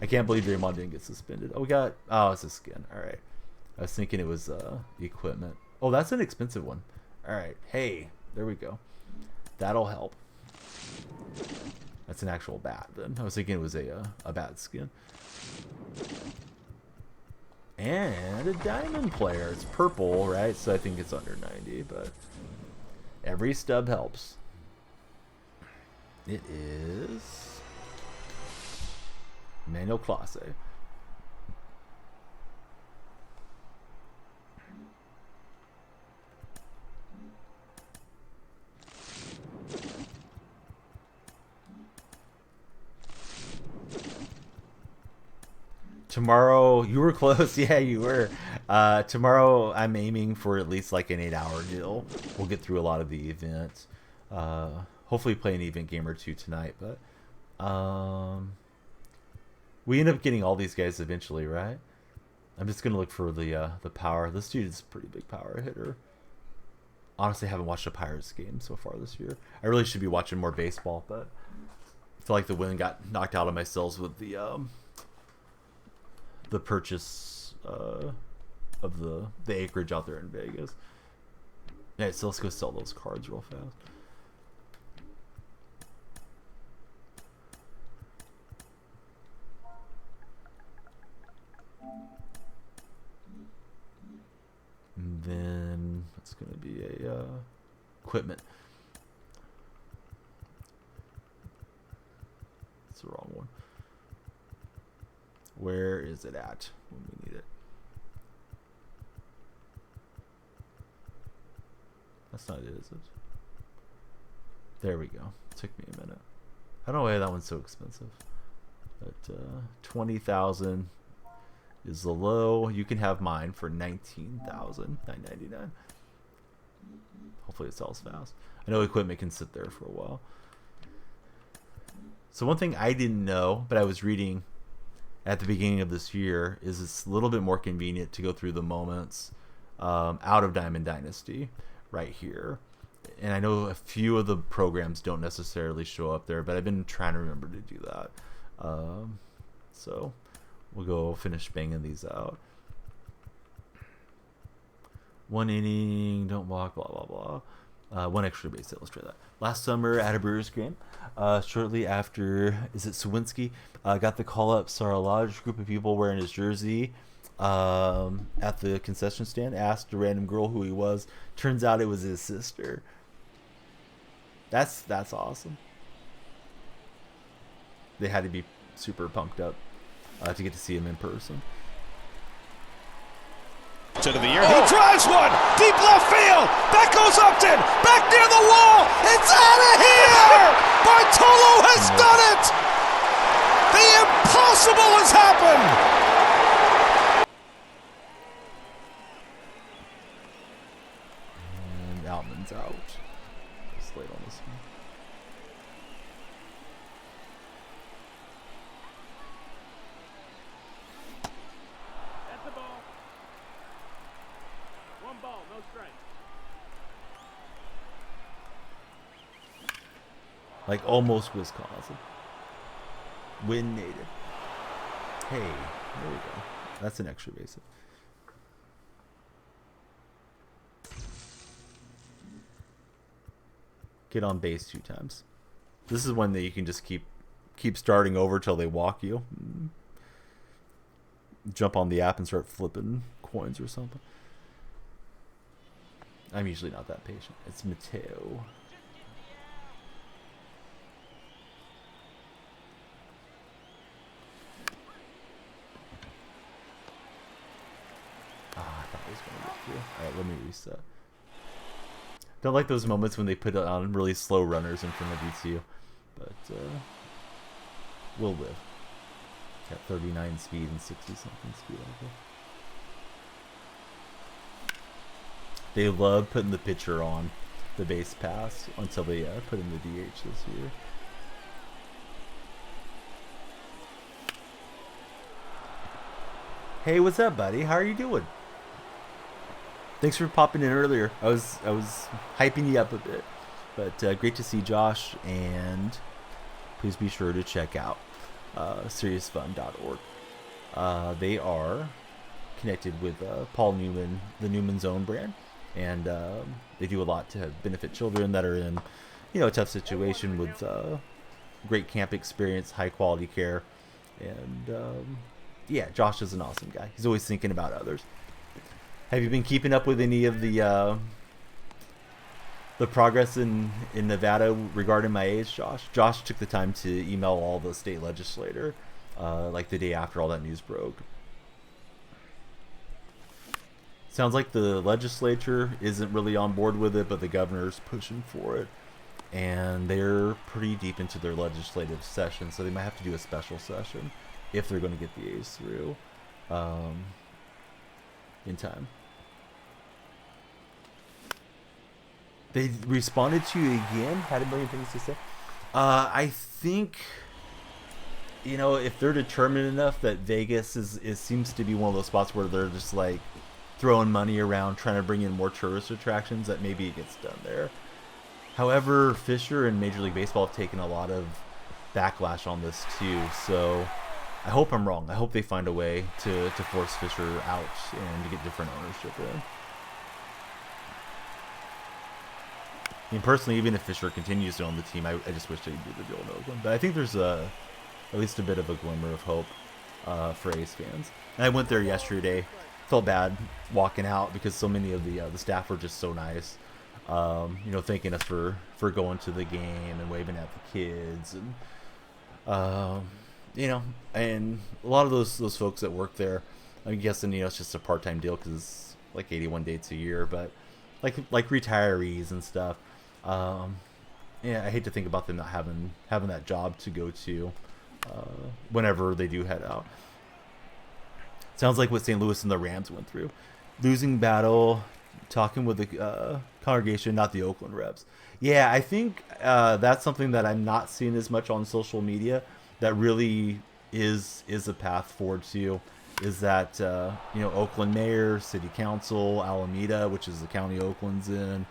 I can't believe Draymond didn't get suspended. Oh, it's a skin. All right. I was thinking it was equipment. Oh, that's an expensive one. All right. Hey, there we go. That'll help. That's an actual bat then. I was thinking it was a bat skin. And a diamond player. It's purple, right? So I think it's under 90, but every stub helps. It is Manuel Clase. Tomorrow, you were close. Yeah, you were. Tomorrow, I'm aiming for at least like an 8-hour deal. We'll get through a lot of the events. Hopefully play an event game or two tonight, but we end up getting all these guys eventually, right? I'm just gonna look for the power. This dude's a pretty big power hitter. Honestly, I haven't watched a Pirates game so far this year. I really should be watching more baseball, but I feel like the wind got knocked out of my sails with the purchase of the acreage out there in Vegas. Yeah, so let's go sell those cards real fast. And then it's going to be a equipment. It's the wrong one. Where is it at when we need it? That's not it, is it? There we go. Took me a minute. I don't know why that one's so expensive. But 20,000 is the low. You can have mine for 19,999. Hopefully it sells fast. I know equipment can sit there for a while. So one thing I didn't know, but I was reading at the beginning of this year, is it's a little bit more convenient to go through the moments out of Diamond Dynasty right here. And I know a few of the programs don't necessarily show up there, but I've been trying to remember to do that. So we'll go finish banging these out. 1 inning, don't walk, blah, blah, blah. 1 extra base hit, let's try that. Last summer at a Brewers game, shortly after, is it Sawinski, got the call up, saw a large group of people wearing his jersey at the concession stand, asked a random girl who he was. Turns out it was his sister. That's awesome. They had to be super pumped up to get to see him in person. To the year, he drives one, deep left field, back goes Upton, back near the wall, it's out of here! Bartolo has done it! The impossible has happened! And Outman's out. Just late on this one. That's the ball. 1 ball, no strike. Like almost Wisconsin. Win native. Hey, there we go. That's an extra base hit. Get on base 2 times. This is one that you can just keep starting over till they walk you. Jump on the app and start flipping coins or something. I'm usually not that patient. It's Mateo. set. Don't like those moments when they put on really slow runners in front of you too, but we'll live. Got 39 speed and 60 something speed. They love putting the pitcher on the base pass until they put in the DH this year. Hey, what's up, buddy? How are you doing? Thanks for popping in earlier. I was hyping you up a bit, but great to see Josh. And please be sure to check out SeriousFun.org. They are connected with Paul Newman, the Newman Zone brand, and they do a lot to benefit children that are in, a tough situation with great camp experience, high quality care, and yeah, Josh is an awesome guy. He's always thinking about others. Have you been keeping up with any of the progress in Nevada regarding my age, Josh? Josh took the time to email all the state legislator like the day after all that news broke. Sounds like the legislature isn't really on board with it, but the governor's pushing for it. And they're pretty deep into their legislative session, so they might have to do a special session if they're going to get the A's through in time. They responded to you again, had a million things to say. I think, if they're determined enough that Vegas seems to be one of those spots where they're just like throwing money around, trying to bring in more tourist attractions, that maybe it gets done there. However, Fisher and Major League Baseball have taken a lot of backlash on this too, so I hope I'm wrong. I hope they find a way to force Fisher out and to get different ownership in. I mean, personally, even if Fisher continues to own the team, I just wish they'd do the deal in Oakland. But I think there's at least a bit of a glimmer of hope for A's fans. And I went there yesterday. Felt bad walking out because so many of the staff were just so nice. Thanking us for going to the game and waving at the kids, and and a lot of those folks that work there, I'm guessing it's just a part-time deal because it's like 81 dates a year, but like retirees and stuff. I hate to think about them not having that job to go to whenever they do head out. Sounds like what St. Louis and the Rams went through. Losing battle, talking with the congregation, not the Oakland reps. Yeah, I think that's something that I'm not seeing as much on social media that really is a path forward to, is that, Oakland mayor, city council, Alameda, which is the county Oakland's in,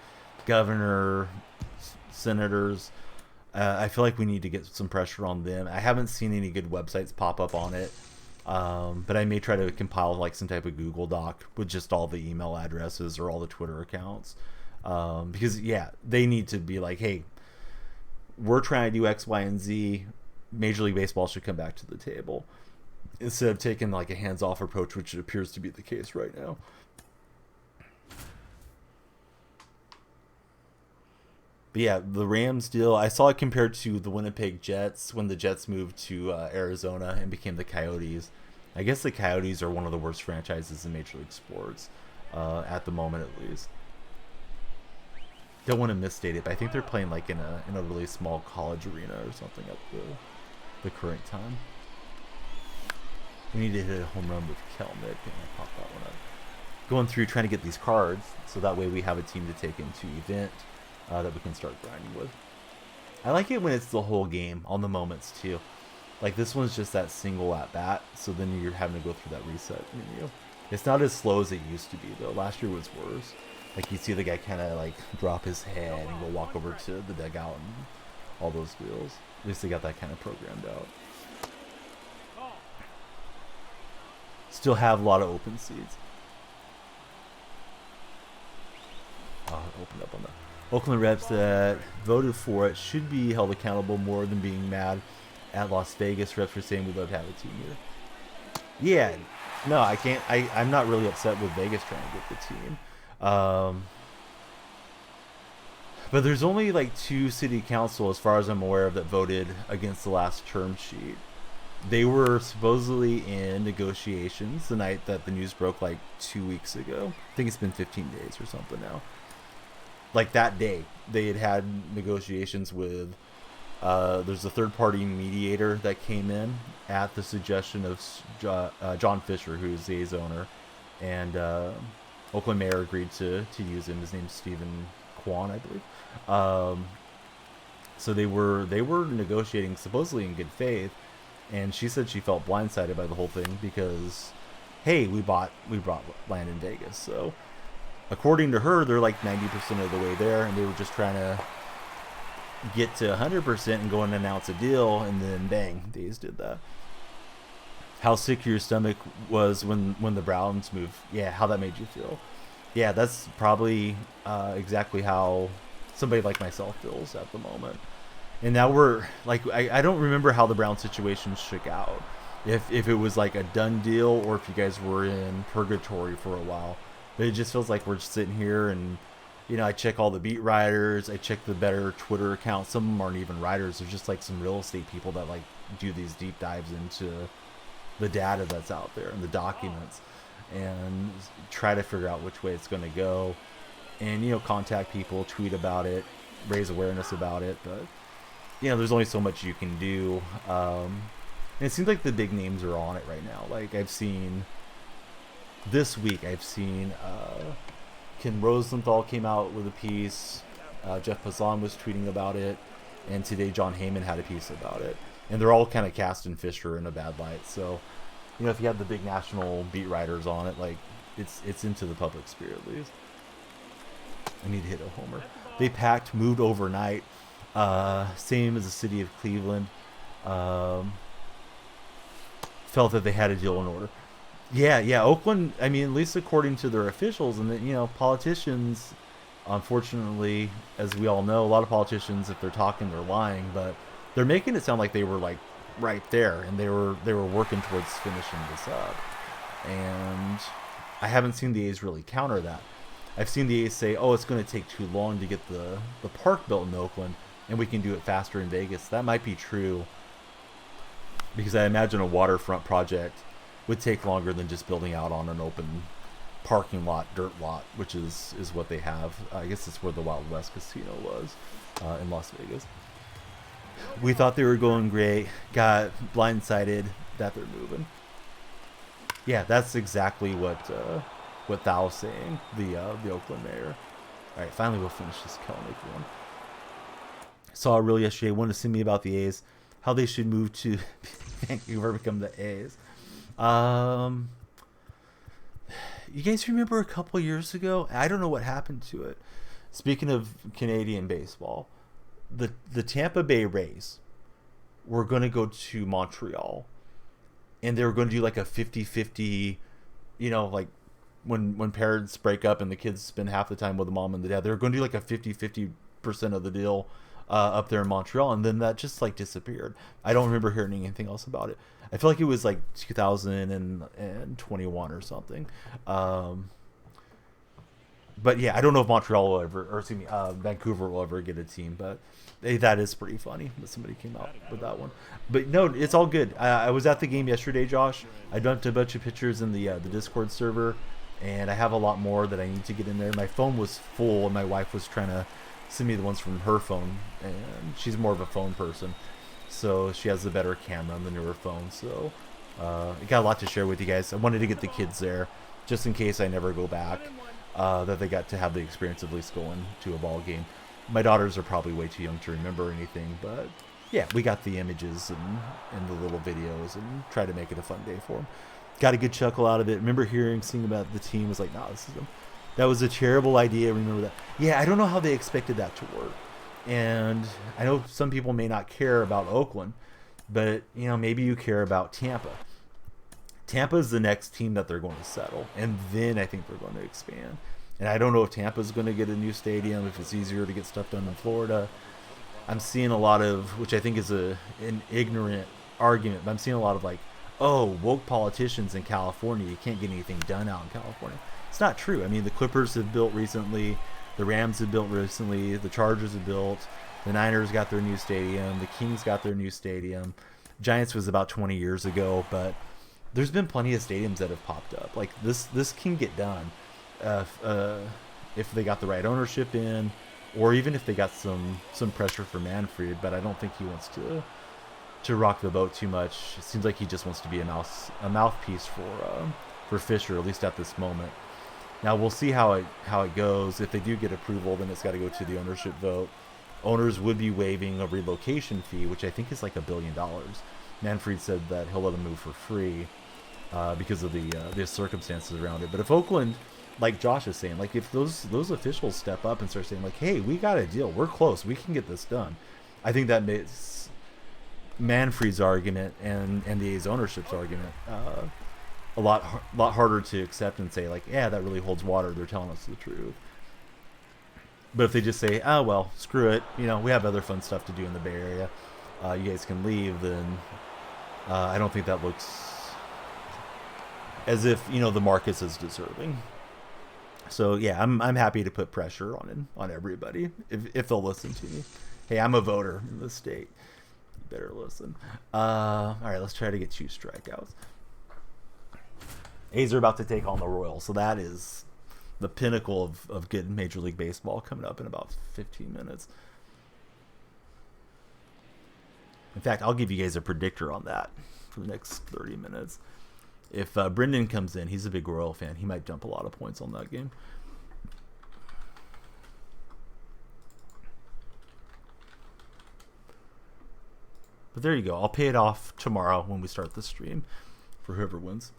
governor, senators. I feel like we need to get some pressure on them. I haven't seen any good websites pop up on it. But I may try to compile like some type of Google Doc with just all the email addresses or all the Twitter accounts. Because they need to be like, hey, we're trying to do X, Y, and Z. Major League Baseball should come back to the table instead of taking like a hands-off approach, which appears to be the case right now. But yeah, the Rams deal, I saw it compared to the Winnipeg Jets when the Jets moved to Arizona and became the Coyotes. I guess the Coyotes are one of the worst franchises in Major League Sports, at the moment at least. Don't want to misstate it, but I think they're playing like in a really small college arena or something at the current time. We need to hit a home run with Kelnick, and I popped that one up. Going through trying to get these cards, so that way we have a team to take into event that we can start grinding with. I like it when it's the whole game on the moments too. Like this one's just that single at bat, so then you're having to go through that reset menu. It's not as slow as it used to be though. Last year was worse. Like you see the guy kind of like drop his head and go walk over to the dugout and all those deals. At least they got that kind of programmed out. Still have a lot of open seats. Oh, it opened up on that. Oakland reps that voted for it should be held accountable more than being mad at Las Vegas reps for saying we'd love to have a team here. Yeah, no, I can't. I'm not really upset with Vegas trying to get the team. But there's only like 2 city council, as far as I'm aware of, that voted against the last term sheet. They were supposedly in negotiations the night that the news broke, like 2 weeks ago. I think it's been 15 days or something now. Like that day, they had negotiations with. There's a third-party mediator that came in at the suggestion of John Fisher, who's the A's owner, and Oakland Mayor agreed to use him. His name's Stephen Kwan, I believe. So they were negotiating supposedly in good faith, and she said she felt blindsided by the whole thing because, hey, we brought land in Vegas. So according to her, they're like 90% of the way there, and they were just trying to get to 100% and go and announce a deal, and then bang, the A's did that. How sick your stomach was when the Browns moved. Yeah, how that made you feel. Yeah, that's probably exactly how somebody like myself feels at the moment. And now we're like, I don't remember how the Brown situation shook out. If it was like a done deal or if you guys were in purgatory for a while. But it just feels like we're just sitting here and, you know, I check all the beat writers. I check the better Twitter accounts. Some of them aren't even writers. They're just like some real estate people that like do these deep dives into the data that's out there and the documents and try to figure out which way it's going to go. And, you know, contact people, tweet about it, raise awareness about it. But, you know, there's only so much you can do. And it seems like the big names are on it right now. Like this week, I've seen Ken Rosenthal came out with a piece. Jeff Passan was tweeting about it. And today John Heyman had a piece about it. And they're all kind of casting Fisher in a bad light. So, you know, if you have the big national beat writers on it, like, it's into the public sphere at least. I need to hit a homer. They packed, moved overnight. Same as the city of Cleveland. Felt that they had a deal in order. Yeah, Oakland, I mean, at least according to their officials, and you know, politicians, unfortunately, as we all know, a lot of politicians, if they're talking, they're lying, but they're making it sound like they were like right there, and they were working towards finishing this up. And I haven't seen the A's really counter that. I've seen the A's say, oh, it's going to take too long to get the park built in Oakland, and we can do it faster in Vegas. That might be true, because I imagine a waterfront project would take longer than just building out on an open parking lot, dirt lot, which is what they have. I guess it's where the Wild West Casino was in Las Vegas. We thought they were going great, got blindsided that they're moving. Yeah, that's exactly what Thao's saying, the Oakland mayor. All right, finally we'll finish this Kelnick one. Saw a reel yesterday, wanted to see me about the A's, how they should move to Vancouver, become the A's. You guys remember a couple years ago? I don't know what happened to it. Speaking of Canadian baseball, the Tampa Bay Rays were going to go to Montreal, and they were going to do like a 50-50, you know, like when parents break up and the kids spend half the time with the mom and the dad, they were going to do like a 50-50% of the deal up there in Montreal, and then that just like disappeared. I don't remember hearing anything else about it. I feel like it was like 2021 or something. But yeah, I don't know if Montreal will ever, or excuse me, Vancouver will ever get a team. But that is pretty funny that somebody came out with that one. But no, it's all good. I was at the game yesterday, Josh. I dumped a bunch of pictures in the Discord server, and I have a lot more that I need to get in there. My phone was full, and my wife was trying to send me the ones from her phone, and she's more of a phone person, so she has the better camera on the newer phone. So I got a lot to share with you guys. I wanted to get the kids there just in case I never go back, that they got to have the experience of at least going to a ball game. My daughters are probably way too young to remember anything, but yeah, we got the images and the little videos and try to make it a fun day for them. Got a good chuckle out of it. Remember seeing about the team, was like, nah, this is them. That was a terrible idea. Remember that? Yeah, I don't know how they expected that to work. And I know some people may not care about Oakland, but you know, maybe you care about Tampa. Tampa is the next team that they're going to settle, and then I think they're going to expand. And I don't know if Tampa's going to get a new stadium, if it's easier to get stuff done in Florida. I'm seeing a lot of, which I think is an ignorant argument, but I'm seeing a lot of like, oh, woke politicians in California, you can't get anything done out in California. It's not true. I mean, the Clippers have built recently, the Rams have built recently, the Chargers have built, the Niners got their new stadium, the Kings got their new stadium. Giants was about 20 years ago, but there's been plenty of stadiums that have popped up. Like this can get done if they got the right ownership in, or even if they got some pressure for Manfred. But I don't think he wants to rock the boat too much. It seems like he just wants to be a mouthpiece for Fisher, at least at this moment. Now we'll see how it goes. If they do get approval, then it's got to go to the ownership vote. Owners would be waiving a relocation fee, which I think is like $1 billion. Manfred said that he'll let them move for free because of the circumstances around it. But if Oakland, like Josh is saying, like if those officials step up and start saying like, hey, we got a deal, we're close, we can get this done, I think that makes Manfred's argument and the A's ownership's argument a lot harder to accept and say like, yeah, that really holds water, they're telling us the truth. But if they just say, oh well, screw it, we have other fun stuff to do in the Bay Area, you guys can leave, then I don't think that looks as if the market's as deserving. So yeah, I'm happy to put pressure on everybody if they'll listen to me. Hey, I'm a voter in the state. You better listen. All right, let's try to get 2 strikeouts. A's are about to take on the Royals, so that is the pinnacle of good Major League Baseball coming up in about 15 minutes. In fact, I'll give you guys a predictor on that for the next 30 minutes. If Brendan comes in, he's a big Royal fan. He might dump a lot of points on that game. But there you go. I'll pay it off tomorrow when we start the stream for whoever wins.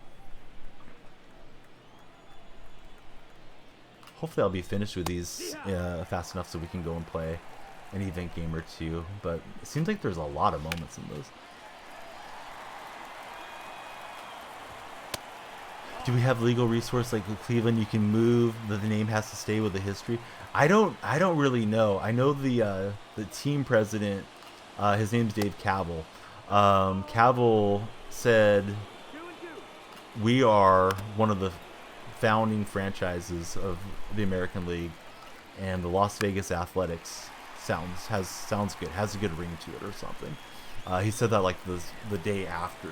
Hopefully I'll be finished with these fast enough so we can go and play an event game or two. But it seems like there's a lot of moments in those. Do we have legal resource like in Cleveland? You can move, but the name has to stay with the history. I don't really know. I know the team president. His name's Dave Cavill. Cavill said we are one of the founding franchises of the American League, and the Las Vegas Athletics sounds good. Has a good ring to it or something. He said that like the day after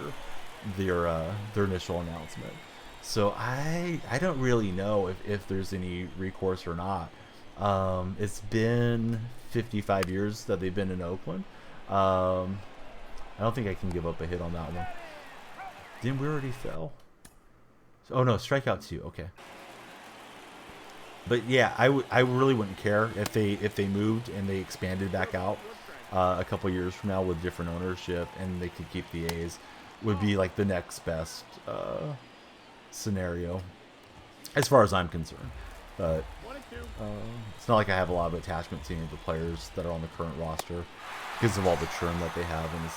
their initial announcement. So I don't really know if there's any recourse or not. It's been 55 years that they've been in Oakland. I don't think I can give up a hit on that one. Didn't we already fell? Oh no, strikeout 2. Okay. But yeah, I really wouldn't care if they moved and they expanded back out a couple years from now with different ownership and they could keep the A's. Would be like the next best scenario as far as I'm concerned. But it's not like I have a lot of attachment to any of the players that are on the current roster because of all the churn that they have, and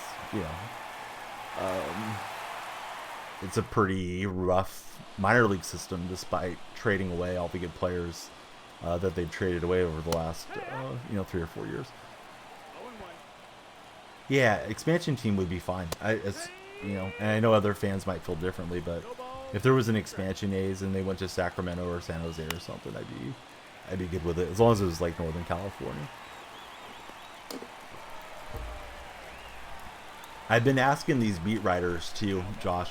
it's a pretty rough minor league system despite trading away all the good players that they've traded away over the last 3 or 4 years. Yeah, expansion team would be fine. And I know other fans might feel differently, but if there was an expansion A's and they went to Sacramento or San Jose or something, I'd be good with it as long as it was like Northern California. I've been asking these beat writers too, Josh,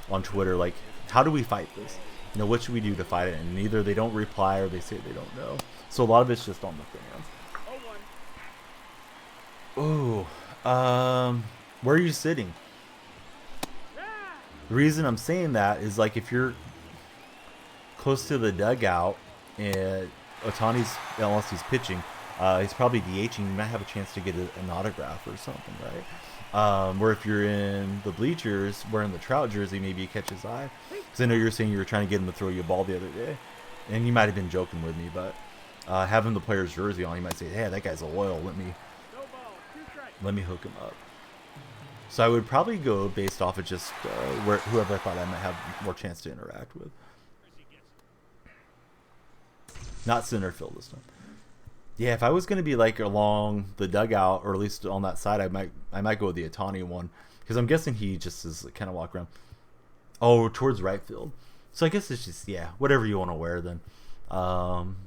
on Twitter, like, how do we fight this? What should we do to fight it? And either they don't reply or they say they don't know. So a lot of it's just on the fans. Oh, where are you sitting? The reason I'm saying that is like if you're close to the dugout and Ohtani's, unless he's pitching, he's probably DHing, you might have a chance to get an autograph or something, right? Where if you're in the bleachers wearing the Trout jersey, maybe you catch his eye. Because I know you're saying you were trying to get him to throw you a ball the other day. And you might have been joking with me, but having the player's jersey on, you might say, hey, that guy's loyal. Let me hook him up. So I would probably go based off of just whoever I thought I might have more chance to interact with. Not center field this time. Yeah, if I was going to be like along the dugout, or at least on that side, I might go with the Ohtani one. Because I'm guessing he just is kind of walk around. Oh, towards right field. So I guess it's just, yeah, whatever you want to wear then. I've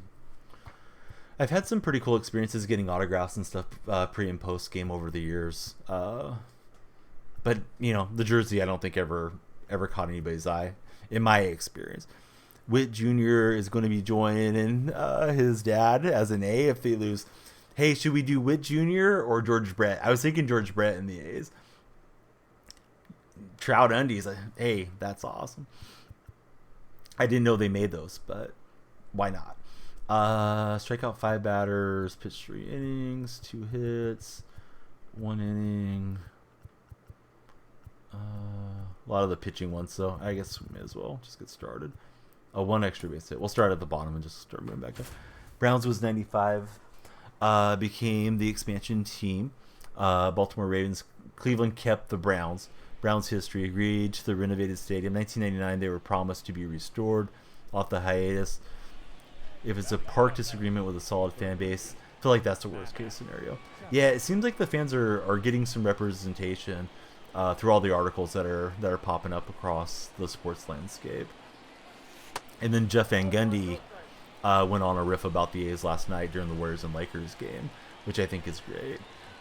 had some pretty cool experiences getting autographs and stuff pre and post game over the years. But the jersey I don't think ever caught anybody's eye in my experience. Witt Jr. is going to be joining his dad as an A if they lose. Hey, should we do Witt Jr. or George Brett? I was thinking George Brett in the A's. Trout undies. Hey, that's awesome. I didn't know they made those, but why not? Strikeout 5 batters, pitched 3 innings, 2 hits, 1 inning. A lot of the pitching ones, so I guess we may as well just get started. 1 extra base hit. We'll start at the bottom and just start moving back up. Browns was 95. Became the expansion team. Baltimore Ravens. Cleveland kept the Browns. Browns history agreed to the renovated stadium. 1999, they were promised to be restored off the hiatus. If it's a park disagreement with a solid fan base, I feel like that's the worst case scenario. Yeah, it seems like the fans are getting some representation through all the articles that are popping up across the sports landscape. And then Jeff Van Gundy went on a riff about the A's last night during the Warriors and Lakers game, which I think is great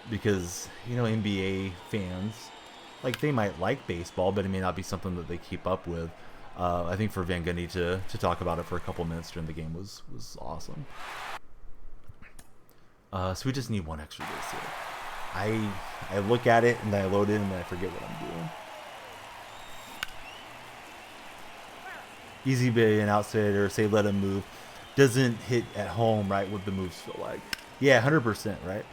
because NBA fans, like, they might like baseball, but it may not be something that they keep up with. I think for Van Gundy to talk about it for a couple minutes during the game was awesome. So we just need 1 extra base hit. I look at it and I load it and then I forget what I'm doing. Easy bay an outsider, say let him move. Doesn't hit at home, right? What the moves feel like. Yeah, 100%, right?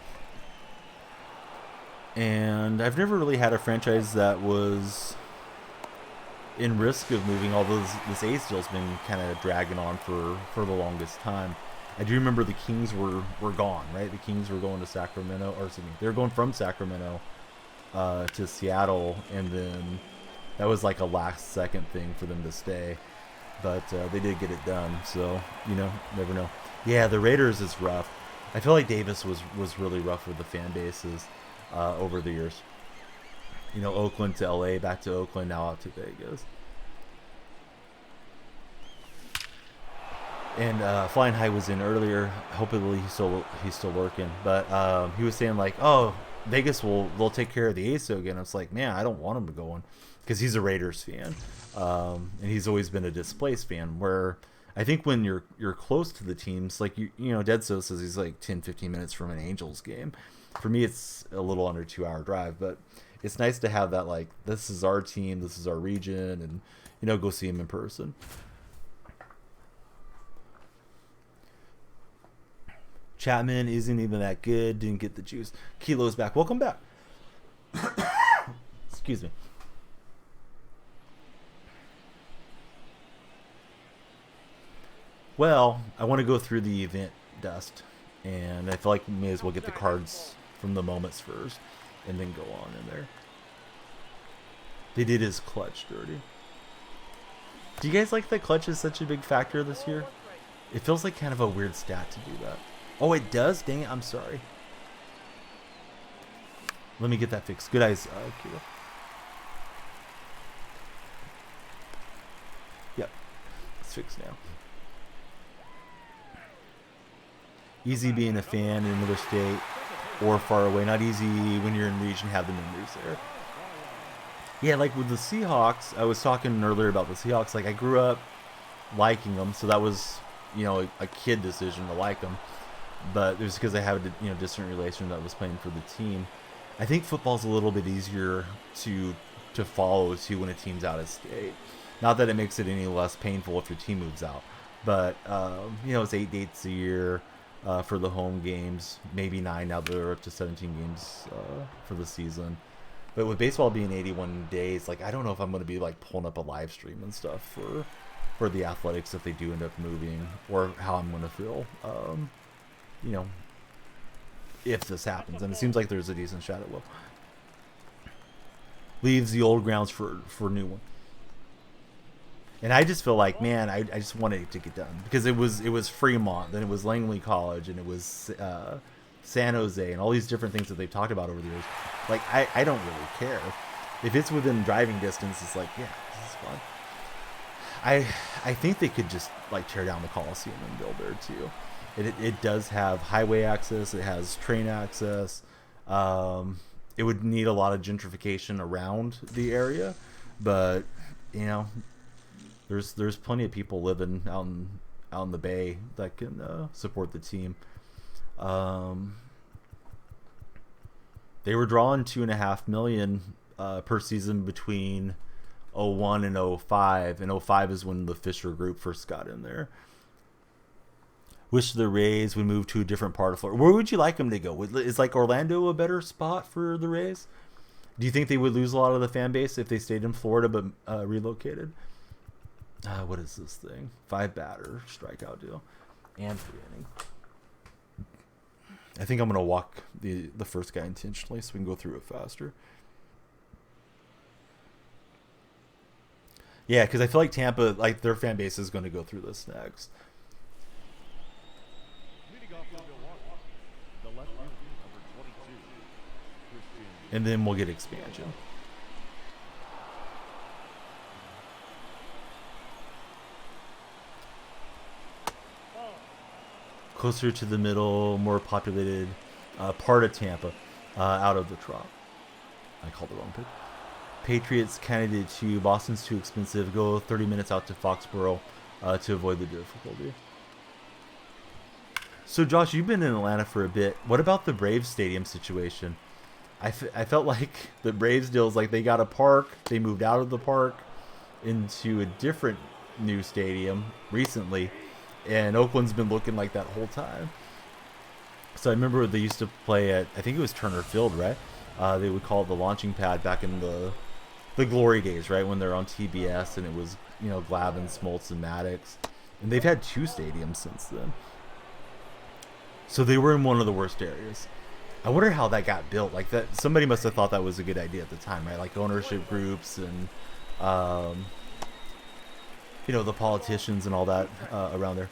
And I've never really had a franchise that was in risk of moving, although this A's deal's been kind of dragging on for the longest time. I do remember the Kings were gone, right? The Kings were going to Sacramento, or excuse me, they were going from Sacramento to Seattle, and then that was like a last second thing for them to stay. But they did get it done, so never know. Yeah, the Raiders is rough. I feel like Davis was really rough with the fan bases over the years. Oakland to LA, back to Oakland, now out to Vegas. And Flying High was in earlier. Hopefully he's still working, but he was saying like, oh, Vegas they'll take care of the A's again. I was like, man, I don't want him to go on because he's a Raiders fan. And he's always been a displaced fan, where I think when you're close to the teams, like Deadso says he's like 10-15 minutes from an Angels game. For me, it's a little under 2-hour drive, but it's nice to have that, like, this is our team, this is our region, and go see him in person. Chapman isn't even that good, didn't get the juice. Kilo's back. Welcome back. Excuse me. Well, I want to go through the event dust, and I feel like we may as well get the cards from the moments first, and then go on in there. They did his clutch dirty. Do you guys like that clutch is such a big factor this year? It feels like kind of a weird stat to do that. Oh, it does? Dang it, I'm sorry. Let me get that fixed. Good eyes, Kira. Yep, it's fixed now. Easy being a fan in another state or far away. Not easy when you're in region, have the memories there. Yeah, like with the Seahawks, I was talking earlier about the Seahawks. Like, I grew up liking them, so that was, a kid decision to like them. But it was because I had a distant relation that was playing for the team. I think football's a little bit easier to follow too when a team's out of state. Not that it makes it any less painful if your team moves out, but it's 8 dates a year. For the home games, maybe 9 now. They're up to 17 games for the season. But with baseball being 81 days, like, I don't know if I'm going to be like pulling up a live stream and stuff for the Athletics if they do end up moving, or how I'm going to feel, if this happens. And it seems like there's a decent shot it will. Leaves the old grounds for new one. And I just feel like, man, I just wanted it to get done because it was Fremont, then it was Langley College, and it was San Jose, and all these different things that they've talked about over the years. Like, I don't really care if it's within driving distance. It's like, yeah, this is fun. I think they could just like tear down the Coliseum and build there too. It does have highway access. It has train access. It it would need a lot of gentrification around the area, but you know, there's plenty of people living out in the Bay that can support the team. They were drawing $2.5 million per season between 01 and 05, and 05 is when the Fisher Group first got in there. Wish the Rays would move to a different part of Florida. Where would you like them to go? Is like Orlando a better spot for the Rays? Do you think they would lose a lot of the fan base if they stayed in Florida but relocated? What is this thing? 5-batter strikeout deal and 3 inning. I think I'm gonna walk the first guy intentionally so we can go through it faster. Yeah, because I feel like Tampa, like their fan base is going to go through this next. And then we'll get expansion. Closer to the middle, more populated part of Tampa, out of the Trop. I called the wrong pick. Patriots kind of did too. Boston's too expensive. Go 30 minutes out to Foxborough to avoid the difficulty. So, Josh, you've been in Atlanta for a bit. What about the Braves stadium situation? I felt like the Braves deals, like they got a park. They moved out of the park into a different new stadium recently. And Oakland's been looking like that whole time. So I remember they used to play at, I think it was Turner Field, right? They would call it the launching pad back in the glory days, right? When they're on TBS and it was, you know, Glavine, Smoltz, and Maddox. And they've had 2 stadiums since then. So they were in one of the worst areas. I wonder how that got built. Like that, somebody must have thought that was a good idea at the time, right? Like ownership groups and, you know, the politicians and all that around there.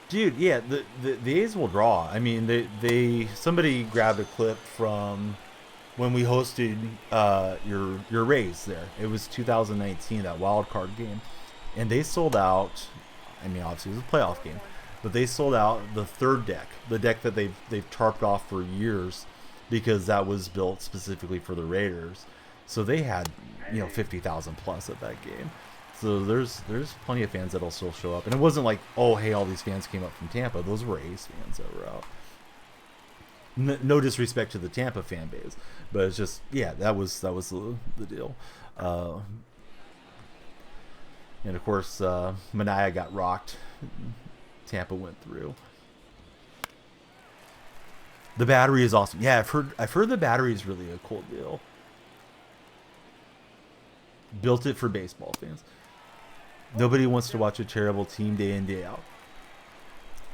Dude, yeah, the A's will draw. I mean, somebody grabbed a clip from when we hosted your Rays there. It was 2019, that wild card game, and they sold out. I mean, obviously it was a playoff game, but they sold out the third deck, the deck that they've tarped off for years, because that was built specifically for the Raiders. So they had, you know, 50,000 plus at that game. So there's plenty of fans that'll still show up, and it wasn't like, oh hey, all these fans came up from Tampa. Those were A's fans that were out. No disrespect to the Tampa fan base, but it's just, yeah, that was the deal. And of course, Mania got rocked. Tampa went through. The battery is awesome. Yeah, I've heard the battery is really a cool deal. Built it for baseball fans. Nobody wants to watch a terrible team day in, day out.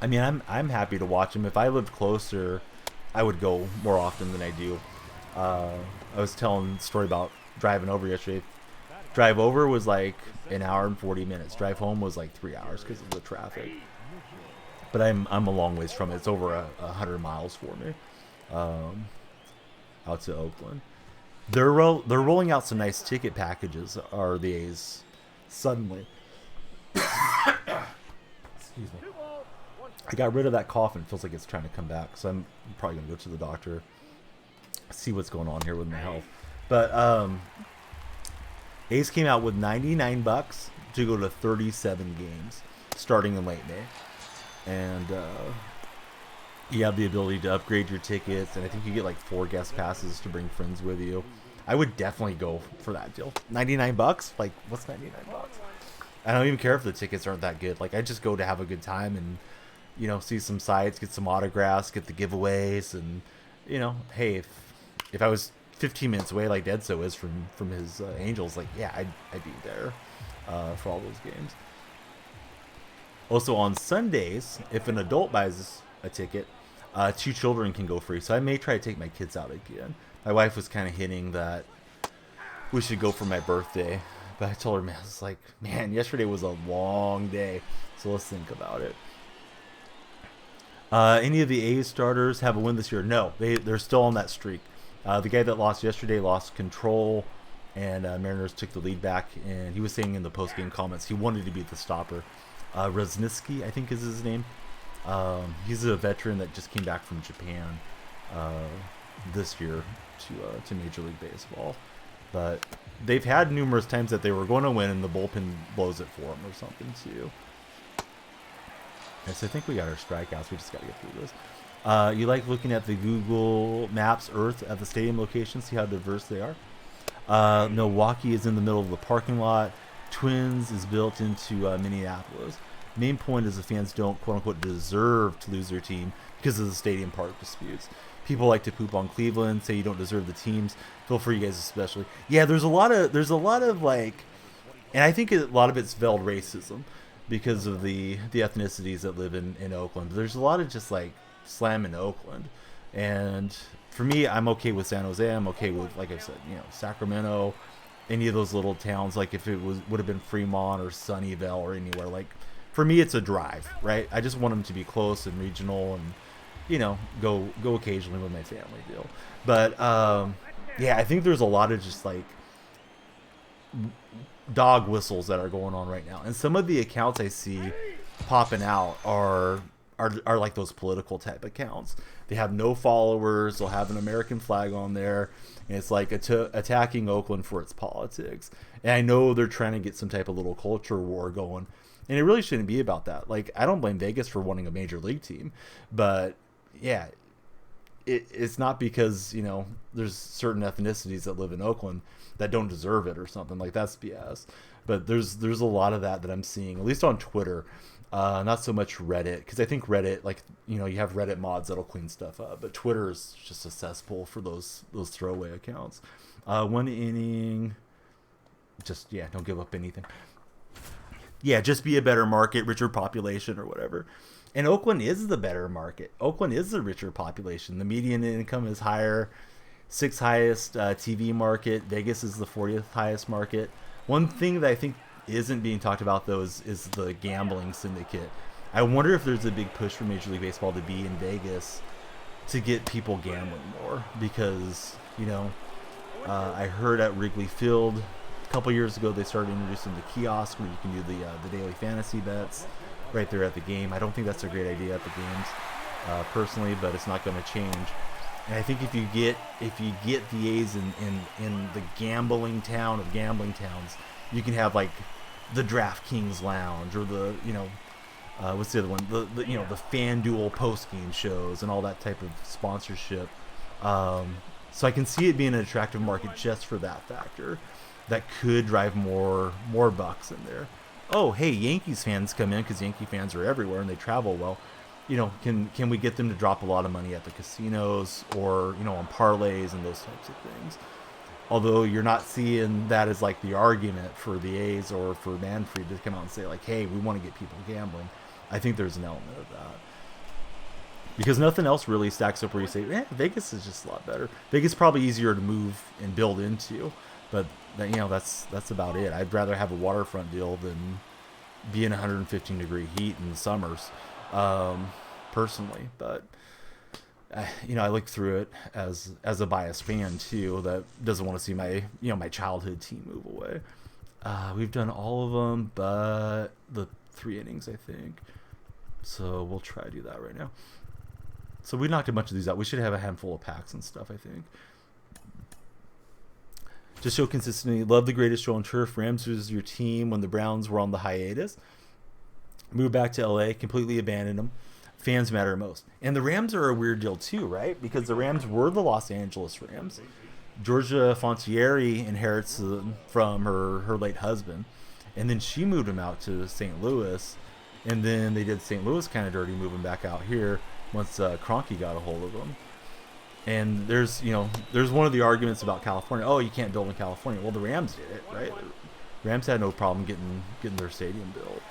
I mean, I'm happy to watch them. If I lived closer, I would go more often than I do. I was telling a story about driving over yesterday. Drive over was like an hour and 40 minutes. Drive home was like 3 hours because of the traffic. But I'm a long ways from it. It's over 100 miles for me, out to Oakland. They're rolling out some nice ticket packages. Are the A's suddenly? Excuse me. I got rid of that cough and it feels like it's trying to come back, so I'm probably gonna go to the doctor, see what's going on here with my health. But A's came out with $99 to go to 37 games starting in late May, and you have the ability to upgrade your tickets, and I think you get like 4 guest passes to bring friends with you. I would definitely go for that deal. $99? Like, what's $99? I don't even care if the tickets aren't that good. Like, I just go to have a good time and, you know, see some sights, get some autographs, get the giveaways, and, you know, hey, if I was 15 minutes away like Deadso is from his Angels, like, yeah, I'd be there for all those games. Also, on Sundays, if an adult buys a ticket, 2 children can go free. So I may try to take my kids out again. My wife was kind of hinting that we should go for my birthday, but I told her, man, it's like, man, yesterday was a long day, so let's think about it. Any of the A's starters have a win this year? No, they're still on that streak. The guy that lost yesterday lost control, and Mariners took the lead back, and he was saying in the post-game comments he wanted to be the stopper. Rosniski, I think is his name. He's a veteran that just came back from Japan. this year to Major League Baseball. But they've had numerous times that they were going to win and the bullpen blows it for them or something too. Yes, I think we got our strikeouts. We just got to get through this. You like looking at the Google Maps Earth at the stadium location, see how diverse they are. Milwaukee is in the middle of the parking lot. Twins is built into Minneapolis. Main point is the fans don't quote unquote deserve to lose their team because of the stadium park disputes. People like to poop on Cleveland, say you don't deserve the teams. Feel for you guys especially. Yeah, there's a lot of like, and I think a lot of it's veiled racism because of the ethnicities that live in Oakland. There's a lot of just like slamming Oakland, and for me, I'm okay with San Jose. I'm okay with, like I said, Sacramento, any of those little towns. Like if it would have been Fremont or Sunnyvale or anywhere. Like for me, it's a drive, right? I just want them to be close and regional, and go occasionally with my family deal. But yeah, I think there's a lot of just like dog whistles that are going on right now, and some of the accounts I see popping out are like those political type accounts. They have no followers. They'll have an American flag on there, and it's like attacking Oakland for its politics. And I know they're trying to get some type of little culture war going, and it really shouldn't be about that. Like, I don't blame Vegas for wanting a major league team, but yeah, it's not because there's certain ethnicities that live in Oakland that don't deserve it or something. Like, that's BS. But there's a lot of that I'm seeing, at least on Twitter. Not so much Reddit, because I think Reddit, like, you have Reddit mods that'll clean stuff up, but Twitter is just a cesspool for those throwaway accounts. One inning, just, yeah, don't give up anything. Yeah, just be a better market, richer population or whatever. And Oakland is the better market. Oakland is the richer population. The median income is higher, 6th highest TV market. Vegas is the 40th highest market. One thing that I think isn't being talked about, though, is the gambling syndicate. I wonder if there's a big push for Major League Baseball to be in Vegas to get people gambling more, because I heard at Wrigley Field a couple years ago they started introducing the kiosk where you can do the daily fantasy bets right there at the game. I don't think that's a great idea at the games personally, but it's not going to change. And I think if you get the A's in the gambling town of gambling towns, you can have like the DraftKings Lounge or the what's the other one, the FanDuel post game shows and all that type of sponsorship. So I can see it being an attractive market just for that factor. That could drive more bucks in there. Oh, hey, Yankees fans come in because Yankee fans are everywhere and they travel well. Can we get them to drop a lot of money at the casinos or on parlays and those types of things? Although you're not seeing that as like the argument for the A's or for Manfred to come out and say like, hey, we want to get people gambling. I think there's an element of that. Because nothing else really stacks up where you say, Vegas is just a lot better. Vegas is probably easier to move and build into, but that's about it. I'd rather have a waterfront deal than be in 115 degree heat in the summers, personally. But I look through it as a biased fan too that doesn't want to see my my childhood team move away. We've done all of them but the 3 innings, I think. So we'll try to do that right now. So we knocked a bunch of these out. We should have a handful of packs and stuff, I think. Just show consistency. Love the greatest show on turf. Rams was your team when the Browns were on the hiatus. Moved back to LA, completely abandoned them. Fans matter most. And the Rams are a weird deal too, right? Because the Rams were the Los Angeles Rams. Georgia Fontieri inherits from her late husband. And then she moved him out to St. Louis. And then they did St. Louis kind of dirty, moving back out here once Kroenke got a hold of them. And there's one of the arguments about California. Oh, you can't build in California. Well, the Rams did it, right? The Rams had no problem getting their stadium built.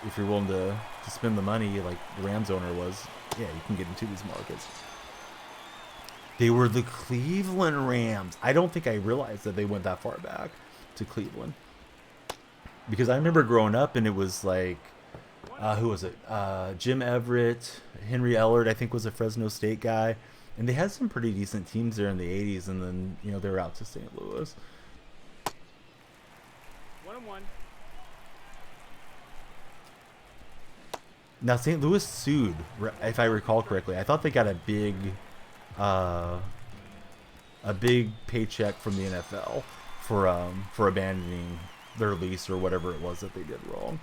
If you're willing to spend the money like the Rams owner was, yeah, you can get into these markets. They were the Cleveland Rams. I don't think I realized that they went that far back to Cleveland. Because I remember growing up and it was like, who was it? Jim Everett, Henry Ellard, I think was a Fresno State guy. And they had some pretty decent teams there in the 80s. And then, they were out to St. Louis. 1-1. Now, St. Louis sued, if I recall correctly. I thought they got a big a big paycheck from the NFL for abandoning their lease or whatever it was that they did wrong.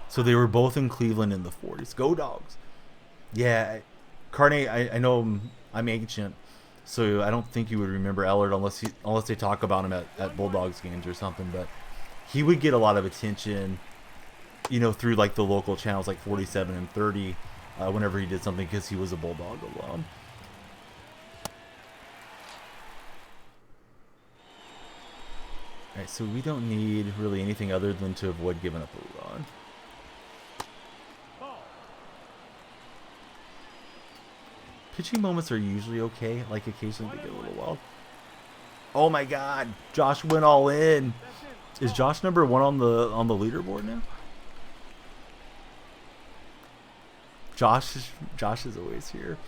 So they were both in Cleveland in the 40s. Go Dogs. Yeah, Carney, I know I'm ancient, so I don't think you would remember Ellard unless they talk about him at Bulldogs games or something. But he would get a lot of attention, through like the local channels like 47 and 30 whenever he did something because he was a Bulldog alum. All right, so we don't need really anything other than to avoid giving up a run. Pitching moments are usually okay. Like occasionally they get a little wild. Oh my God, Josh went all in. Is Josh number 1 on the leaderboard now? Josh is always here.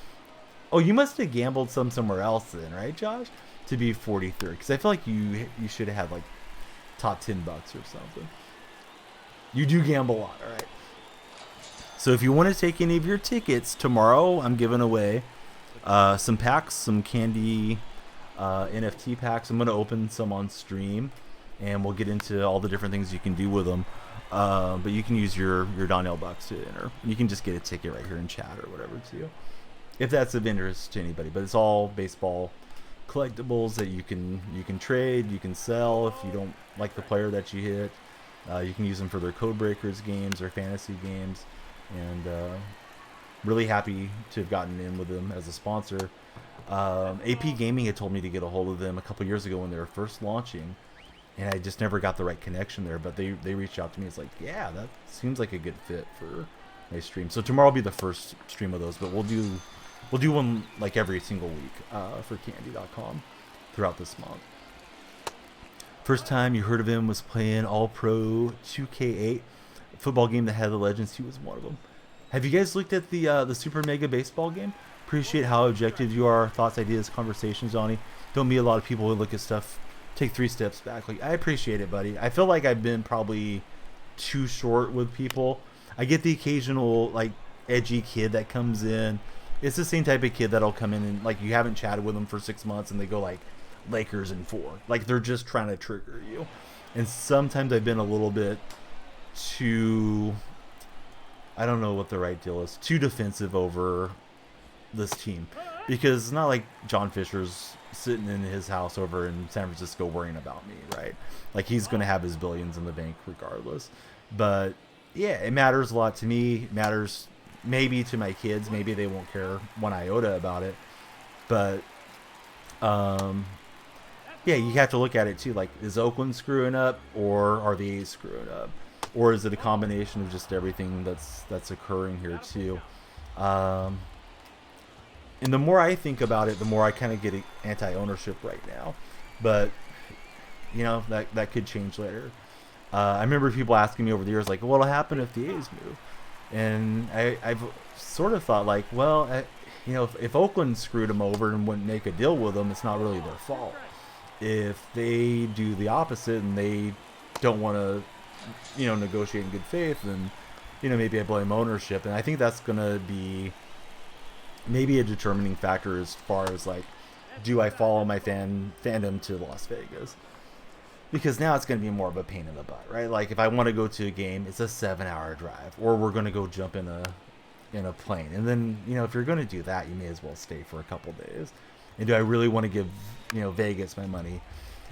Oh, you must have gambled somewhere else then, right, Josh? To be 43rd, because I feel like you should have had like top $10 or something. You do gamble a lot, all right. So if you want to take any of your tickets tomorrow, I'm giving away some packs, some candy NFT packs. I'm going to open some on stream, and we'll get into all the different things you can do with them. But you can use your Donnell Bucks to enter. You can just get a ticket right here in chat or whatever too, if that's of interest to anybody. But it's all baseball collectibles that you can trade, you can sell if you don't like the player that you hit. You can use them for their Code Breakers games or fantasy games, and really happy to have gotten in with them as a sponsor. AP Gaming had told me to get a hold of them a couple years ago when they were first launching, and I just never got the right connection there. But they reached out to me. It's like, yeah, that seems like a good fit for my stream. So tomorrow will be the first stream of those, but we'll do one like every single week for Candy.com throughout this month. First time you heard of him was playing All-Pro 2K8, football game that had the legends. He was one of them. Have you guys looked at the Super Mega Baseball game? Appreciate how objective you are. Thoughts, ideas, conversations, Johnny. Don't meet a lot of people who look at stuff, take 3 steps back. Like, I appreciate it, buddy. I feel like I've been probably too short with people. I get the occasional like edgy kid that comes in. It's the same type of kid that'll come in and like you haven't chatted with them for 6 months and they go like Lakers in 4. Like they're just trying to trigger you. And sometimes I've been a little bit too, I don't know what the right deal is, too defensive over this team. Because it's not like John Fisher's sitting in his house over in San Francisco worrying about me, right? Like he's going to have his billions in the bank regardless. But yeah, it matters a lot to me. It matters maybe to my kids. Maybe they won't care one iota about it. But yeah, you have to look at it too. Like, is Oakland screwing up, or are the A's screwing up, or is it a combination of just everything that's occurring here too? And the more I think about it, the more I kind of get anti-ownership right now. But you know, that could change later. I remember people asking me over the years, like, what'll happen if the A's move? And I've sort of thought, like, well, you know, if Oakland screwed them over and wouldn't make a deal with them, it's not really their fault. If they do the opposite and they don't want to, you know, negotiate in good faith, then, you know, maybe I blame ownership. And I think that's going to be maybe a determining factor as far as, like, do I follow my fandom to Las Vegas? Because now it's going to be more of a pain in the butt, right? Like, if I want to go to a game, it's a 7-hour drive, or we're going to go jump in a plane. And then, you know, if you're going to do that, you may as well stay for a couple days. And do I really want to give, you know, Vegas my money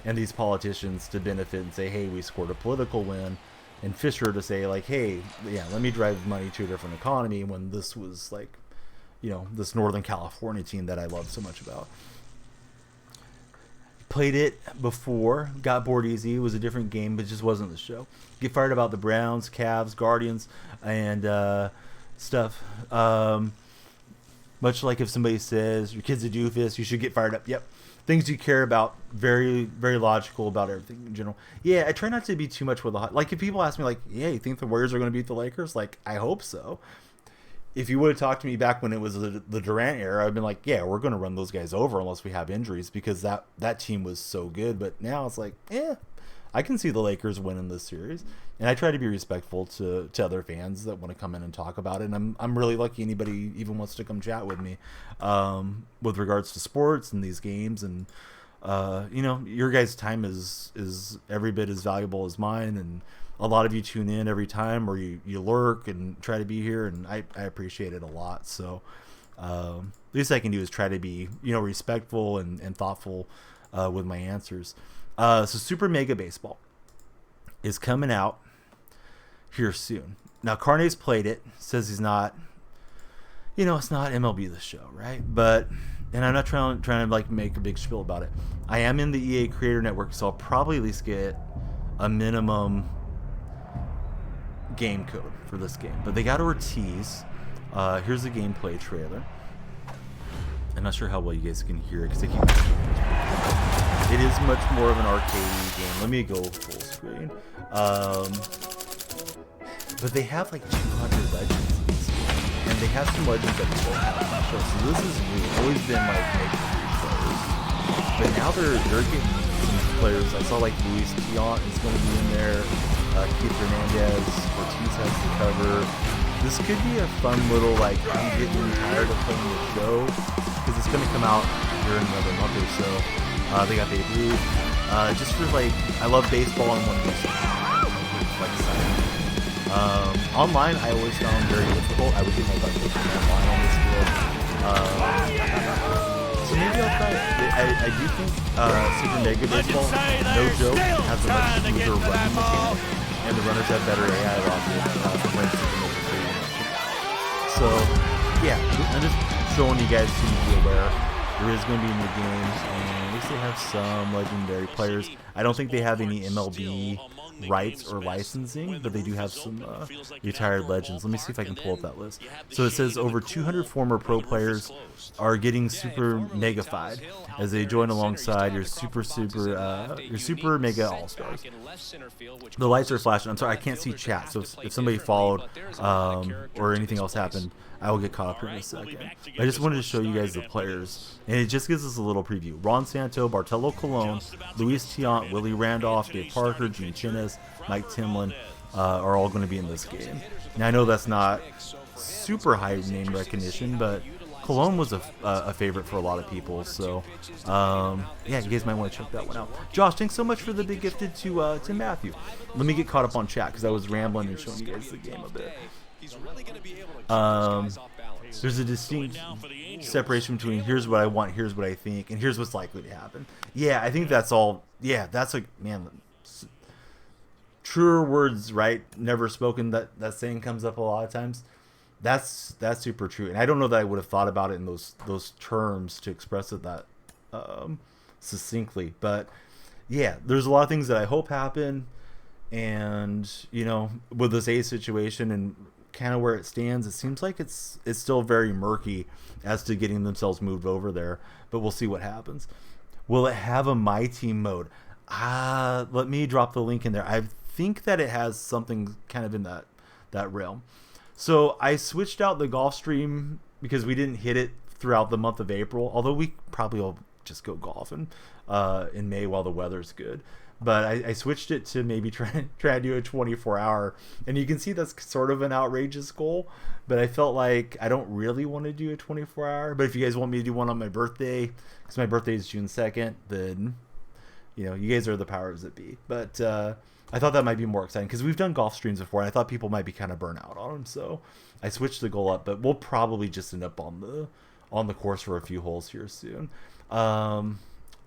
and these politicians to benefit and say, hey, we scored a political win, and Fisher to say, like, hey, yeah, let me drive money to a different economy, when this was, like, you know, this Northern California team that I love so much about. Played it before, got bored easy. It was a different game, but it just wasn't the show. Get fired about the Browns, Cavs, Guardians, and stuff. Much like if somebody says your kid's a doofus, you should get fired up. Yep. Things you care about, very, very logical about everything in general. Yeah, I try not to be too much with the hot. Like, if people ask me, like, yeah, you think the Warriors are going to beat the Lakers? Like, I hope so. If you would have talked to me back when it was the Durant era, I'd been like, yeah, we're going to run those guys over unless we have injuries, because that team was so good. But now it's like, yeah, I can see the Lakers winning this series, and I try to be respectful to other fans that want to come in and talk about it. And I'm really lucky anybody even wants to come chat with me with regards to sports and these games. And your guys' time is every bit as valuable as mine, and a lot of you tune in every time, or you lurk and try to be here, and I appreciate it a lot. So least I can do is try to be respectful and thoughtful with my answers. So Super Mega Baseball is coming out here soon. Now Carne's played it, says he's not, it's not MLB The Show, right? But and I'm not trying to like make a big spiel about it. I am in the EA Creator Network, so I'll probably at least get a minimum game code for this game. But they got Ortiz. Here's the gameplay trailer. I'm not sure how well you guys can hear it because I keep. It is much more of an arcade game. Let me go full screen. But they have like 200 legends in this game, and they have some legends that people have on the show. So this is new. It's always been like making players, but now they're getting some players. I saw like Luis Tiant is going to be in there. Keith Hernandez, Ortiz has the cover. This could be a fun little like I'm getting tired of playing the show because it's going to come out here in another month or so. They got Babe Ruth. Just for like, I love baseball and want to do something like exciting. Online, I always found very difficult. I would get my butt kicked online on this field. So maybe I'll try it. I do think Super Mega Baseball, no joke, has a much smoother running mechanic, and the runners have better AI logic for playing Super Mega Baseball. So, yeah, I'm just showing you guys to be aware. There is going to be new games, and at least they have some legendary players. I don't think they have any MLB rights or licensing, but they do have some retired legends. Let me see if I can pull up that list. So it says over 200 former pro players are getting super megafied as they join alongside your super mega all-stars. The lights are flashing. I'm sorry, I can't see chat, so if somebody followed or anything else happened, I will get caught up here in a second. I just wanted to show you guys the players, and it just gives us a little preview. Ron Santo, Bartolo Colon, Luis Tiant, Willie Randolph, Dave Parker, Gene Chinnis, Mike Timlin are all going to be in this game. Now I know that's not super high name recognition, but Colon was a favorite for a lot of people, so yeah, you guys might want to check that one out. Josh, thanks so much for the big gifted to Matthew. Let me get caught up on chat because I was rambling and showing you guys the game a bit. There's a distinct separation between here's what I want, here's what I think, and here's what's likely to happen. Yeah, I think that's all. Yeah, that's like, man, truer words, right? Never spoken. That saying comes up a lot of times. That's super true, and I don't know that I would have thought about it in those terms to express it that succinctly. But yeah, there's a lot of things that I hope happen, and with this A situation and kind of where it stands, it seems like it's still very murky as to getting themselves moved over there, but we'll see what happens. Will it have a My Team mode? Let me drop the link in there. I think that it has something kind of in that realm. So I switched out the golf stream because we didn't hit it throughout the month of April, although we probably will just go golfing in May while the weather's good. But I switched it to maybe try to do a 24-hour. And you can see that's sort of an outrageous goal. But I felt like I don't really want to do a 24-hour. But if you guys want me to do one on my birthday, because my birthday is June 2nd, then, you guys are the powers that be. But I thought that might be more exciting because we've done golf streams before. And I thought people might be kind of burnt out on them. So I switched the goal up. But we'll probably just end up on the course for a few holes here soon.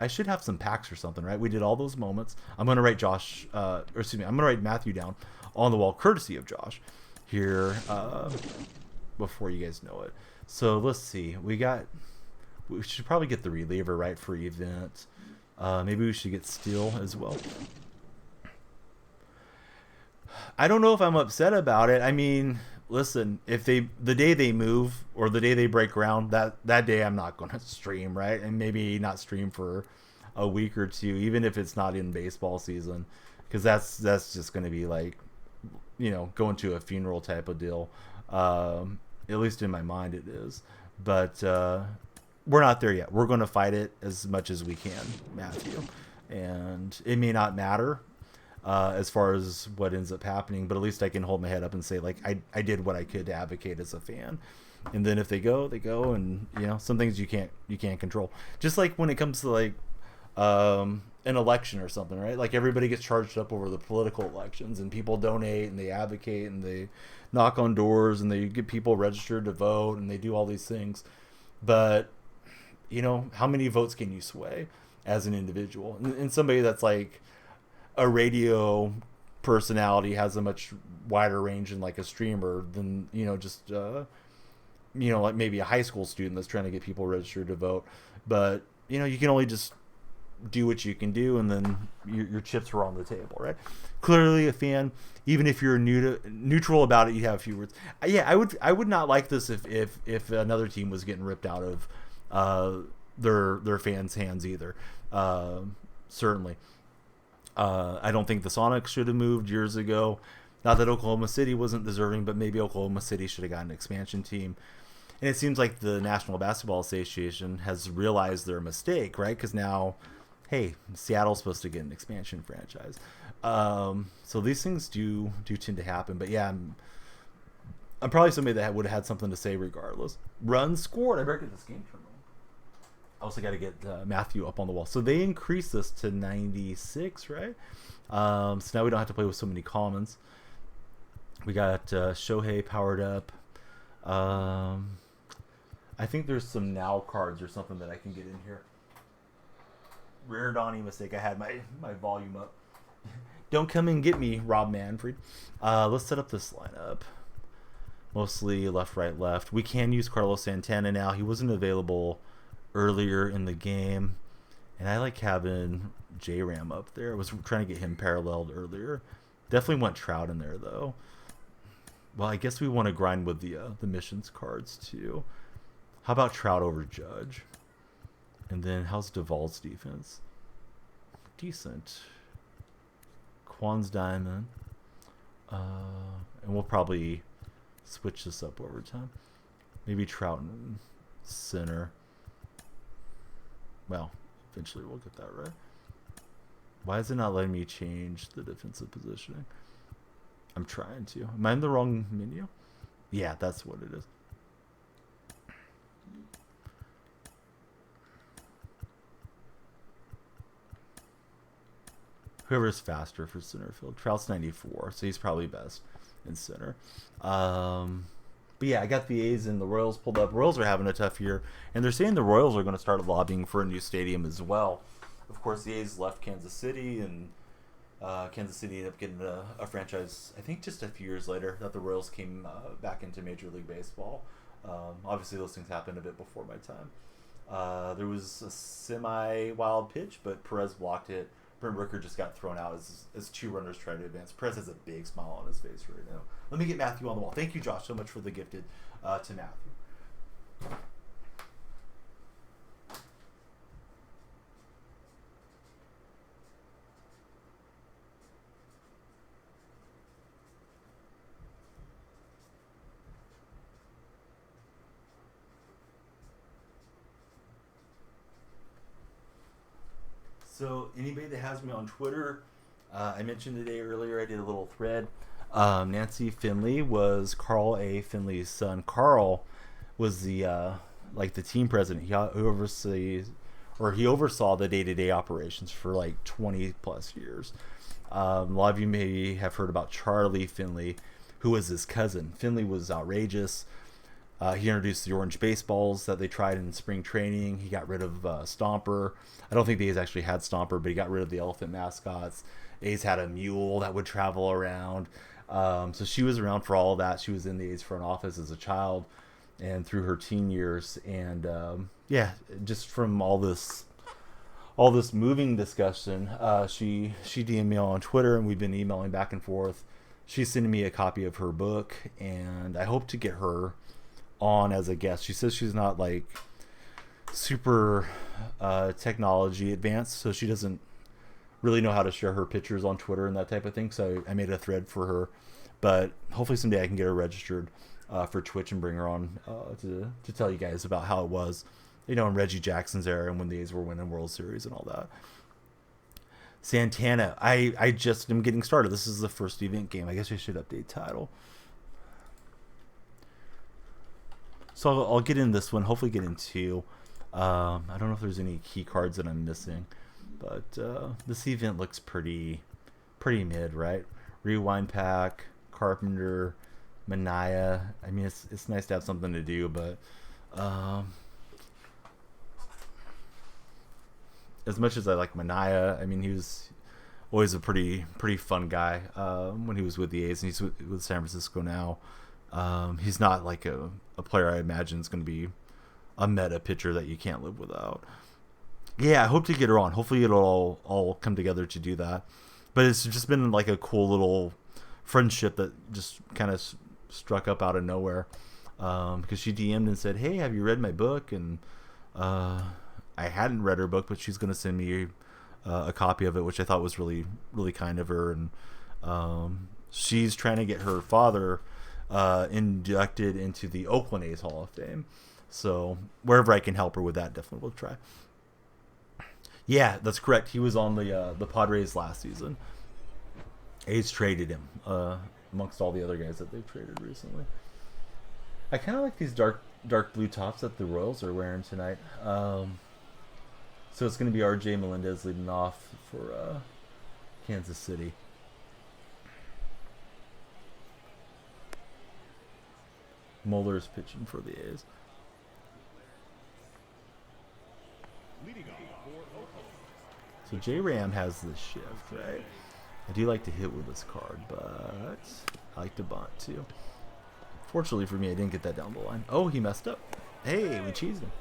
I should have some packs or something, right? We did all those moments. I'm going to write I'm going to write Matthew down on the wall, courtesy of Josh, here before you guys know it. So let's see. We should probably get the reliever, right, for event. Maybe we should get Steel as well. I don't know if I'm upset about it. I mean, listen, if the day they move or the day they break ground, that day I'm not going to stream, right? And maybe not stream for a week or two, even if it's not in baseball season, because that's just going to be like, going to a funeral type of deal. At least in my mind it is. But we're not there yet. We're going to fight it as much as we can, Matthew. And it may not matter as far as what ends up happening. But at least I can hold my head up and say, like, I did what I could to advocate as a fan. And then if they go, they go. And, you know, some things you can't control. Just like when it comes to, like, an election or something, right? Like, everybody gets charged up over the political elections, and people donate and they advocate and they knock on doors and they get people registered to vote and they do all these things. But, you know, how many votes can you sway as an individual? And somebody that's like a radio personality has a much wider range than like a streamer than, you know, just, you know, like maybe a high school student that's trying to get people registered to vote. But, you know, you can only just do what you can do, and then your chips are on the table, right? Clearly a fan, even if you're neutral about it, you have a few words. Yeah, I would not like this if another team was getting ripped out of their fans' hands either. Certainly. I don't think the Sonics should have moved years ago. Not that Oklahoma City wasn't deserving, but maybe Oklahoma City should have got an expansion team. And it seems like the National Basketball Association has realized their mistake, right? Because now, hey, Seattle's supposed to get an expansion franchise. So these things do tend to happen. But yeah, I'm probably somebody that would have had something to say regardless. Runs scored. I better get this game turned on. I also got to get Matthew up on the wall. So they increased this to 96, right? So now we don't have to play with so many commons. We got Shohei powered up. I think there's some now cards or something that I can get in here. Rare Donnie mistake. I had my volume up. Don't come and get me, Rob Manfred. Let's set up this lineup. Mostly left, right, left. We can use Carlos Santana now. He wasn't available earlier in the game. And I like having J-Ram up there. I was trying to get him paralleled earlier. Definitely want Trout in there, though. Well, I guess we want to grind with the missions cards, too. How about Trout over Judge? And then how's Duvall's defense? Decent. Quan's Diamond. And we'll probably switch this up over time. Maybe Trout in center. Well, eventually we'll get that right. Why is it not letting me change the defensive positioning? I'm trying to. Am I in the wrong menu? Yeah, that's what it is. Whoever's faster for center field. Trout's 94, so he's probably best in center. But yeah, I got the A's and the Royals pulled up. Royals are having a tough year, and they're saying the Royals are going to start lobbying for a new stadium as well. Of course, the A's left Kansas City, and Kansas City ended up getting a franchise, I think just a few years later, that the Royals came back into Major League Baseball. Obviously, those things happened a bit before my time. There was a semi-wild pitch, but Perez blocked it. Brent Rooker just got thrown out as two runners tried to advance. Perez has a big smile on his face right now. Let me get Matthew on the wall. Thank you, Josh, so much for the gifted to Matthew. So anybody that has me on Twitter, I mentioned today earlier I did a little thread. Nancy Finley was Carl A. Finley's son. Carl was the the team president. He oversaw the day-to-day operations for like 20 plus years. A lot of you may have heard about Charlie Finley, who was his cousin. Finley was outrageous. He introduced the orange baseballs that they tried in spring training. He got rid of Stomper. I don't think the A's actually had Stomper, but he got rid of the elephant mascots. A's had a mule that would travel around. So she was around for all of that. She was in the A's front office as a child and through her teen years. And just from all this moving discussion, she DM'd me on Twitter, and we've been emailing back and forth. She's sending me a copy of her book, and I hope to get her on as a guest. She says she's not like super technology advanced, so she doesn't really know how to share her pictures on Twitter and that type of thing. So I made a thread for her, but hopefully someday I can get her registered for Twitch and bring her on to tell you guys about how it was, in Reggie Jackson's era and when the A's were winning World Series and all that. Santana. I just am getting started. This is the first event game. I guess I should update title. So I'll get in this one. Hopefully get in 2. I don't know if there's any key cards that I'm missing, but this event looks pretty mid, right? Rewind pack, Carpenter, Mania. I mean, it's nice to have something to do, but as much as I like Mania, I mean, he was always a pretty fun guy when he was with the A's, and he's with San Francisco now. He's not like a player I imagine is going to be a meta pitcher that you can't live without. Yeah, I hope to get her on. Hopefully it'll all come together to do that. But it's just been like a cool little friendship that just kind of struck up out of nowhere. Because she DM'd and said, "Hey, have you read my book?" And I hadn't read her book, but she's going to send me a copy of it, which I thought was really, really kind of her. And she's trying to get her father inducted into the Oakland A's Hall of Fame. So wherever I can help her with that, definitely will try. Yeah, that's correct. He was on the Padres last season. A's traded him amongst all the other guys that they've traded recently. I kind of like these dark blue tops that the Royals are wearing tonight. So it's going to be R.J. Melendez leading off for Kansas City. Muller's pitching for the A's. So J-Ram has this shift, right? I do like to hit with this card, but I like to bunt too. Fortunately for me, I didn't get that down the line. Oh, he messed up. Hey, we cheesed him.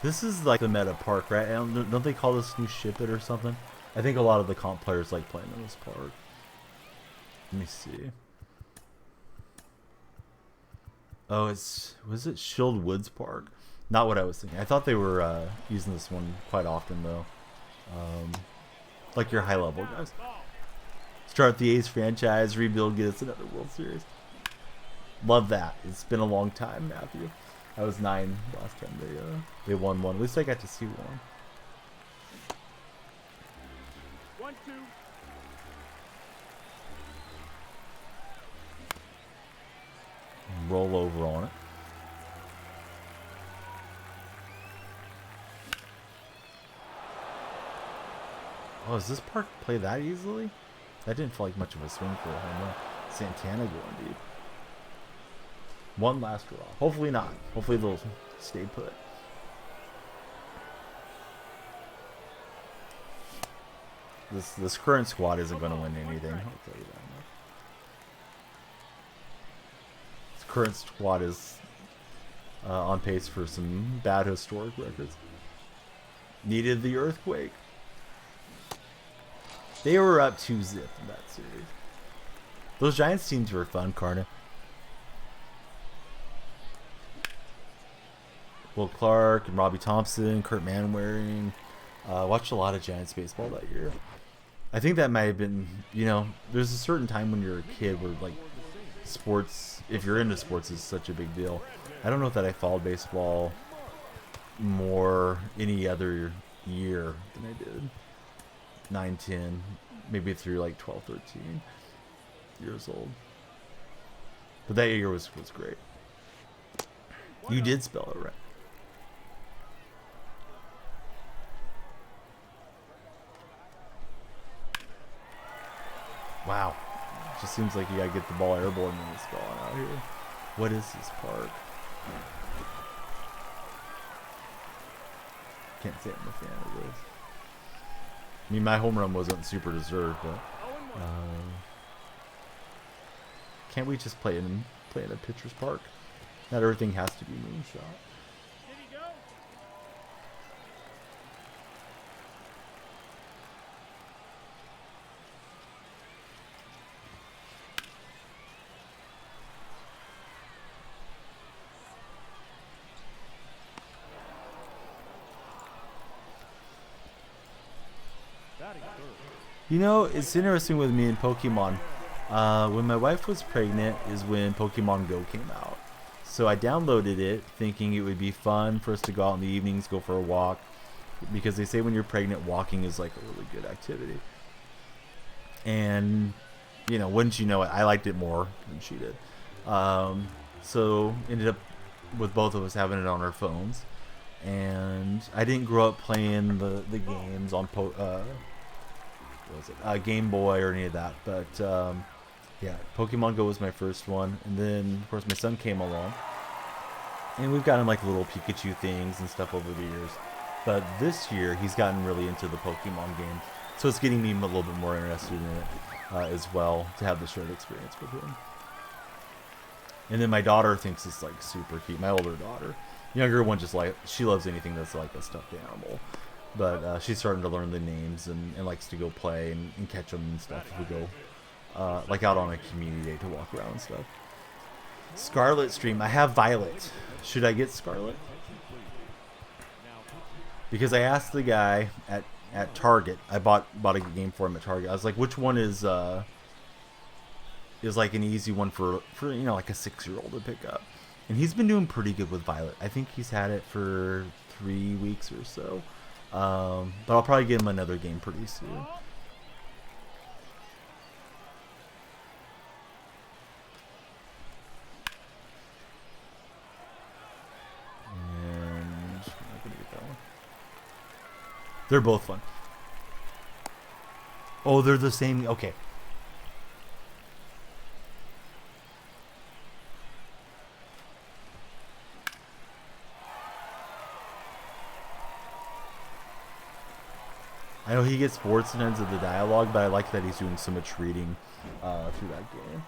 This is like the meta park, right? Don't they call this new Ship It or something? I think a lot of the comp players like playing in this park. Let me see. Oh, was it Shield Woods Park? Not what I was thinking. I thought they were using this one quite often though. Like your high level guys. Start the A's franchise, rebuild, get us another World Series. Love that. It's been a long time, Matthew. I was 9 last time they won one. At least I got to see one. 1-2. Roll over on it. Oh, does this park play that easily? That didn't feel like much of a swing for a home run. Santana going deep. One last draw. Hopefully not. Hopefully they'll stay put. This current squad isn't going to win anything. I'll tell you that much. This current squad is on pace for some bad historic records. Needed the earthquake. They were up 2-0 in that series. Those Giants teams were fun, Carter. Will Clark and Robbie Thompson, Kurt Manwaring. Watched a lot of Giants baseball that year. I think that might have been, there's a certain time when you're a kid where, like, sports, if you're into sports, is such a big deal. I don't know that I followed baseball more any other year than I did 9, 10, maybe through, like, 12, 13 years old. But that year was great. You did spell it right. Wow. Just seems like you gotta get the ball airborne when it's going out here. What is this park? Can't say I'm a fan of this. I mean, my home run wasn't super deserved, but can't we just play in a pitcher's park? Not everything has to be moonshot. Did he go? Batting third. You know, it's interesting with me in Pokemon. When my wife was pregnant is when Pokemon Go came out. So I downloaded it thinking it would be fun for us to go out in the evenings, go for a walk. Because they say when you're pregnant, walking is like a really good activity. And, you know, wouldn't you know it, I liked it more than she did. So ended up with both of us having it on our phones. And I didn't grow up playing the games on Game Boy or any of that. But yeah, Pokemon Go was my first one. And then, of course, my son came along. And we've gotten like little Pikachu things and stuff over the years. But this year, he's gotten really into the Pokemon game. So it's getting me a little bit more interested in it as well, to have the shared experience with him. And then my daughter thinks it's like super cute. My older daughter. Younger one just like, she loves anything that's like a stuffed animal. But she's starting to learn the names and likes to go play and catch them and stuff if we go like out on a community day to walk around and stuff. Scarlet stream. I have Violet. Should I get Scarlet? Because I asked the guy at Target. I bought a game for him at Target. I was like, which one is like an easy one for you know, like a 6-year-old to pick up? And he's been doing pretty good with Violet. I think he's had it for 3 weeks or so. But I'll probably give him another game pretty soon. And I'm not gonna get that one. They're both fun. Oh, they're the same. Okay. I know he gets bored sometimes of the dialogue, but I like that he's doing so much reading through that game.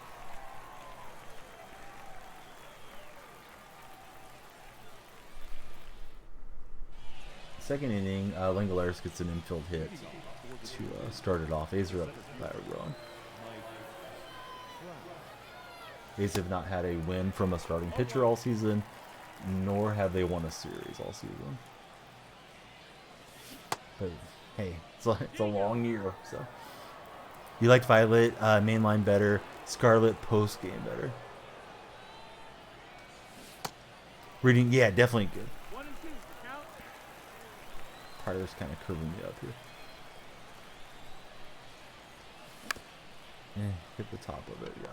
Second inning, Langolaris gets an infield hit to start it off. A's are up by a run. A's have not had a win from a starting pitcher all season, nor have they won a series all season. But hey, it's a long year. So you liked Violet mainline better, Scarlet post game better. Reading, yeah, definitely good. 1 and 2, the count. Pryor's kind of curving me up here. Hit the top of it, yeah.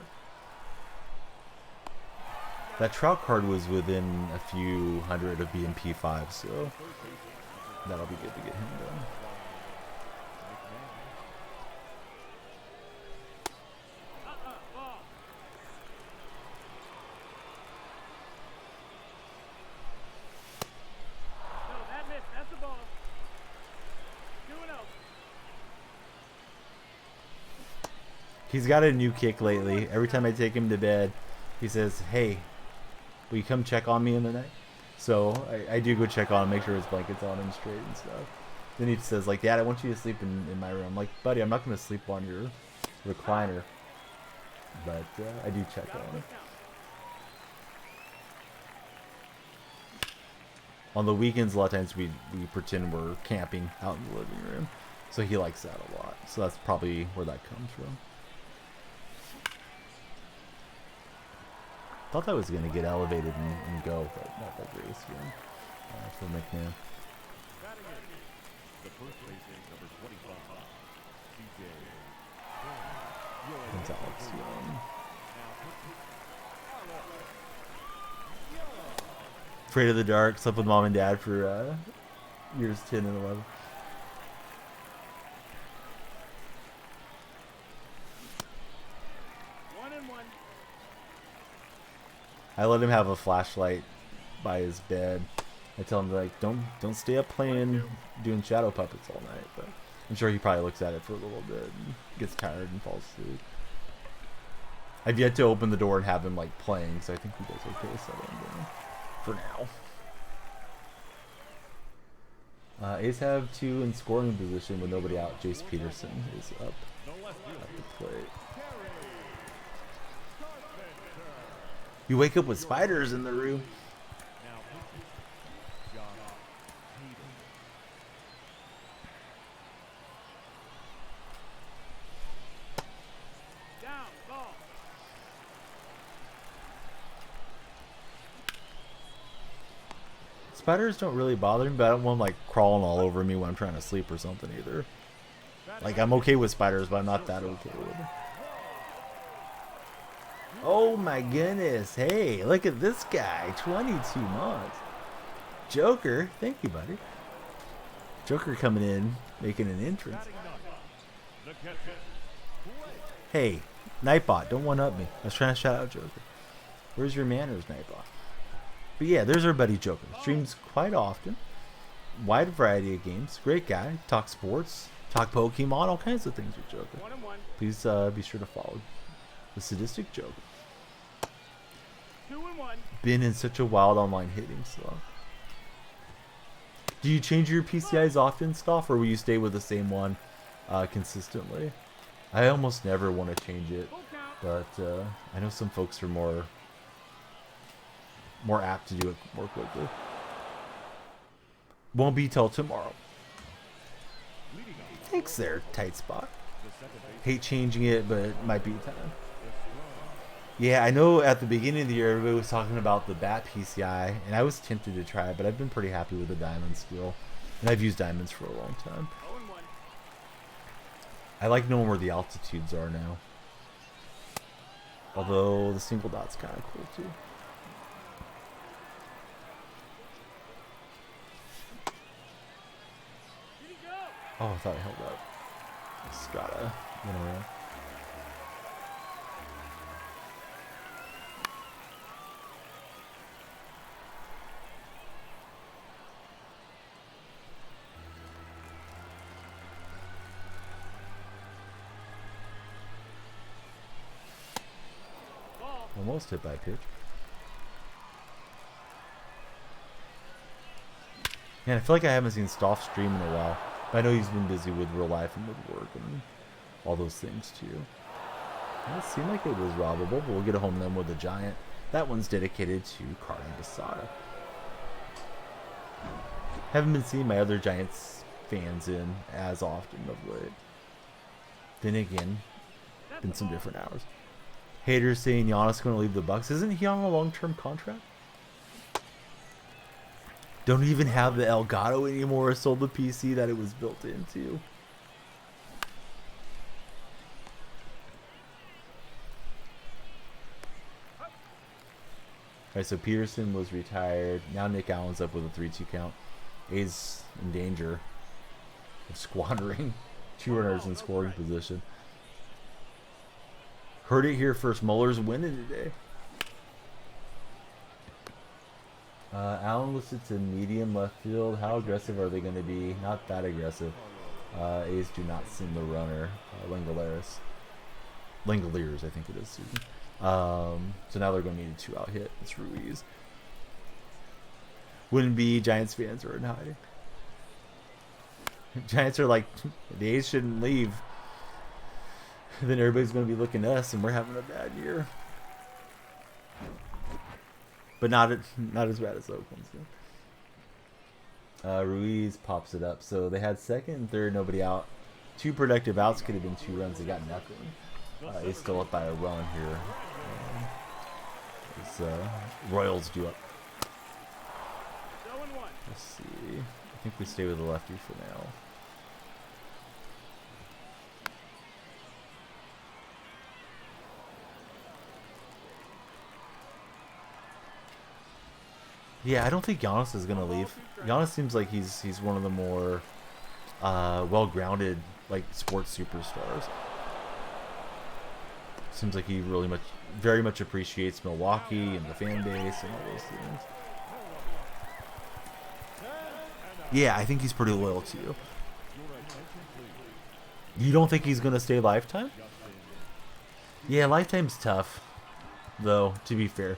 That Trout card was within a few hundred of being P5, so that'll be good to get him done. Ball. No, that missed. That's the ball. 2-0. He's got a new kick lately. Every time I take him to bed, he says, "Hey, will you come check on me in the night?" So I do go check on him, make sure his blanket's on him straight and stuff. Then he says, like, "Dad, I want you to sleep in my room." I'm like, "Buddy, I'm not going to sleep on your recliner." But I do check on him. On the weekends, a lot of times we pretend we're camping out in the living room. So he likes that a lot. So that's probably where that comes from. Thought that was going to get elevated and go, but not that great again for McMahon. The first baseman, number 25, CJ. That's Alex Young. Afraid of the Dark. Slept with Mom and Dad for years 10 and 11. I let him have a flashlight by his bed. I tell him, like, don't stay up playing, doing shadow puppets all night. But I'm sure he probably looks at it for a little bit and gets tired and falls asleep. I've yet to open the door and have him like playing, so I think he does okay settling down for now. A's have 2 in scoring position with nobody out. Jace Peterson is up at the plate. You wake up with spiders in the room. Down, ball. spiders don't really bother me, but I don't want them like crawling all over me when I'm trying to sleep or something either. Like, I'm okay with spiders, but I'm not that okay with them. Oh my goodness. Hey, look at this guy. 22 months. Joker. Thank you, buddy. Joker coming in, making an entrance. Hey, Nightbot, don't one-up me. I was trying to shout out Joker. Where's your manners, Nightbot? But yeah, there's our buddy Joker. Streams quite often. Wide variety of games. Great guy. Talk sports. Talk Pokemon. All kinds of things with Joker. 1-1. Please be sure to follow the Sadistic Joker. 2-1. Been in such a wild online hitting slump. Do you change your PCIs often, Stoff, or will you stay with the same one consistently? I almost never want to change it, Full count. but I know some folks are more apt to do it more quickly. Won't be till tomorrow. Thanks there, tight spot. Hate changing it, but it might be time. Yeah, I know at the beginning of the year everybody was talking about the bat PCI, and I was tempted to try it, but I've been pretty happy with the diamond still. And I've used diamonds for a long time. 0-1. I like knowing where the altitudes are now. Although the single dot's kind of cool too. Did he go? Oh, I thought I held up. Just gotta win around. Ball. Almost hit by a pitch. Man, I feel like I haven't seen Stoff stream in a while. But I know he's been busy with real life and with work and all those things too. It seemed like it was robbable, but we'll get a home run with a giant. That one's dedicated to Carly Basada. Haven't been seeing my other Giants fans in as often of late. Then again, been some different hours. Haters saying Giannis going to leave the Bucks. Isn't he on a long-term contract? Don't even have the Elgato anymore. Sold the PC that it was built into. Alright, so Peterson was retired. Now Nick Allen's up with a 3-2 count. A's in danger of squandering 2 runners in scoring position. Heard it here first. Muller's winning today. Allen listed to medium left field. How aggressive are they going to be? Not that aggressive. A's do not send the runner. Langoliers, I think it is, Susan. So now they're going to need a 2-out hit. It's Ruiz. Wouldn't be Giants fans are in hiding. Giants are like, the A's shouldn't leave. Then everybody's going to be looking at us, and we're having a bad year. But not as bad as Oakland's doing. Ruiz pops it up. So they had second and third, nobody out. 2 productive outs, could have been 2 runs. They got nothing. He's still up by a run here. Royals do up. 0-1. Let's see. I think we stay with the lefty for now. Yeah, I don't think Giannis is gonna leave. Giannis seems like he's one of the more well-grounded like sports superstars. Seems like he very much appreciates Milwaukee and the fan base and all those things. Yeah, I think he's pretty loyal to you. You don't think he's gonna stay lifetime? Yeah, lifetime's tough, though. To be fair.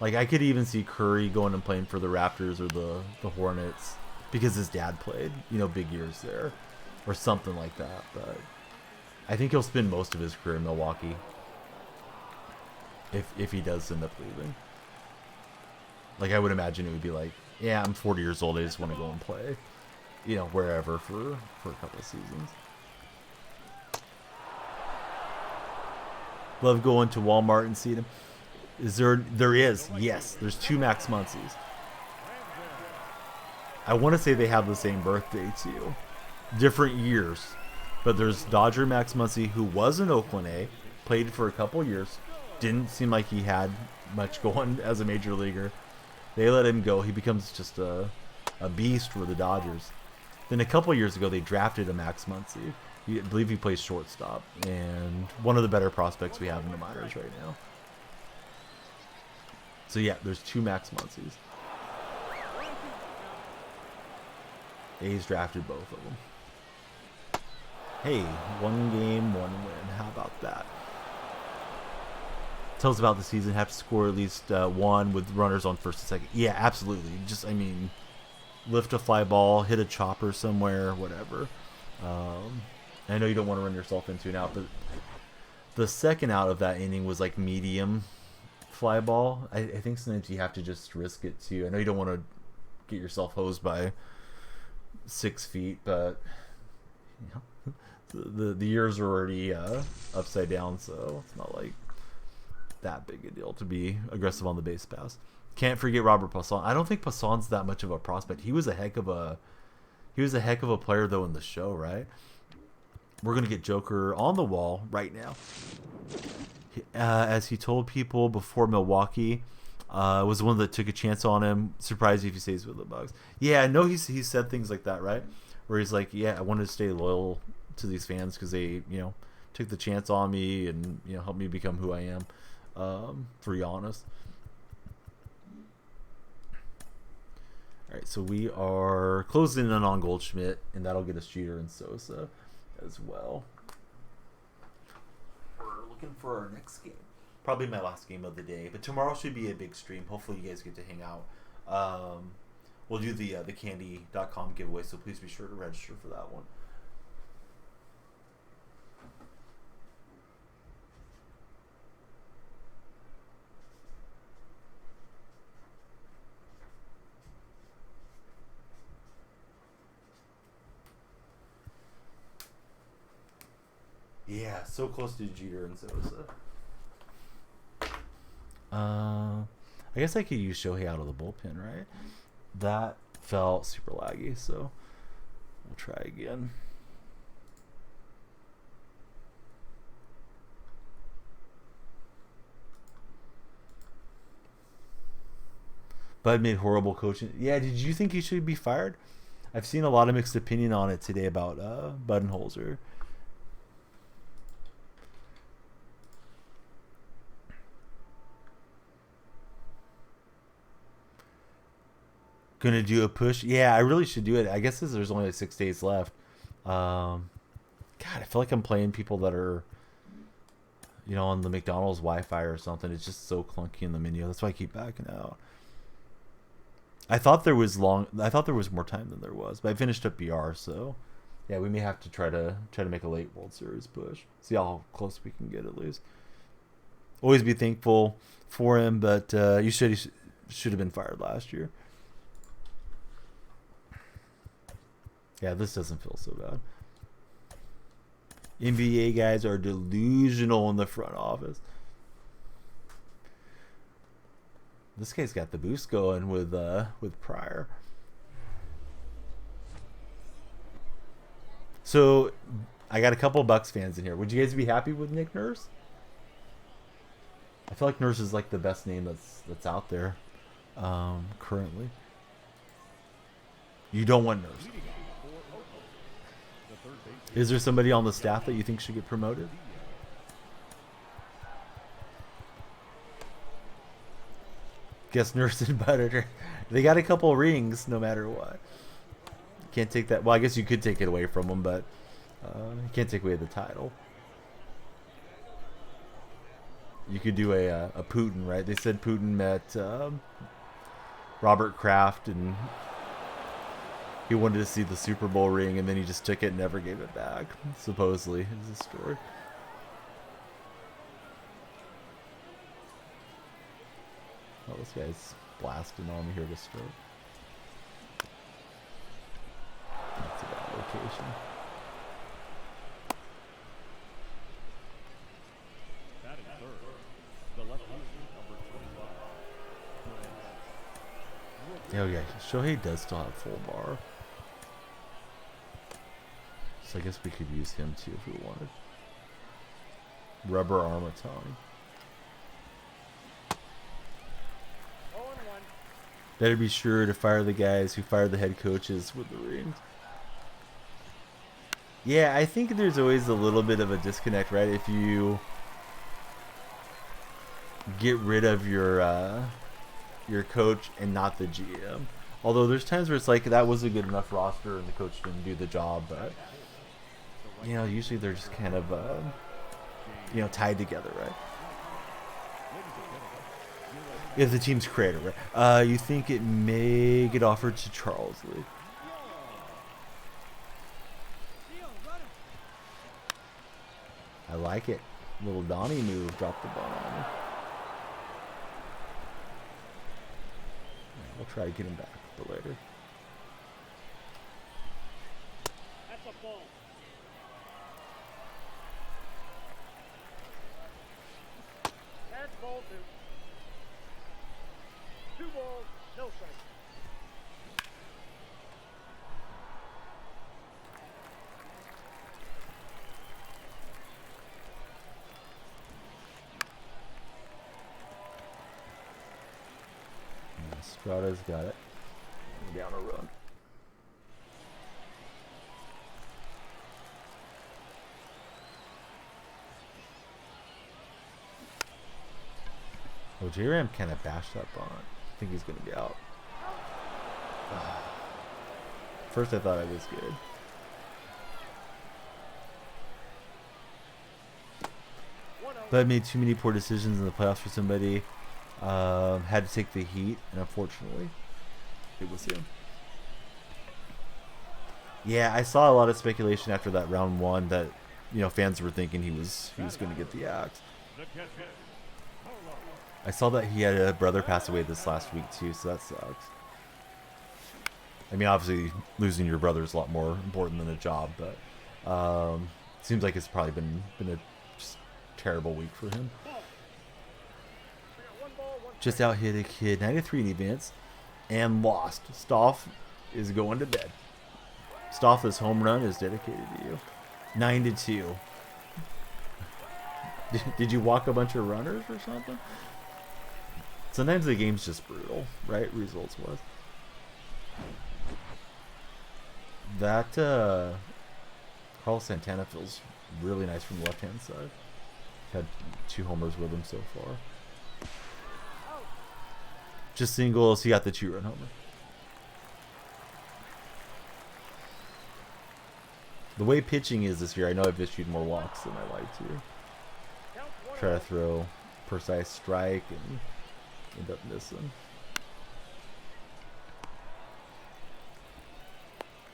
Like, I could even see Curry going and playing for the Raptors or the Hornets because his dad played, big years there or something like that. But I think he'll spend most of his career in Milwaukee if he does end up leaving. Like, I would imagine it would be like, yeah, I'm 40 years old. I just want to go and play, wherever for a couple of seasons. Love going to Walmart and seeing him. There is, yes. There's 2 Max Muncies. I want to say they have the same birthday too. Different years. But there's Dodger Max Muncy, who was in Oakland A, played for a couple years. Didn't seem like he had much going as a major leaguer. They let him go. He becomes just a beast for the Dodgers. Then a couple years ago, they drafted a Max Muncy. I believe he plays shortstop, and one of the better prospects we have in the minors right now. So yeah, there's 2 Max Muncys. A's drafted both of them. Hey, 1 game, 1 win. How about that? Tell us about the season. Have to score at least 1 with runners on first and second. Yeah, absolutely. Just, I mean, lift a fly ball, hit a chopper somewhere, whatever. I know you don't want to run yourself into an out, but the second out of that inning was like medium fly ball. I think sometimes you have to just risk it too. I know you don't want to get yourself hosed by 6 feet, but you know, the years are already upside down, so it's not like that big a deal to be aggressive on the base pass. Can't forget Robert Passan. I don't think Passan's that much of a prospect. He was a heck of a player though in the show, right? We're gonna get Joker on the wall right now. As he told people before Milwaukee, was the one that took a chance on him. Surprised if he stays with the Bucks. Yeah, I know he said things like that, right? Where he's like, yeah, I wanted to stay loyal to these fans because they, you know, took the chance on me and, you know, helped me become who I am. For Giannis. All right, so we are closing in on Goldschmidt, and that'll get us Jeter and Sosa as well. We're looking for our next game. Probably my last game of the day, but tomorrow should be a big stream. Hopefully you guys get to hang out. We'll do the candy.com giveaway, so please be sure to register for that one. Yeah, so close to Jeter and Sosa. I guess I could use Shohei out of the bullpen, right? That felt super laggy, so we'll try again. Bud made horrible coaching. Yeah, did you think he should be fired? I've seen a lot of mixed opinion on it today about Budenholzer. Gonna do a push? Yeah, I really should do it. I guess there's only like 6 days left. God, I feel like I'm playing people that are, you know, on the McDonald's Wi-Fi or something. It's just so clunky in the menu. That's why I keep backing out. I thought there was more time than there was, but I finished up BR, so yeah, we may have to try to make a late World Series push. See how close we can get at least. Always be thankful for him, but he should have been fired last year. Yeah, this doesn't feel so bad. NBA guys are delusional in the front office. This guy's got the boost going with Pryor. So I got a couple Bucks fans in here. Would you guys be happy with Nick Nurse? I feel like Nurse is like the best name that's out there currently. You don't want Nurse. Is there somebody on the staff that you think should get promoted? Guess Nurse and Butter. They got a couple rings no matter what. Can't take that. Well, I guess you could take it away from them, but you can't take away the title. You could do a Putin, right? They said Putin met Robert Kraft and he wanted to see the Super Bowl ring, and then he just took it and never gave it back, supposedly, is the story. Oh, this guy's blasting on me here to start. That's a bad location. That is third. The left fielder, number 25. Oh yeah, Shohei does still have full bar. So I guess we could use him too if we wanted. Rubber Armatoni. 0-1. Better be sure to fire the guys who fire the head coaches with the rings. Yeah, I think there's always a little bit of a disconnect, right? If you get rid of your coach and not the GM. Although there's times where it's like that was a good enough roster and the coach didn't do the job, but you know, usually they're just kind of you know, tied together, right? If the team's creative, right? You think it may get offered to Charles Lee? I like it. Little Donnie move, drop the ball on me. We'll try to get him back, but later. That's a ball. That's ball 2. 2 balls, no strike. Strada's got it. Down a run. Oh, J-Ram kind of bashed up on it. I think he's going to be out. First I thought it was good. But I made too many poor decisions in the playoffs for somebody. Had to take the heat, and unfortunately, it was him. Yeah, I saw a lot of speculation after that round 1 that, you know, fans were thinking he was going to get the axe. I saw that he had a brother pass away this last week too, so that sucks. I mean, obviously, losing your brother is a lot more important than a job, but seems like it's probably been a just terrible week for him. Just out hit a kid, 93 in events, and lost. Stoff is going to bed. Stoff, this home run is dedicated to you. 9-2. Did you walk a bunch of runners or something? Sometimes the game's just brutal, right? Results was. That Carlos Santana feels really nice from the left-hand side. Had 2 homers with him so far. Just singles, he got the 2-run homer. The way pitching is this year, I know I've issued more walks than I like to. Try to throw precise strike and end up missing.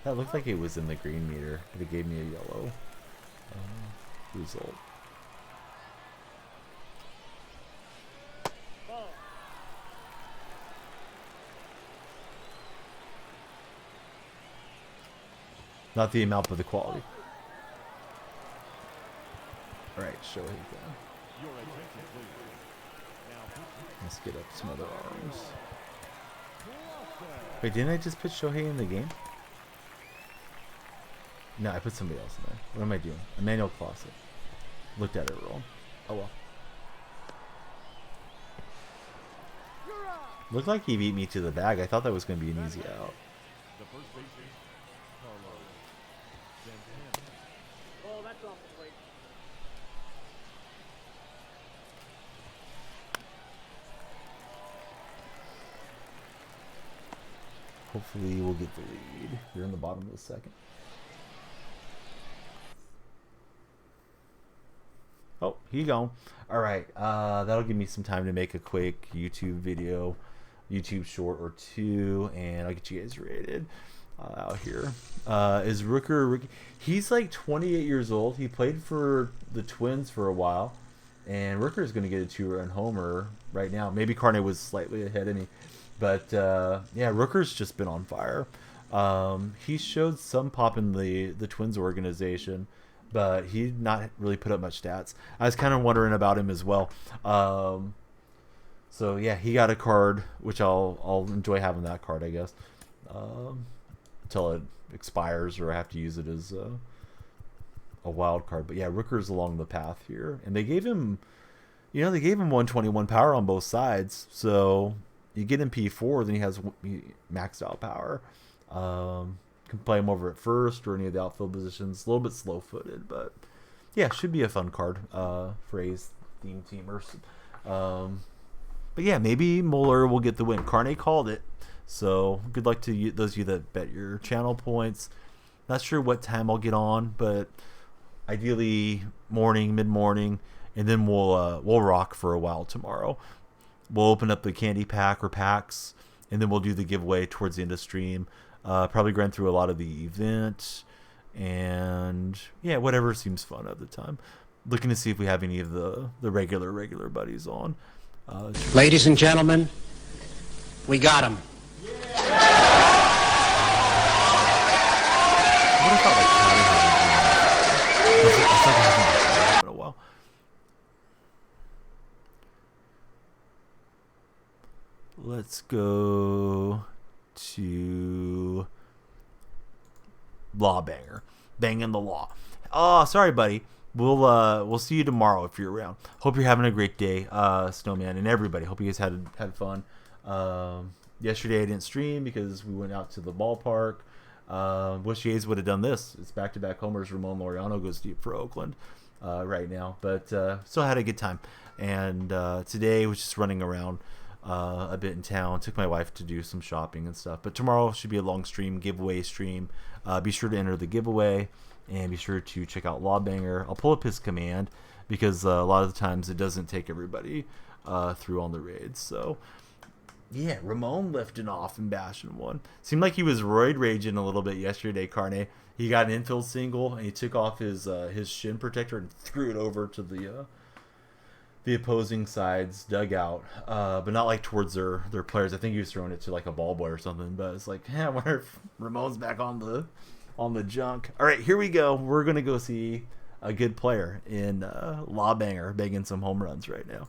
That looked like it was in the green meter, but it gave me a yellow result. Not the amount, but the quality. Alright, show it again. Let's get up some other arms. Wait, didn't I just pitch Shohei in the game? No, I put somebody else in there. What am I doing? Emmanuel Clausen. Looked at it wrong. Oh well. Looked like he beat me to the bag. I thought that was going to be an easy out. Oh, that's off the plate. Hopefully we'll get the lead. You're in the bottom of the second. Oh, he gone. All right, that'll give me some time to make a quick YouTube video, YouTube short or 2, and I'll get you guys rated out here. Is Rooker? He's like 28 years old. He played for the Twins for a while, and Rooker is going to get a 2-run homer right now. Maybe Carne was slightly ahead of me, but yeah, Rooker's just been on fire. He showed some pop in the Twins organization, but he not really put up much stats. I was kind of wondering about him as well. So yeah, he got a card, which I'll enjoy having that card, I guess, until it expires or I have to use it as a wild card. But yeah, Rooker's along the path here, and they gave him 121 power on both sides. So you get him P4, then he has maxed out power. Can play him over at first or any of the outfield positions. A little bit slow footed, but yeah, should be a fun card for A's theme teamers. But yeah, maybe Mueller will get the win. Carne called it, so good luck to you, those of you that bet your channel points. Not sure what time I'll get on, but ideally morning, mid-morning, and then we'll rock for a while tomorrow. We'll open up the candy pack or packs, and then we'll do the giveaway towards the end of stream. Probably run through a lot of the event, and yeah, whatever seems fun at the time. Looking to see if we have any of the regular buddies on. Ladies and gentlemen, we got him. What if I like in a while? Let's go to Lawbanger, banging the law. Oh, sorry, buddy. We'll see you tomorrow if you're around. Hope you're having a great day, Snowman, and everybody. Hope you guys had fun. Yesterday I didn't stream because we went out to the ballpark. Wish the A's would have done this. It's back-to-back homers. Ramon Laureano goes deep for Oakland right now, but still had a good time. And today was just running around a bit in town. Took my wife to do some shopping and stuff. But tomorrow should be a long stream, giveaway stream. Be sure to enter the giveaway. And be sure to check out Lawbanger. I'll pull up his command because a lot of the times it doesn't take everybody through on the raids. So, yeah, Ramon lifting off and bashing one. Seemed like he was roid raging a little bit yesterday, Carne. He got an infield single and he took off his shin protector and threw it over to the opposing side's dugout, but not like towards their players. I think he was throwing it to like a ball boy or something. But it's like, I wonder if Ramon's back on the junk. All right, here we go. We're gonna go see a good player in Lawbanger banging some home runs right now.